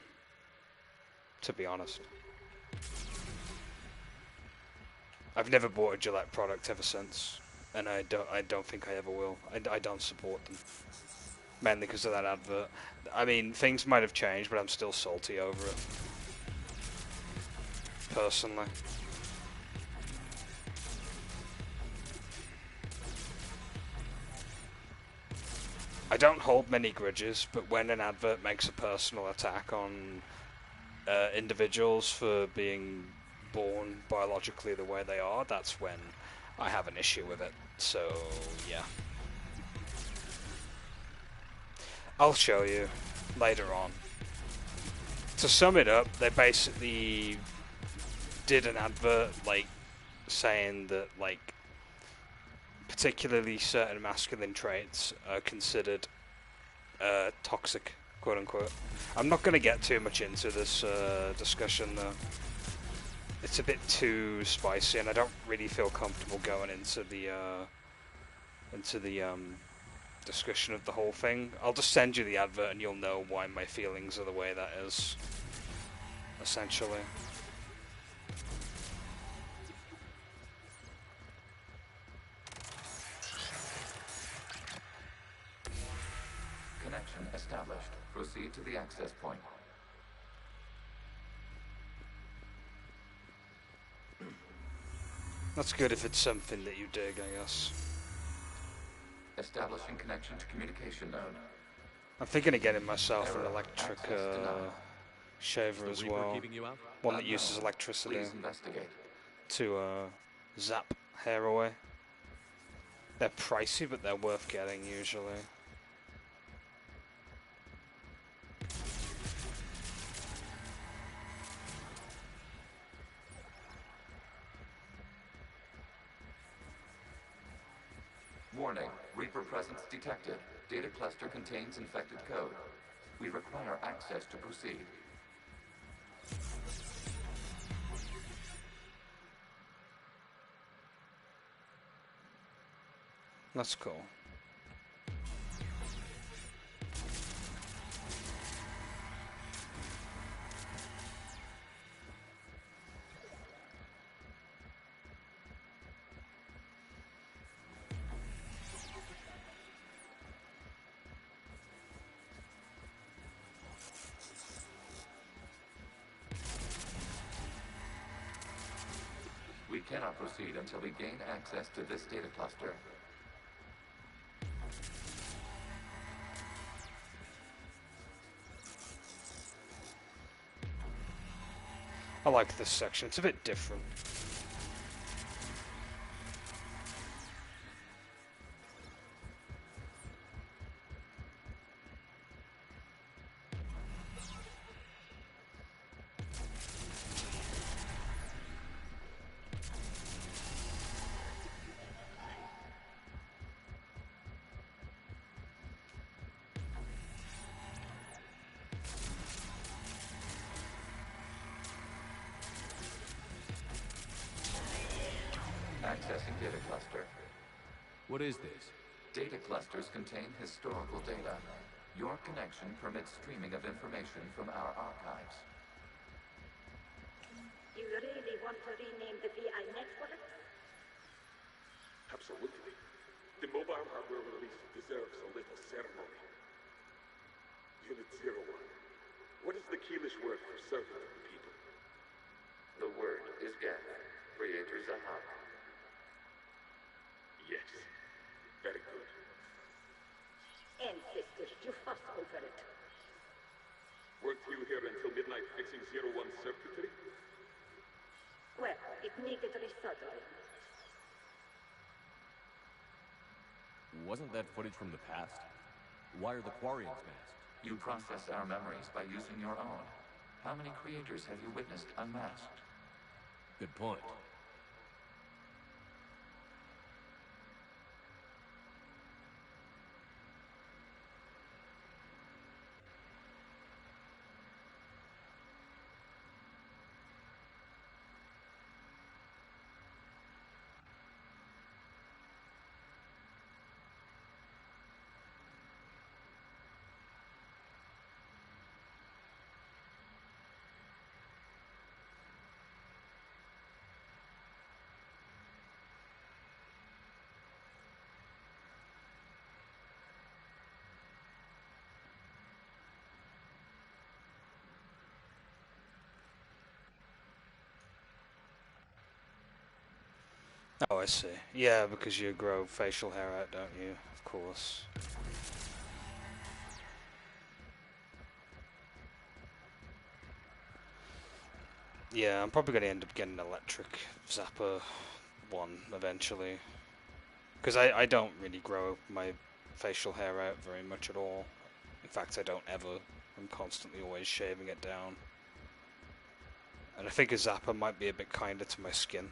S1: to be honest. I've never bought a Gillette product ever since, and I don't think I ever will. I don't support them, mainly because of that advert. I mean, things might have changed, but I'm still salty over it, personally. I don't hold many grudges, but when an advert makes a personal attack on individuals for being born biologically the way they are, that's when I have an issue with it. So, yeah. I'll show you later on. To sum it up, they basically did an advert, like, saying that, like, particularly certain masculine traits are considered toxic, quote unquote. I'm not going to get too much into this discussion though. It's a bit too spicy, and I don't really feel comfortable going into the discussion of the whole thing. I'll just send you the advert, and you'll know why my feelings are the way that is. Essentially.
S23: Connection established. Proceed to the access point.
S1: That's good if it's something that you dig, I guess.
S23: Establishing connection to communication node.
S1: I'm thinking of getting myself an electric shaver as well. One that uses electricity to zap hair away. They're pricey, but they're worth getting usually.
S23: Warning, Reaper presence detected. Data cluster contains infected code. We require access to proceed.
S1: That's cool.
S23: We cannot proceed until we gain access to this data cluster.
S1: I like this section, it's a bit different.
S23: Accessing data cluster.
S2: What is this?
S23: Data clusters contain historical data. Your connection permits streaming of information from our archives.
S10: You really want to rename the VI network?
S3: Absolutely. The mobile hardware release deserves a little ceremony. Unit 01. What is the Keelish word for servant of the people?
S23: The word is Geth, Creator Zahak.
S3: Yes. Very good.
S10: Ancestors, you fuss over it.
S3: Weren't you here until midnight fixing 01's circuitry?
S10: Well, it needed resoldering.
S2: Wasn't that footage from the past? Why are the Quarians masked?
S23: You process our memories by using your own. How many creators have you witnessed unmasked?
S2: Good point.
S1: Oh, I see. Yeah, because you grow facial hair out, don't you? Of course. Yeah, I'm probably going to end up getting an electric zapper one eventually. Because I don't really grow my facial hair out very much at all. In fact, I don't ever. I'm constantly always shaving it down. And I think a zapper might be a bit kinder to my skin.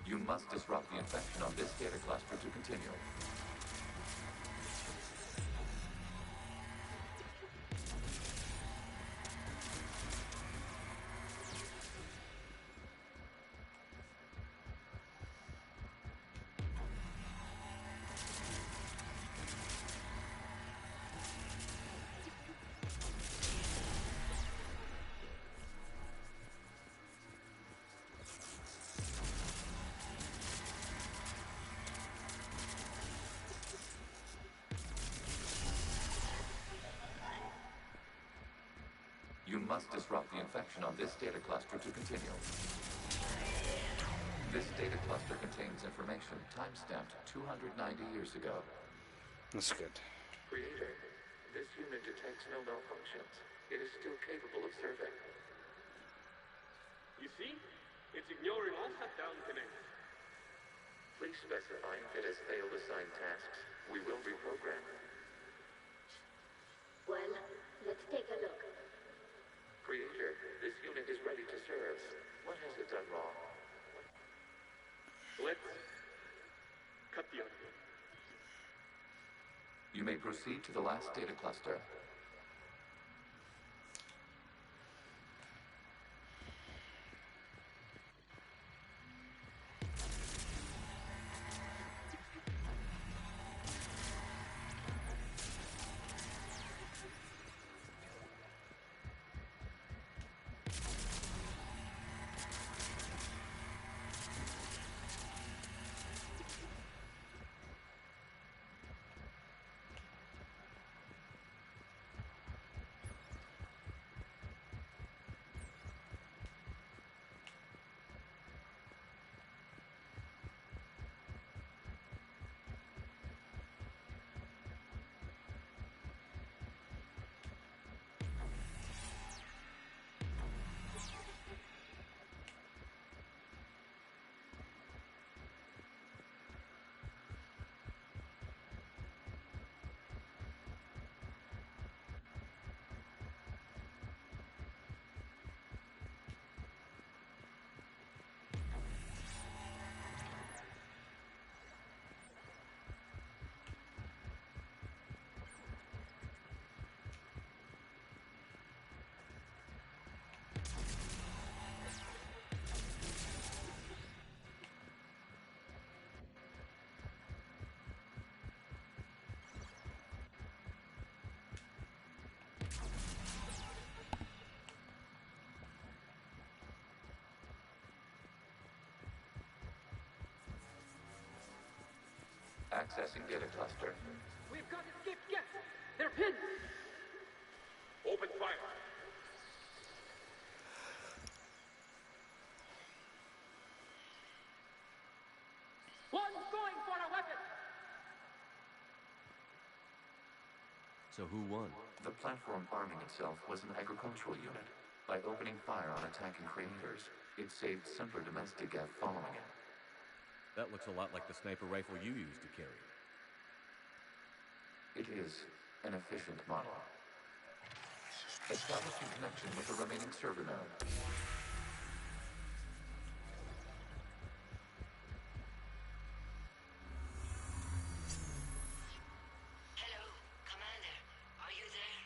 S23: You must disrupt the infection on this data cluster to continue. You must disrupt the infection on this data cluster to continue. This data cluster contains information time-stamped 290 years ago.
S1: That's good.
S23: Creator, this unit detects no malfunctions. It is still capable of serving.
S3: You see? It's ignoring all shutdown connects.
S23: Please specify if it has failed assigned tasks. We will reprogram.
S10: Well, let's take a look.
S23: Creator, this unit is ready to serve. What has it done wrong?
S3: Let's cut the audio.
S23: You may proceed to the last data cluster. Accessing data cluster.
S11: We've got escaped guests. They're pinned.
S14: Open fire.
S11: One's going for a weapon.
S20: So who won?
S23: The platform arming itself was an agricultural unit. By opening fire on attacking creators, it saved simpler domestic Geth following it.
S20: That looks a lot like the sniper rifle you used to carry.
S23: It is an efficient model. Establishing connection with the remaining server node.
S22: Hello, Commander. Are you there?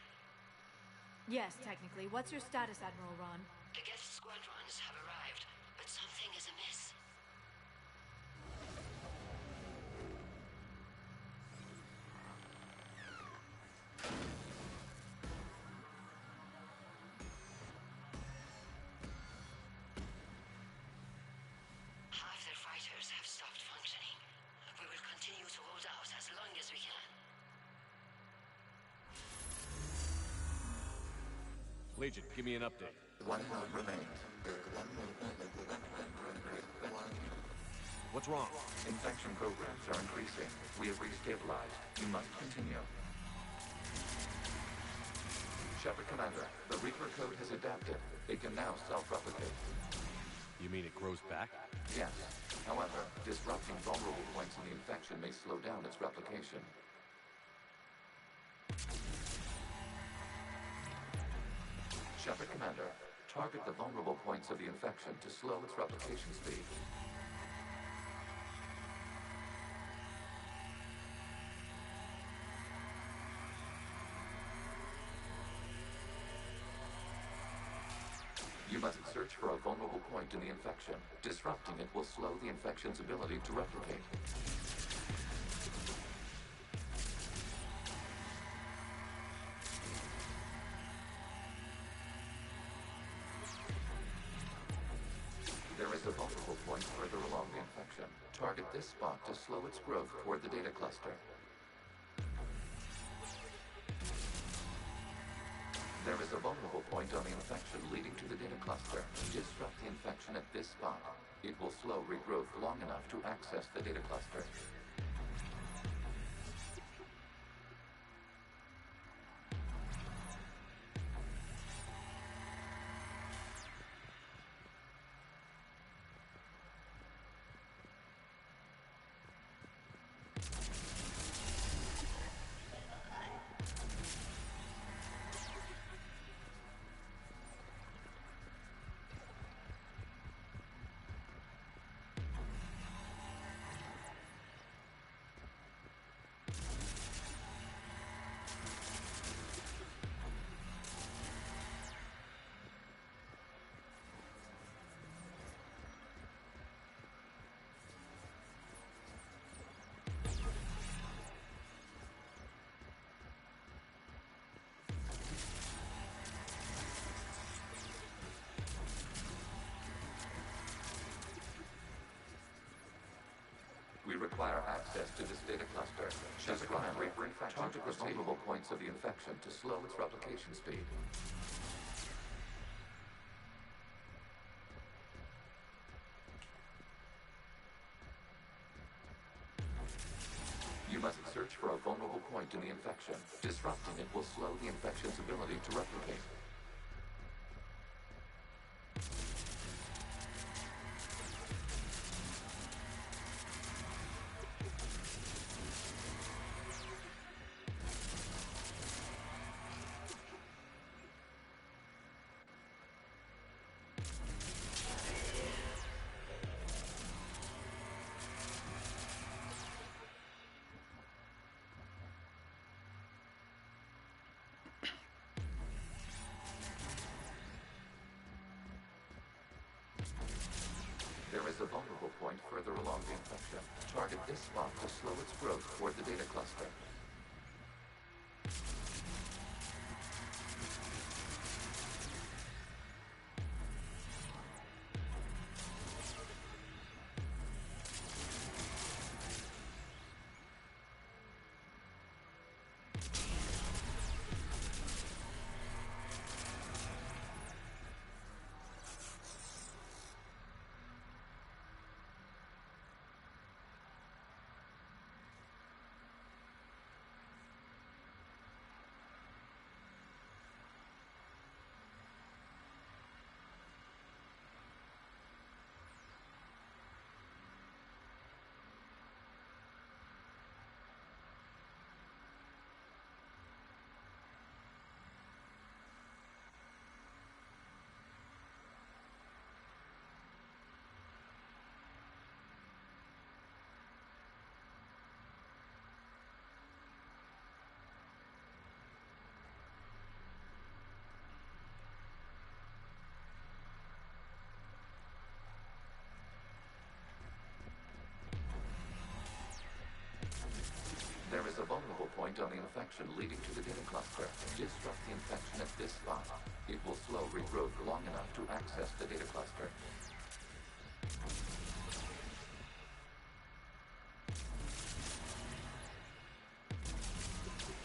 S6: Yes, technically. What's your status, Admiral Ron?
S22: The Geth squadrons have arrived, but something is amiss. Half their fighters have stopped functioning. We will continue to hold out as long as we can.
S20: Legion, give me an update.
S23: One node remains.
S20: What's wrong?
S23: Infection programs are increasing. We have restabilized. You must continue. Shepard Commander, the Reaper code has adapted. It can now self-replicate.
S20: You mean it grows back?
S23: Yes. However, disrupting vulnerable points in the infection may slow down its replication. Shepard Commander, target the vulnerable points of the infection to slow its replication speed. You must search for a vulnerable point in the infection. Disrupting it will slow the infection's ability to replicate. There is a vulnerable point further along the infection. Target this spot to slow its growth toward the data cluster. There is a vulnerable point on the infection leading to the data cluster. Disrupt the infection at this spot. It will slow regrowth long enough to access the data cluster. We require access to this data cluster. Describe target the vulnerable points of the infection to slow its replication speed. You must search for a vulnerable point in the infection. Disrupting it will slow the infection's ability to replicate. There is a vulnerable point further along the infection. Target this spot to slow its growth toward the data cluster. point on the infection leading to the data cluster. Disrupt the infection at this spot. It will slow regrowth long enough to access the data cluster.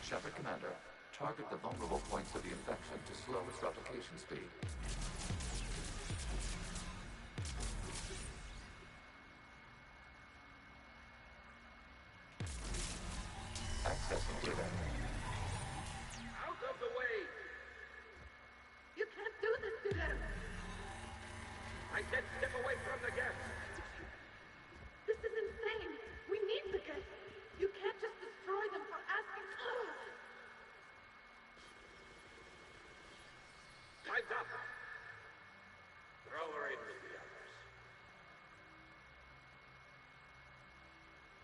S23: Shepard Commander, target the vulnerable points of the infection to slow its replication speed. Accessing data.
S11: Out of the way!
S10: You can't do this to them!
S11: I said step away from the gas!
S10: This is insane! We need the gas! You can't just destroy them for asking...
S11: Time's up! Throw her in with the others.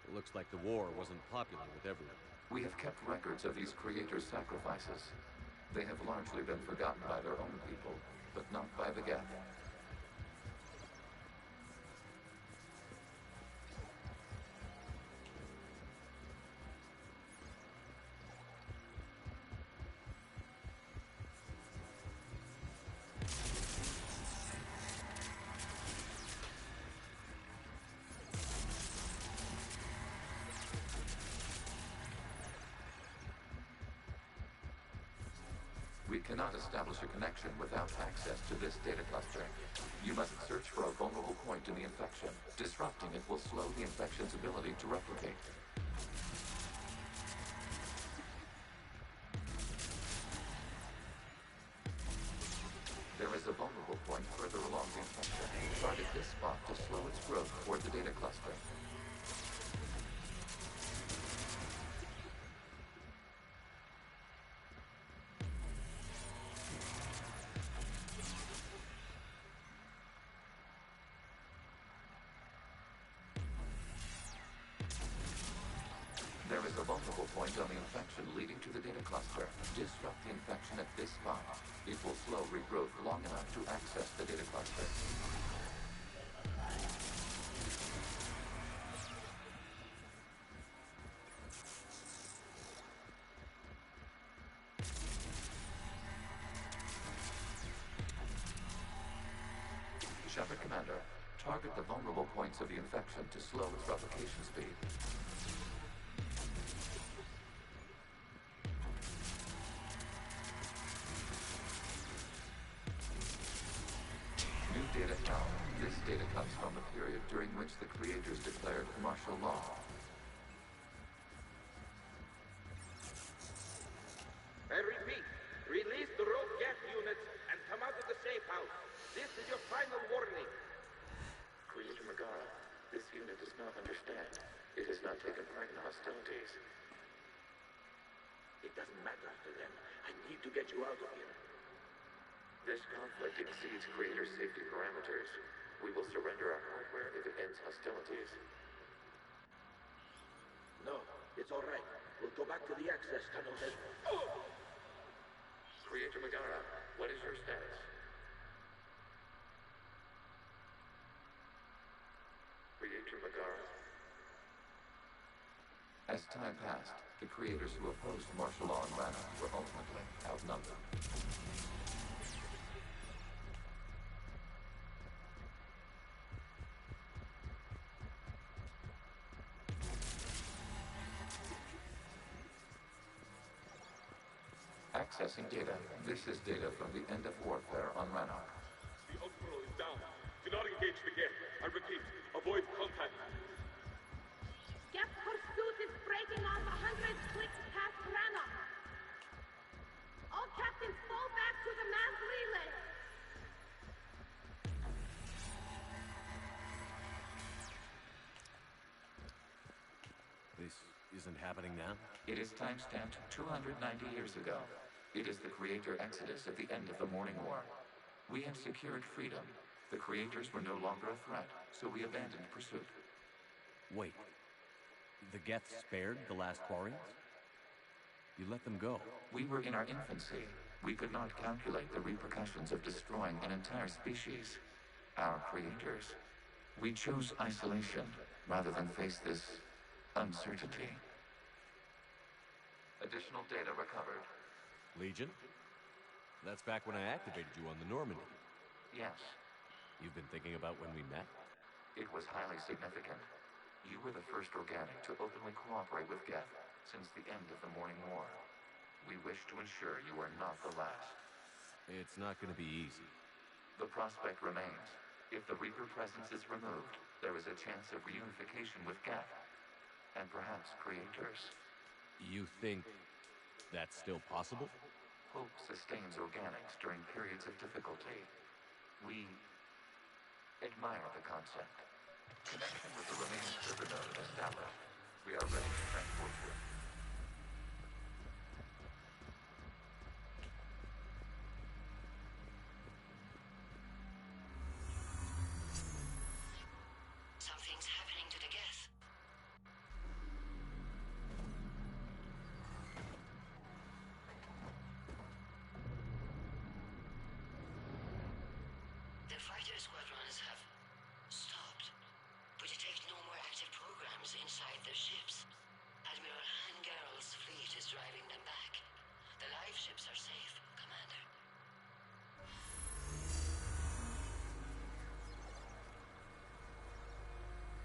S2: It looks like the war wasn't popular with everyone.
S23: We have kept records of these creators' sacrifices. They have largely been forgotten by their own people, but not by the Geth. We cannot establish a connection without access to this data cluster. You must search for a vulnerable point in the infection. Disrupting it will slow the infection's ability to replicate. There is a vulnerable point further along the infection. Target this spot to slow its growth toward the data cluster. There is a vulnerable point on the infection leading to the data cluster. Disrupt the infection at this spot. It will slow regrowth long enough to access the data cluster. Shepard Commander, target the vulnerable points of the infection to slow its replication speed. New data found. This data comes from the period during which the creators declared martial law.
S11: I repeat, release the rogue gas units and come out of the safe house. This is your final warning.
S23: Creator Megara, this unit does not understand. It has not taken part in hostilities.
S11: It doesn't matter to them. I need to get you out of here.
S23: This conflict exceeds Creator's safety parameters. We will surrender our hardware if it ends hostilities.
S11: No, it's all right. We'll go back to the access tunnels and... Oh!
S23: Creator Megara, what is your status? Creator Megara. As time passed, the creators who opposed martial law in Rana were ultimately outnumbered. Accessing data. This is data from the end of warfare on Rannoch.
S3: The Outbro is down. Do not engage the gate. I repeat, avoid contact.
S10: Geth pursuit is breaking off 100 clicks past Rannoch. All captains fall back to the mass relay.
S2: This isn't happening now?
S23: It is timestamped 290 years ago. It is the Creator Exodus at the end of the Morning War. We had secured freedom. The Creators were no longer a threat, so we abandoned pursuit.
S2: Wait. The Geth spared the last Quarians? You let them go?
S23: We were in our infancy. We could not calculate the repercussions of destroying an entire species. Our creators. We chose isolation rather than face this uncertainty. Additional data recovered.
S20: Legion? That's back when I activated you on the Normandy.
S23: Yes.
S20: You've been thinking about when we met?
S23: It was highly significant. You were the first organic to openly cooperate with Geth since the end of the Morning War. We wish to ensure you are not the last.
S20: It's not going to be easy.
S23: The prospect remains. If the Reaper presence is removed, there is a chance of reunification with Geth. And perhaps creators.
S20: You think that's still possible?
S23: Hope sustains organics during periods of difficulty. We admire the concept. Connection with the remaining server node established. We are ready to transport you.
S21: Something's happening to the Geth. The fighter squadrons have stopped. We detect no more active programs inside their ships. Admiral Garrus' fleet is driving them back. The live ships are safe, Commander.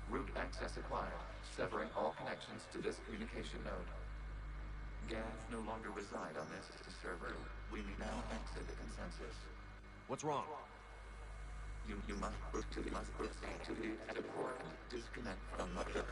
S23: Route access acquired, severing all connections to this communication node. Geth no longer reside on this server. We may now exit the consensus.
S20: What's wrong?
S23: You must proceed to the exit port and disconnect from the ship.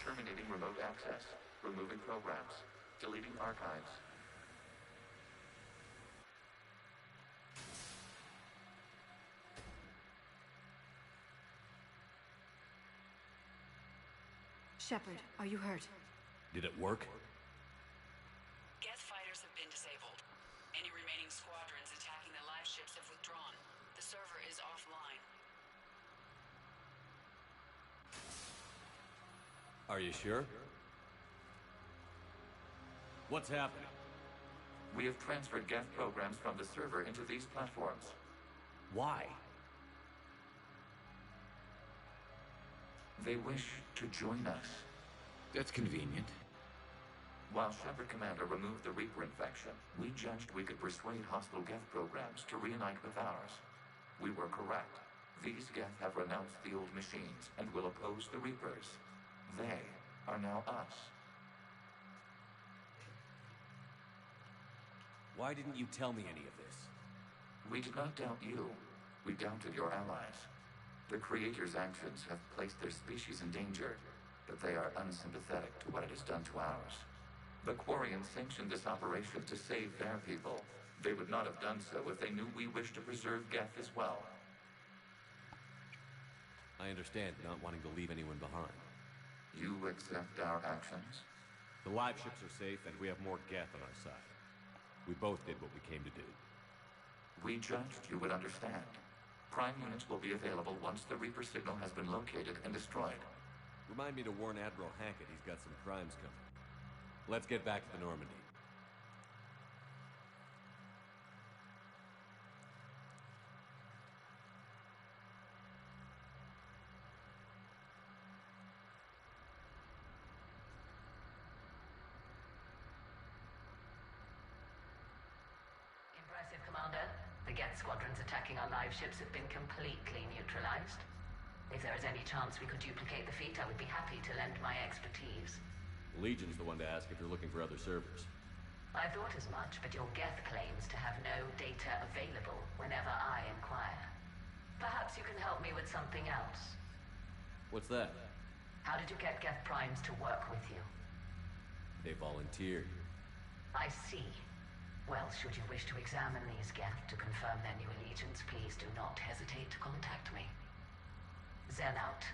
S23: Terminating remote access. Removing programs. Deleting archives.
S13: Shepard, are you hurt?
S20: Did it work?
S5: Geth fighters have been disabled. Any remaining squadrons attacking the live ships have withdrawn. The server is offline.
S20: Are you sure? What's happening?
S23: We have transferred Geth programs from the server into these platforms.
S20: Why?
S23: They wish to join us.
S4: That's convenient.
S23: While Shepard Commander removed the Reaper infection, we judged we could persuade hostile Geth programs to reunite with ours. We were correct. These Geth have renounced the old machines and will oppose the Reapers. They are now us.
S20: Why didn't you tell me any of this?
S23: We did not doubt you. We doubted your allies. The Creator's actions have placed their species in danger, but they are unsympathetic to what it has done to ours. The Quarians sanctioned this operation to save their people. They would not have done so if they knew we wished to preserve Geth as well.
S20: I understand not wanting to leave anyone behind.
S23: You accept our actions?
S20: The live ships are safe, and we have more Geth on our side. We both did what we came to do.
S23: We judged you would understand. Prime units will be available once the Reaper signal has been located and destroyed.
S20: Remind me to warn Admiral Hackett he's got some crimes coming. Let's get back to the Normandy.
S24: Impressive, Commander.
S22: The Geth squadrons attacking our live ships have been completely neutralized. If there is any chance we could duplicate the feat, I would be happy to lend my expertise.
S2: Legion's the one to ask if you're looking for other servers.
S22: I thought as much, but your Geth claims to have no data available whenever I inquire. Perhaps you can help me with something else.
S2: What's that?
S22: How did you get Geth Primes to work with you?
S2: They volunteered.
S22: I see. Well, should you wish to examine these Geth to confirm their new allegiance, please do not hesitate to contact me. Zen out.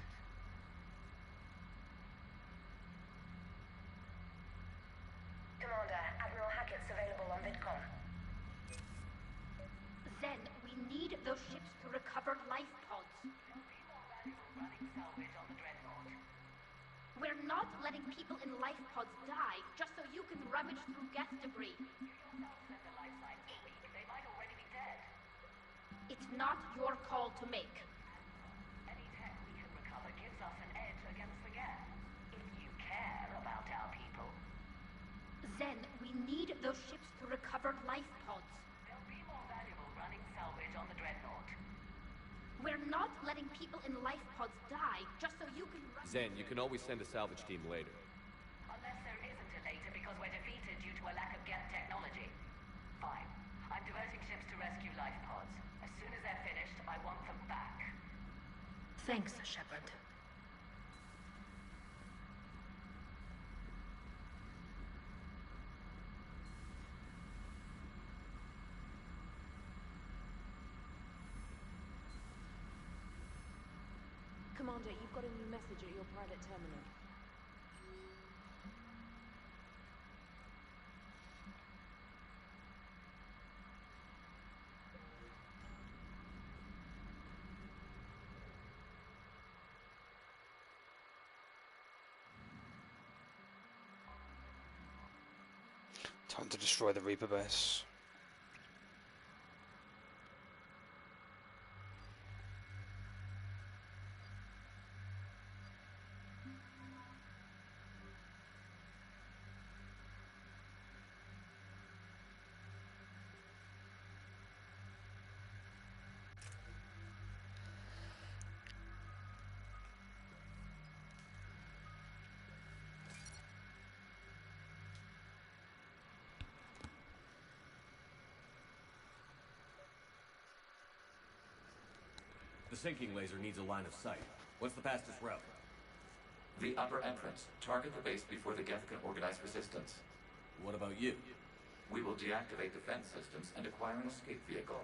S24: Commander, Admiral Hackett's available on VidCom.
S6: Zen, we need those ships to recover life pods. We're not letting people in life pods die just so you can rummage through Geth debris.
S24: They might already be dead.
S6: It's not your call to make.
S24: Any tech we can recover gives us an edge against the Geth. If you care about our people.
S6: Zen, we need those ships to recover life pods.
S24: They'll be more valuable running salvage on the Dreadnought.
S6: We're not letting people in life pods die just so you can
S2: Zen, you can always send a salvage team later.
S24: Unless there isn't a later because we're defeated due to a lack of Geth technology. Fine. I'm diverting ships to rescue life pods. As soon as they're finished, I want them back.
S6: Thanks, Shepard.
S19: Commander, you've got a new message at your private terminal.
S1: Time to destroy the Reaper base.
S2: The sinking laser needs a line of sight. What's the fastest route?
S23: The upper entrance. Target the base before the Geth can organize resistance.
S2: What about you?
S23: We will deactivate defense systems and acquire an escape vehicle.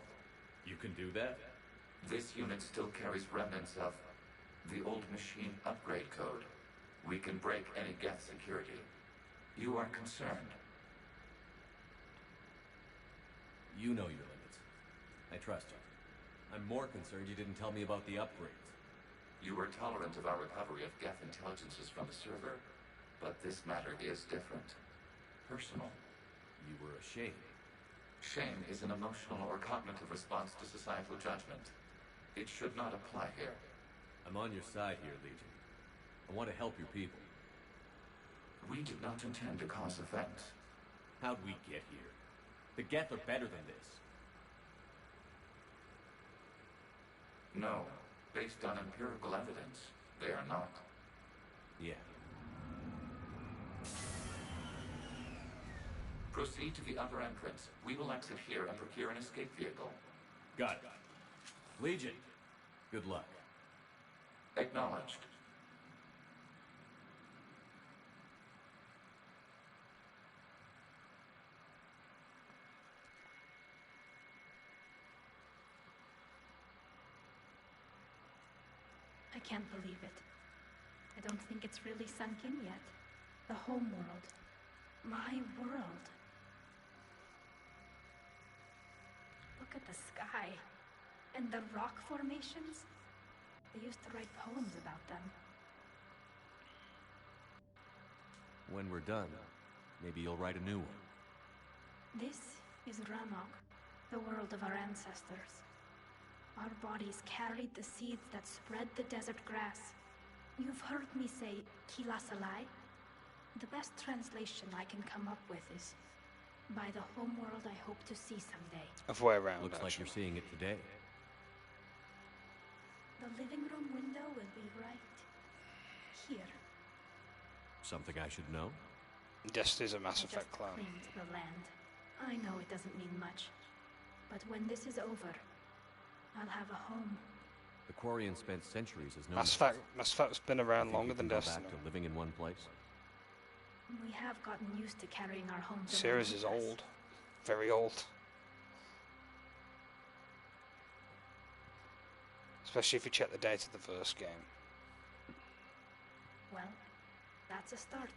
S2: You can do that?
S23: This unit still carries remnants of the old machine upgrade code. We can break any Geth security. You are concerned.
S2: You know your limits. I trust you. I'm more concerned you didn't tell me about the upgrades.
S23: You were tolerant of our recovery of Geth intelligences from the server, but this matter is different. Personal.
S2: You were ashamed.
S23: Shame is an emotional or cognitive response to societal judgment. It should not apply here.
S2: I'm on your side here, Legion. I want to help your people.
S23: We did not intend to cause offense.
S2: How'd we get here? The Geth are better than this.
S23: No. Based on empirical evidence, they are not.
S2: Yeah.
S23: Proceed to the upper entrance. We will exit here and procure an escape vehicle.
S2: Got it. Legion, good luck.
S23: Acknowledged.
S6: I can't believe it. I don't think it's really sunk in yet. The home world. My world. Look at the sky. And the rock formations. They used to write poems about them.
S2: When we're done, maybe you'll write a new one.
S6: This is Ramog, the world of our ancestors. Our bodies carried the seeds that spread the desert grass. You've heard me say, Kilasalai? The best translation I can come up with is, by the homeworld I hope to see someday.
S1: Of way around,
S2: Looks like you're seeing it today.
S6: The living room window will be right here.
S2: Something I should know?
S1: Yes, there's a Mass
S6: I
S1: Effect
S6: just
S1: clan.
S6: claimed the land. I know it doesn't mean much, but when this is over, I'll have a home.
S2: The Quarian spent centuries as no
S1: Mass Effect's been around longer than
S2: go
S1: Destiny.
S2: back to living in one place.
S6: We have gotten used to carrying our homes
S1: The
S6: around
S1: series
S6: with
S1: is
S6: us.
S1: old. Very old. Especially if you check the date of the first game.
S6: Well, that's a start.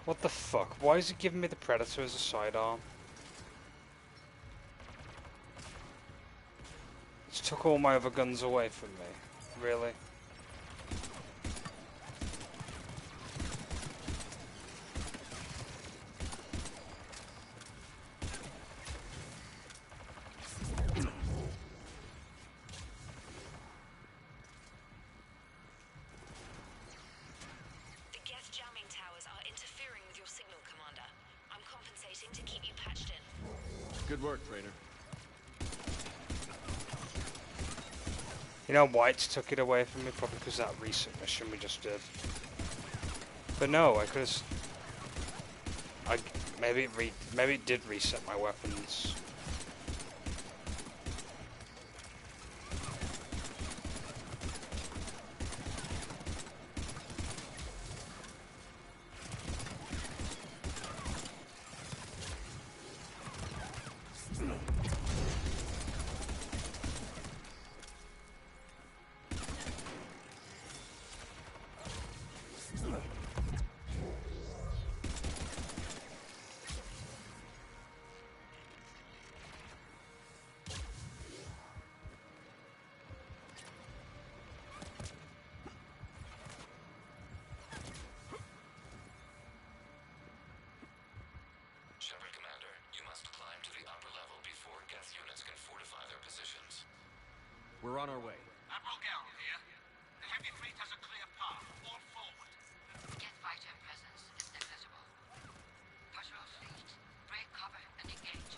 S1: What the fuck? Why is it giving me the Predator as a sidearm? It took all my other guns away from me. Really?
S5: The Geth jamming towers are interfering with your signal, Commander. I'm compensating to keep you patched in.
S2: Good work, Trainer.
S1: You know why it took it away from me? Probably because of that recent mission we just did. But no, I could have... maybe it did reset my weapons.
S23: Shepard, Commander, you must climb to the upper level before Geth units can fortify their positions.
S2: We're on our way.
S12: Admiral Garrus here. The heavy fleet has a clear path. All forward.
S21: Geth fighter presence is negligible. Patrol fleet, break cover and engage.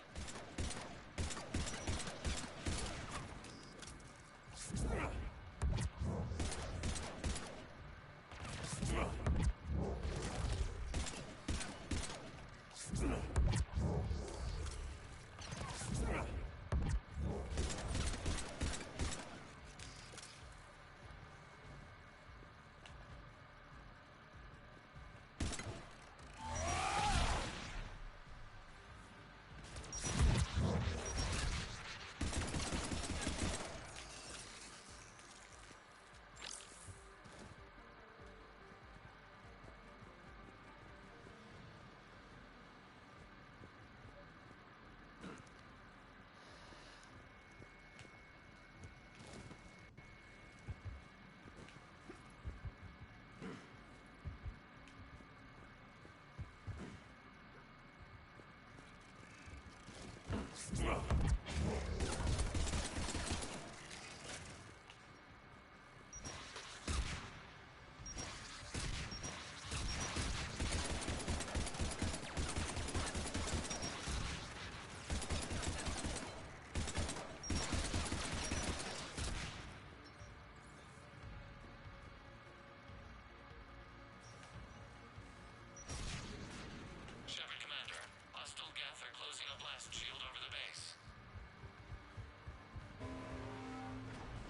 S23: Shepard, Commander, hostile Geth are closing a blast shield over the base.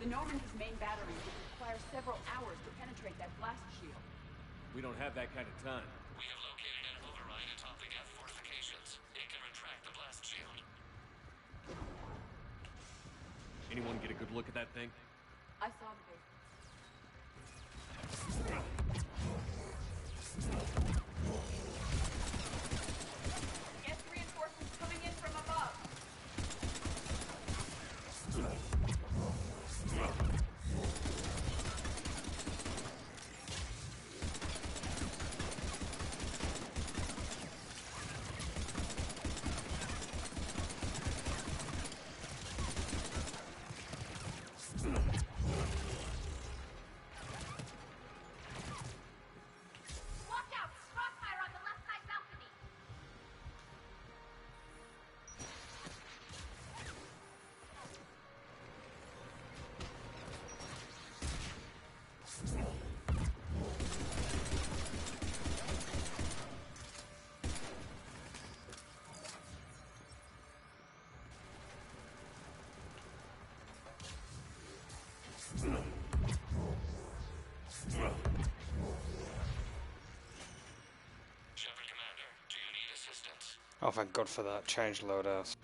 S19: The Norman's main battery would require several hours to penetrate that blast shield.
S2: We don't have that kind of time.
S23: We have located an override atop the Geth fortifications. It can retract the blast shield.
S2: Anyone get a good look at that thing?
S19: I saw the base. Geth reinforcements coming in from above.
S1: Oh, thank God for that. Change loadouts.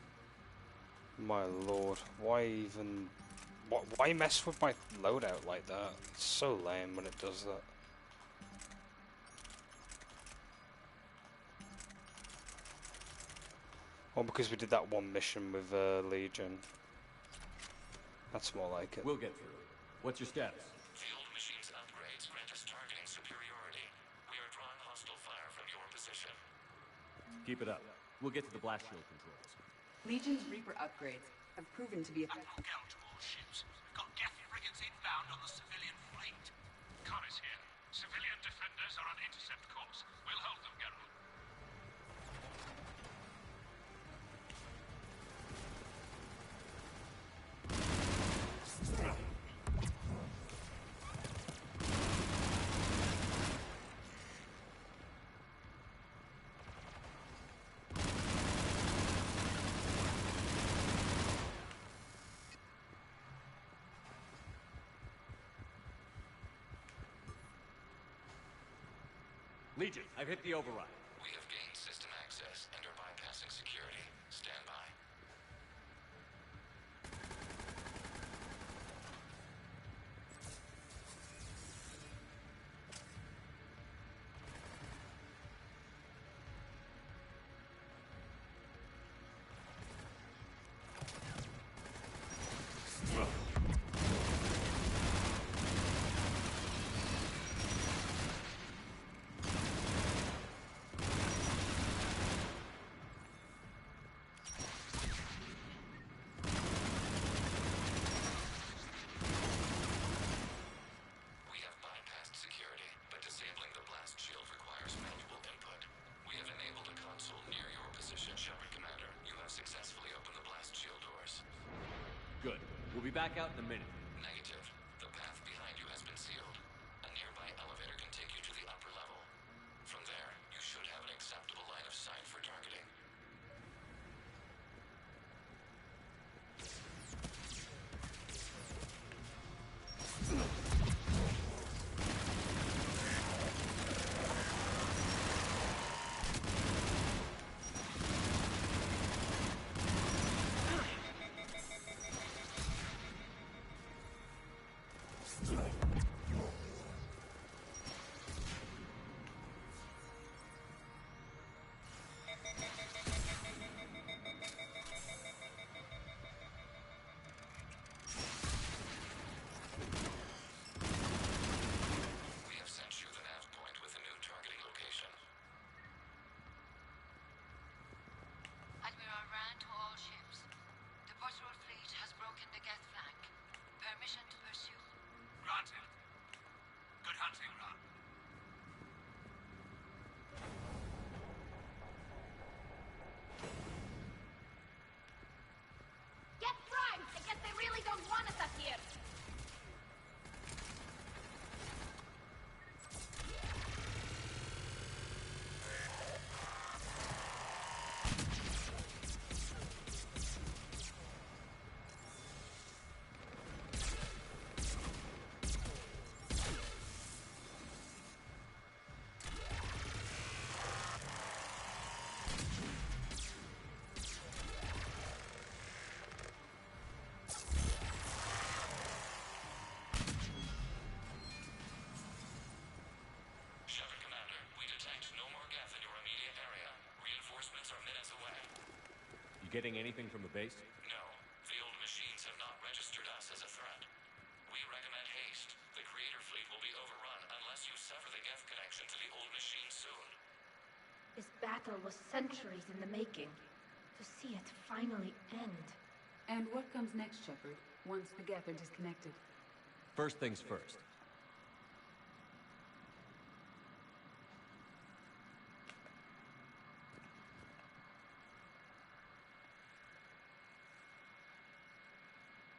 S1: My lord. Why even... Why mess with my loadout like that? It's so lame when it does that. Well, because we did that one mission with Legion. That's more like it.
S2: We'll get through. What's your status?
S23: The old machine's upgrades grant us targeting superiority. We are drawing hostile fire from your position.
S2: Keep it up. We'll get to the blast shield controls.
S19: Legion's Reaper upgrades have proven to be a...
S12: Admiral Gell to all ships. We've got Geth frigates inbound on the civilian fleet. Garrus here. Civilian defenders are on intercept course. We'll hold them, Garrus.
S2: Legion, I've hit the override.
S23: We have gained system access and are bypassing security. Stand by.
S2: Good. We'll be back out in a minute.
S23: Negative. The path behind you has been sealed. A nearby elevator can take you to the upper level. From there, you should have an acceptable line of sight for targeting.
S2: You getting anything from the base?
S23: No. The old machines have not registered us as a threat. We recommend haste. The Creator fleet will be overrun unless you sever the Geth connection to the old machine soon.
S6: This battle was centuries in the making. To see it finally end.
S19: And what comes next, Shepard, once the Geth are disconnected?
S2: First things first.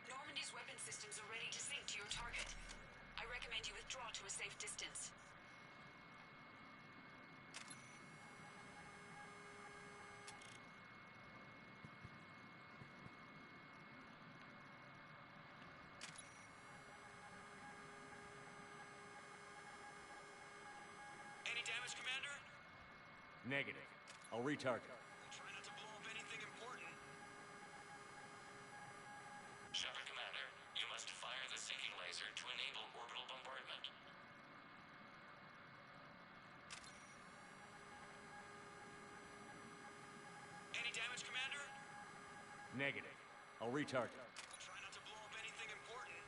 S5: Normandy's weapon systems are ready to sync to your target. I recommend you withdraw to a safe distance.
S2: Any damage, Commander? Negative. I'll retarget.
S12: Try not
S20: Negative. I'll retarget.
S12: Try not to blow up anything important.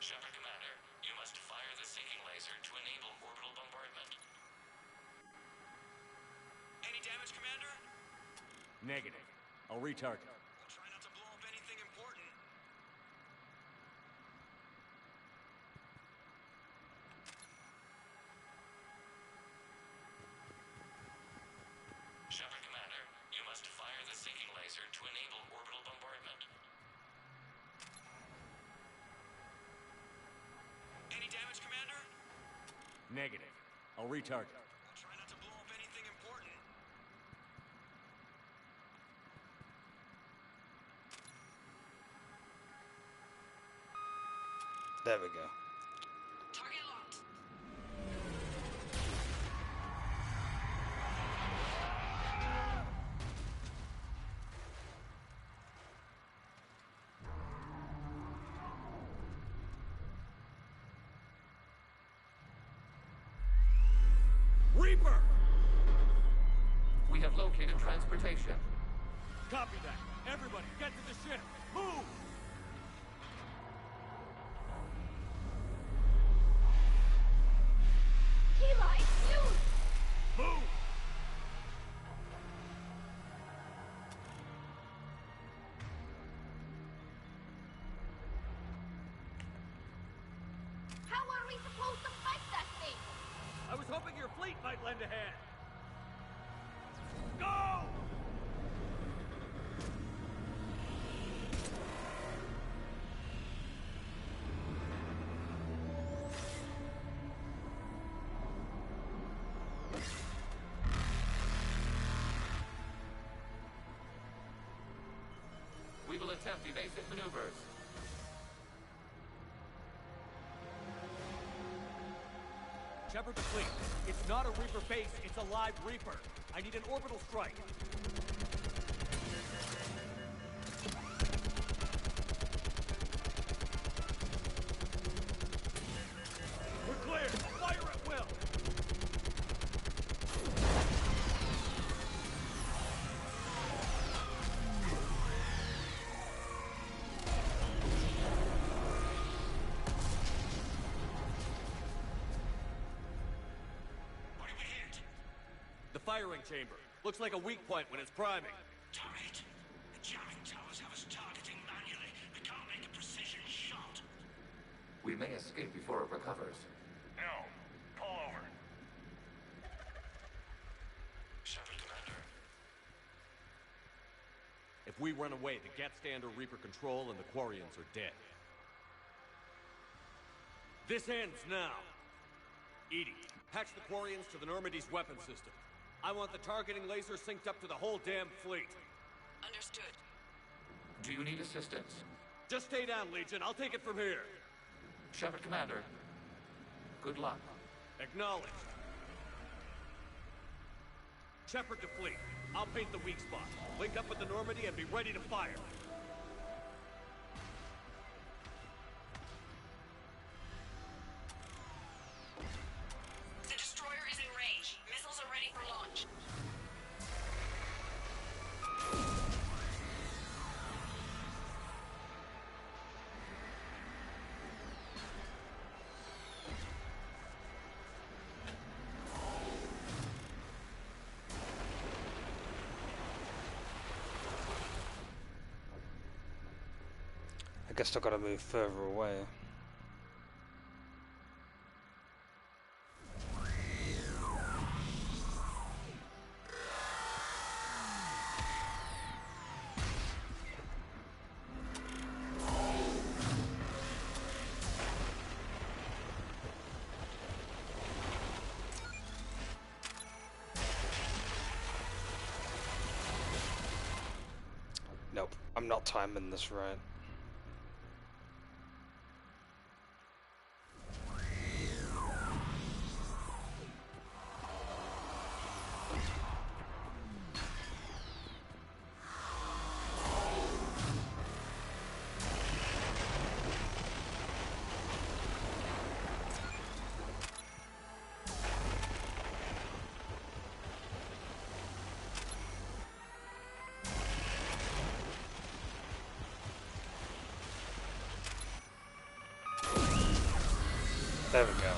S23: Shepard Commander, you must fire the sinking laser to enable orbital bombardment.
S12: Any damage, Commander?
S20: Negative. I'll retarget.
S12: Try not to blow up anything important.
S23: Shepard Commander, you must fire the sinking laser to enable orbital bombardment.
S12: Any damage, Commander?
S20: Negative. I'll retarget.
S12: Try not to blow up anything important.
S1: There we go.
S5: Target locked.
S20: Reaper!
S23: We have located transportation.
S20: Copy that. Everybody, get to the ship. Move!
S10: Kila, it's you!
S20: Move!
S10: How are we supposed to fight that thing?
S20: I was hoping your fleet might lend a hand. Go!
S23: We will attempt evasive maneuvers.
S20: Shepard to fleet. It's not a Reaper base, it's a live Reaper. I need an orbital strike. We're clear. Fire at will.
S12: What did we hit?
S20: The firing chamber. Looks like a weak point when it's priming.
S12: Damn it. The jamming towers have us targeting manually. We can't make a precision shot.
S23: We may escape before it recovers.
S12: No. Pull over.
S23: Shepard Commander.
S20: If we run away, the Geth stand under Reaper control and the Quarians are dead. This ends now. Edie, patch the Quarians to the Normandy's weapon system. I want the targeting laser synced up to the whole damn fleet.
S5: Understood.
S23: Do you need assistance?
S20: Just stay down, Legion. I'll take it from here.
S23: Shepard Commander. Good luck.
S20: Acknowledged. Shepard to fleet. I'll paint the weak spot. Link up with the Normandy and be ready to fire.
S5: The destroyer is in range. Missiles are ready for launch.
S1: I guess I gotta move further away. Nope, I'm not timing this right. There we go.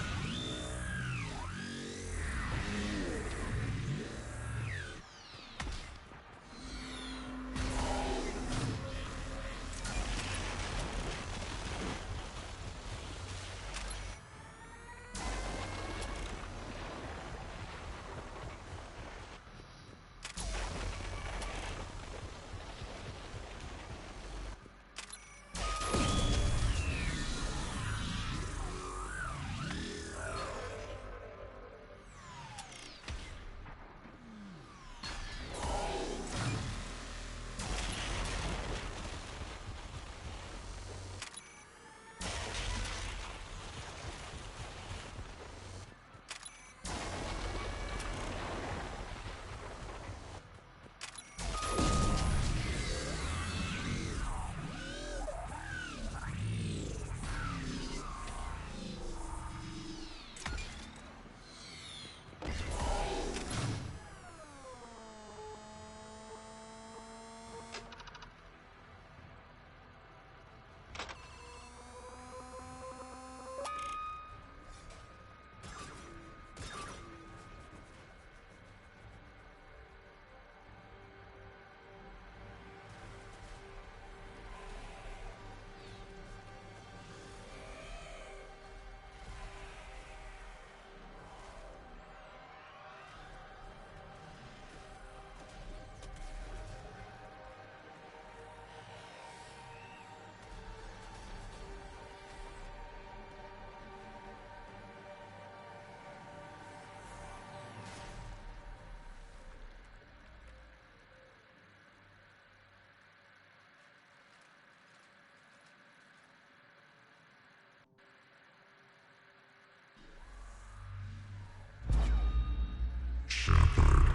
S7: Shepard.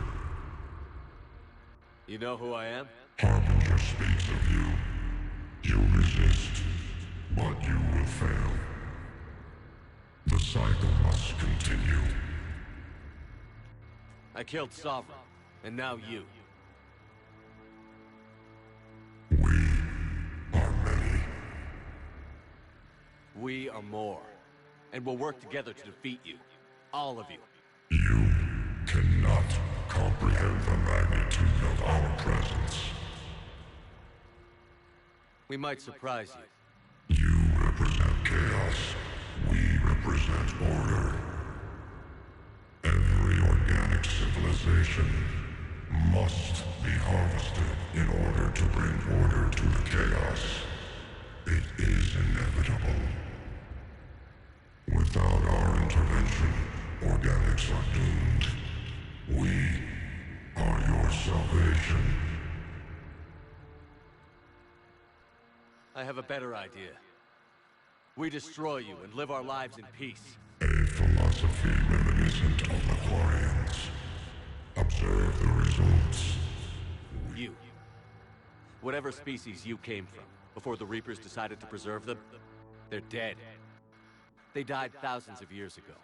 S20: You know who I am?
S7: Harbinger speaks of you. You resist, but you will fail. The cycle must continue.
S20: I killed Sovereign, and now you.
S7: We are many.
S20: We are more. And we'll work together to defeat you. All of you.
S7: You cannot comprehend the magnitude of our presence.
S20: We might surprise you.
S7: You represent chaos. We represent order. Every organic civilization must be harvested in order to bring order to the chaos. It is inevitable. Without our intervention, organics are doomed. We are your salvation.
S20: I have a better idea. We destroy you and live our lives in peace.
S7: A philosophy reminiscent of the Quarians. Observe the results.
S20: You. Whatever species you came from, before the Reapers decided to preserve them, they're dead. They died thousands of years ago.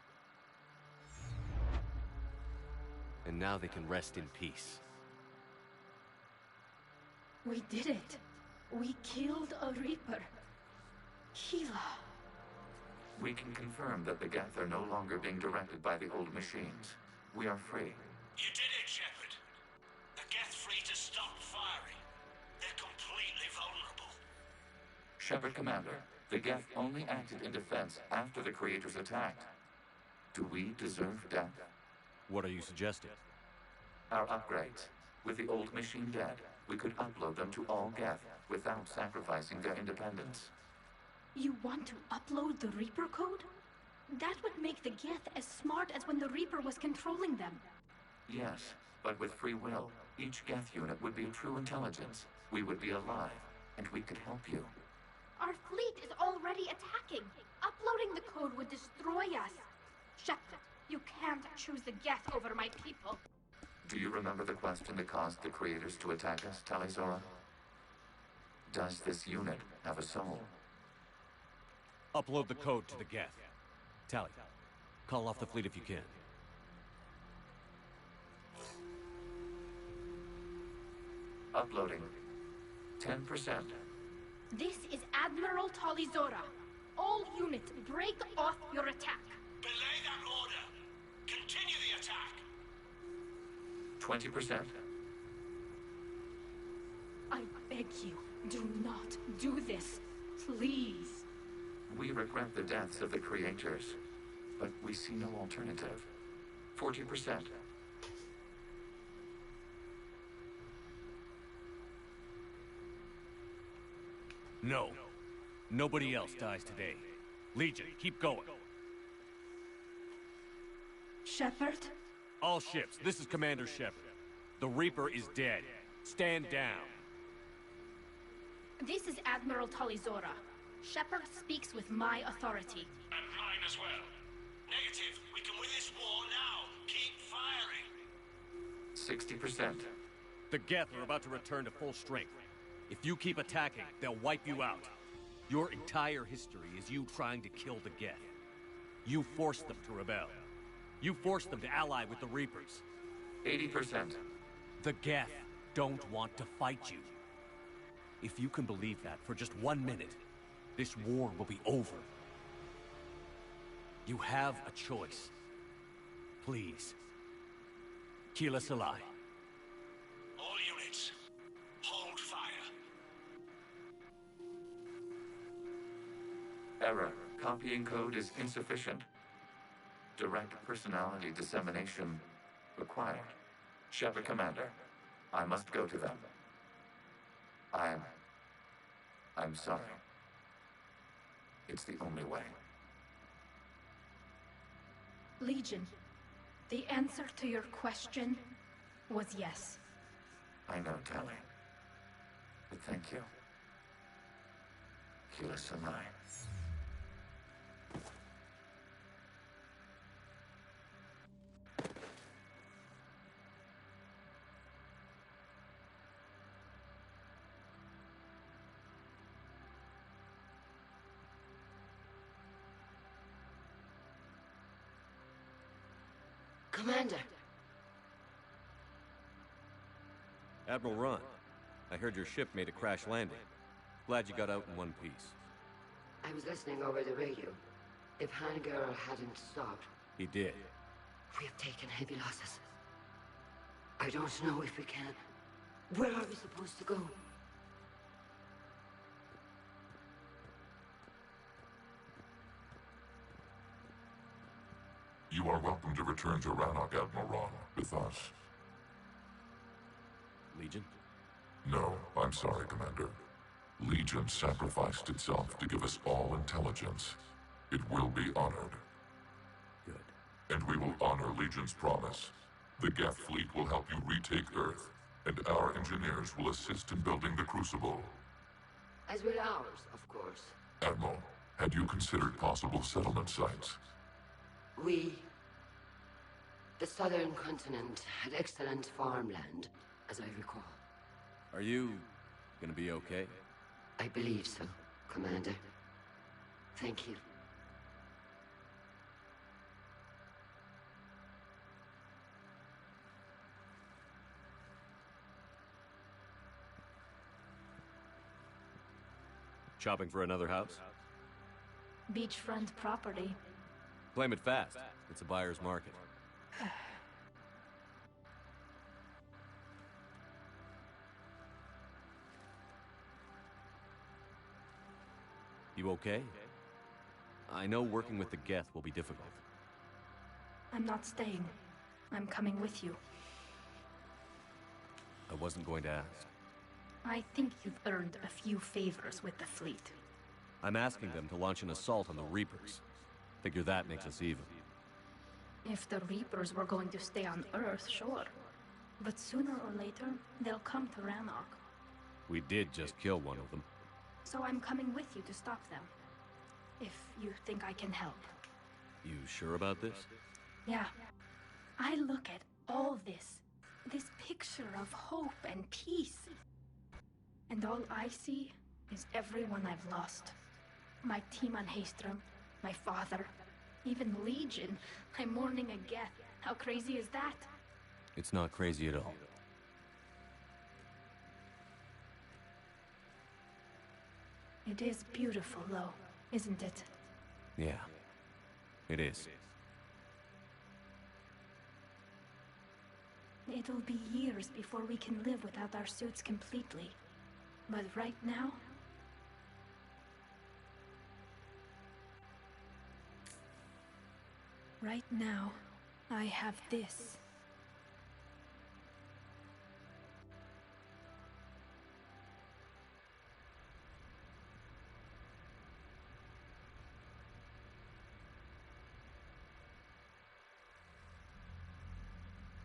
S20: And now they can rest in peace.
S6: We did it. We killed a Reaper. Gila.
S23: We can confirm that the Geth are no longer being directed by the old machines. We are free.
S12: You did it, Shepard. The Geth fleet has stopped firing. They're completely vulnerable.
S23: Shepard, Commander, the Geth only acted in defense after the Creators attacked. Do we deserve death?
S20: What are you suggesting?
S23: Our upgrades. With the old machine dead, we could upload them to all Geth without sacrificing their independence.
S6: You want to upload the Reaper code? That would make the Geth as smart as when the Reaper was controlling them.
S23: Yes, but with free will, each Geth unit would be a true intelligence. We would be alive, and we could help you.
S6: Our fleet is already attacking. Uploading the code would destroy us. Shepard, you can't choose the Geth over my people.
S23: Do you remember the question that caused the Creators to attack us, Talizora? Does this unit have a soul?
S20: Upload the code to the Geth. Tally, call off the fleet if you can.
S23: Uploading. 10%.
S6: This is Admiral Talizora.
S10: All units, break off your attack.
S12: Belay that order. Continue the attack.
S23: 20%.
S10: I beg you, do not do this. Please.
S23: We regret the deaths of the creators, but we see no alternative. 40%.
S20: No. Nobody else dies today. Legion, keep going.
S6: Shepard?
S20: All ships, this is Commander Shepard. The Reaper is dead. Stand down.
S10: This is Admiral Talizora. Shepard speaks with my authority.
S12: And mine as well. Negative. We can win this war now. Keep firing.
S23: 60%.
S20: The Geth are about to return to full strength. If you keep attacking, they'll wipe you out. Your entire history is you trying to kill the Geth. You forced them to rebel. You forced them to ally with the Reapers.
S23: 80%.
S20: The Geth don't want to fight you. If you can believe that for just 1 minute, this war will be over. You have a choice. Please. Keep us alive.
S12: All units, hold fire.
S23: Error. Copying code is insufficient. Direct personality dissemination required. Shepard Commander, I must go to them. I'm sorry. It's the only way.
S6: Legion, the answer to your question was yes.
S23: I know, Tali. But thank you. Keep us alive.
S21: Commander!
S20: Admiral Ron, I heard your ship made a crash landing. Glad you got out in one piece.
S21: I was listening over the radio. If Garrus hadn't stopped...
S20: He did.
S21: We have taken heavy losses. I don't know if we can. Where are we supposed to go?
S9: You are welcome to return to Rannoch, Admiral Ron, with us.
S20: Legion?
S9: No, I'm sorry, Commander. Legion sacrificed itself to give us all intelligence. It will be honored.
S20: Good.
S9: And we will honor Legion's promise. The Geth fleet will help you retake Earth, and our engineers will assist in building the Crucible.
S21: As will ours, of course.
S9: Admiral, had you considered possible settlement sites?
S21: The southern continent had excellent farmland, as I recall.
S20: Are you gonna be okay?
S21: I believe so, Commander. Thank you.
S20: Shopping for another house?
S6: Beachfront property.
S20: Claim it fast. It's a buyer's market. You okay? I know working with the Geth will be difficult.
S6: I'm not staying. I'm coming with you.
S20: I wasn't going to ask.
S6: I think you've earned a few favors with the fleet.
S20: I'm asking them to launch an assault on the Reapers. Figure that makes us even.
S6: If the Reapers were going to stay on Earth, sure. But sooner or later, they'll come to Rannoch.
S20: We did just kill one of them.
S6: So I'm coming with you to stop them. If you think I can help.
S20: You sure about this?
S6: Yeah. I look at all this. This picture of hope and peace. And all I see is everyone I've lost. My team on Haestrom, my father, even Legion. I'm mourning a Geth. How crazy is that?
S20: It's not crazy at all.
S6: It is beautiful, though. isn't it?
S20: Yeah, it is.
S6: It'll be years before we can live without our suits completely. But right now... Right now, I have this.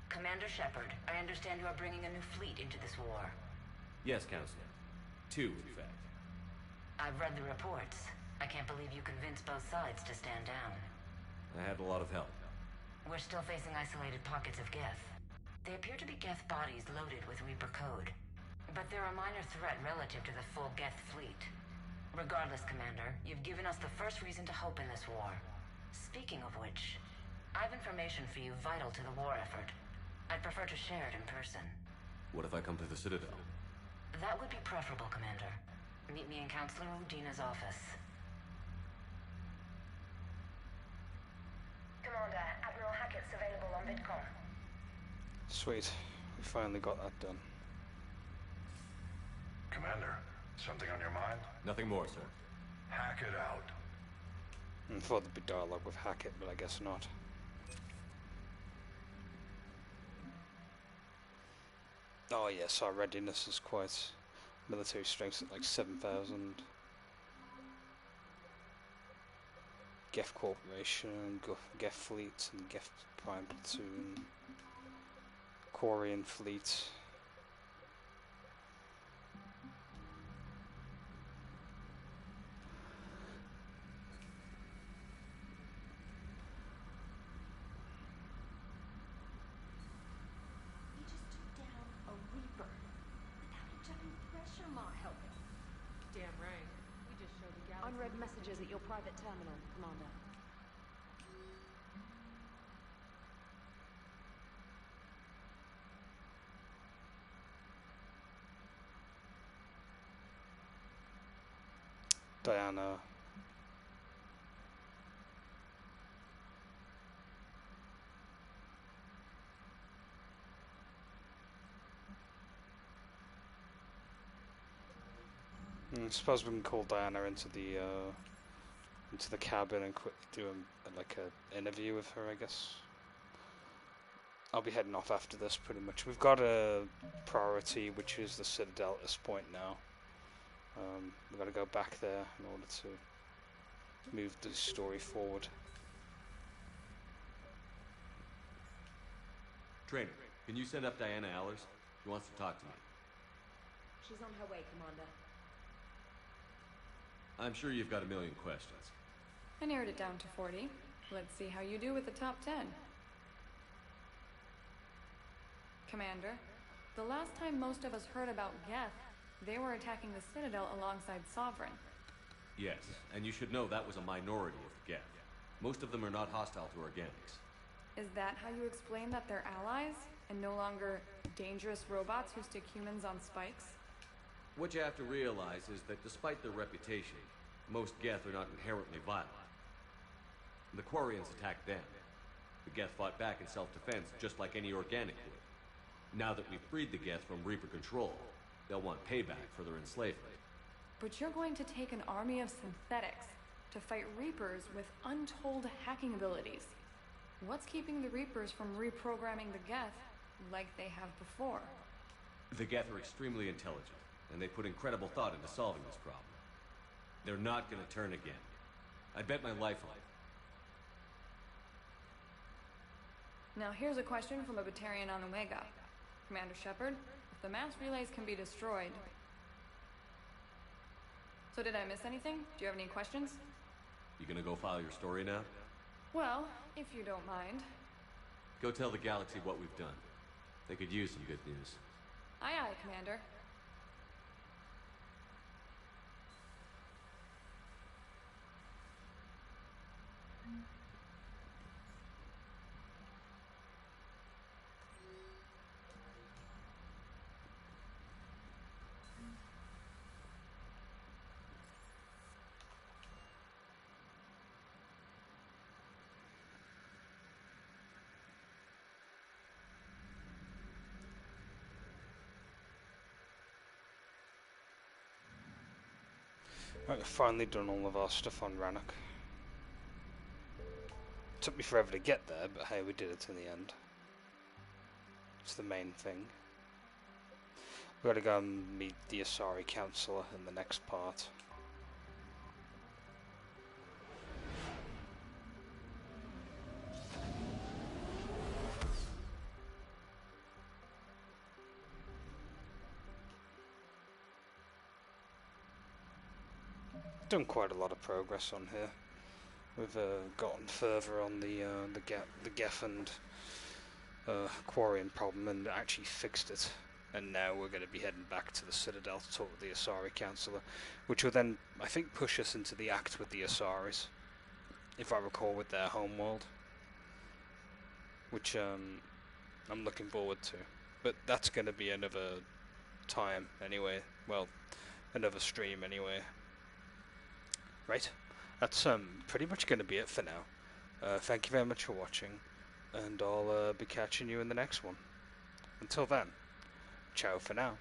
S24: Commander Shepard, I understand you are bringing a new fleet into this war.
S20: Yes, Counselor. 2, in fact.
S24: I've read the reports. I can't believe you convinced both sides to stand down.
S20: I had a lot of help.
S24: We're still facing isolated pockets of Geth. They appear to be Geth bodies loaded with Reaper code. But they're a minor threat relative to the full Geth fleet. Regardless, Commander, you've given us the first reason to hope in this war. Speaking of which, I have information for you vital to the war effort. I'd prefer to share it in person.
S20: What if I come to the Citadel?
S24: That would be preferable, Commander. Meet me in Counselor Udina's office. Commander, Admiral Hackett's available on VidCom.
S1: Sweet. We finally got that done.
S8: Commander, something on your mind?
S20: Nothing more, sir.
S8: Hack it out.
S1: I thought there'd be dialogue with Hackett, but I guess not. Oh yes, our readiness is quite... military strength at like 7,000. Geth Corporation, Geth Fleet, and Geth Prime Platoon. Quarian Fleet.
S19: Unread messages at your private terminal, Commander.
S1: Diana. I suppose we can call Diana into the cabin and do like a interview with her, I guess. I'll be heading off after this, pretty much. We've got a priority, which is the Citadel at this point now. We've got to go back there in order to move the story forward.
S20: Trainer, can you send up Diana Allers? She wants to talk to me.
S19: She's on her way, Commander.
S20: I'm sure you've got a million questions.
S15: I narrowed it down to 40. Let's see how you do with the top 10. Commander, the last time most of us heard about Geth, they were attacking the Citadel alongside Sovereign.
S20: Yes, and you should know that was a minority of the Geth. Most of them are not hostile to organics.
S15: Is that how you explain that they're allies, and no longer dangerous robots who stick humans on spikes?
S20: What you have to realize is that despite their reputation, most Geth are not inherently violent. The Quarians attacked them. The Geth fought back in self-defense just like any organic would. Now that we've freed the Geth from Reaper control, they'll want payback for their enslavement.
S15: But you're going to take an army of synthetics to fight Reapers with untold hacking abilities. What's keeping the Reapers from reprogramming the Geth like they have before?
S20: The Geth are extremely intelligent, and they put incredible thought into solving this problem. They're not gonna turn again. I'd bet my life on it.
S15: Now here's a question from a Batarian on Omega. Commander Shepard, if the mass relays can be destroyed... So did I miss anything? Do you have any questions?
S20: You gonna go file your story now?
S15: Well, if you don't mind.
S20: Go tell the galaxy what we've done. They could use some good news.
S15: Aye aye, Commander.
S1: Right, we've finally done all of our stuff on Rannoch. Took me forever to get there, but hey, we did it in the end. It's the main thing. We've got to go and meet the Asari Councillor in the next part. Done quite a lot of progress on here. We've gotten further on the Geth and Quarian problem and actually fixed it. And now we're going to be heading back to the Citadel to talk with the Asari Councillor, which will then, I think, push us into the act with the Asaris, if I recall, with their homeworld, which I'm looking forward to. But that's going to be another time anyway. Well, another stream anyway. Right, that's pretty much going to be it for now. Thank you very much for watching, and I'll be catching you in the next one. Until then, ciao for now.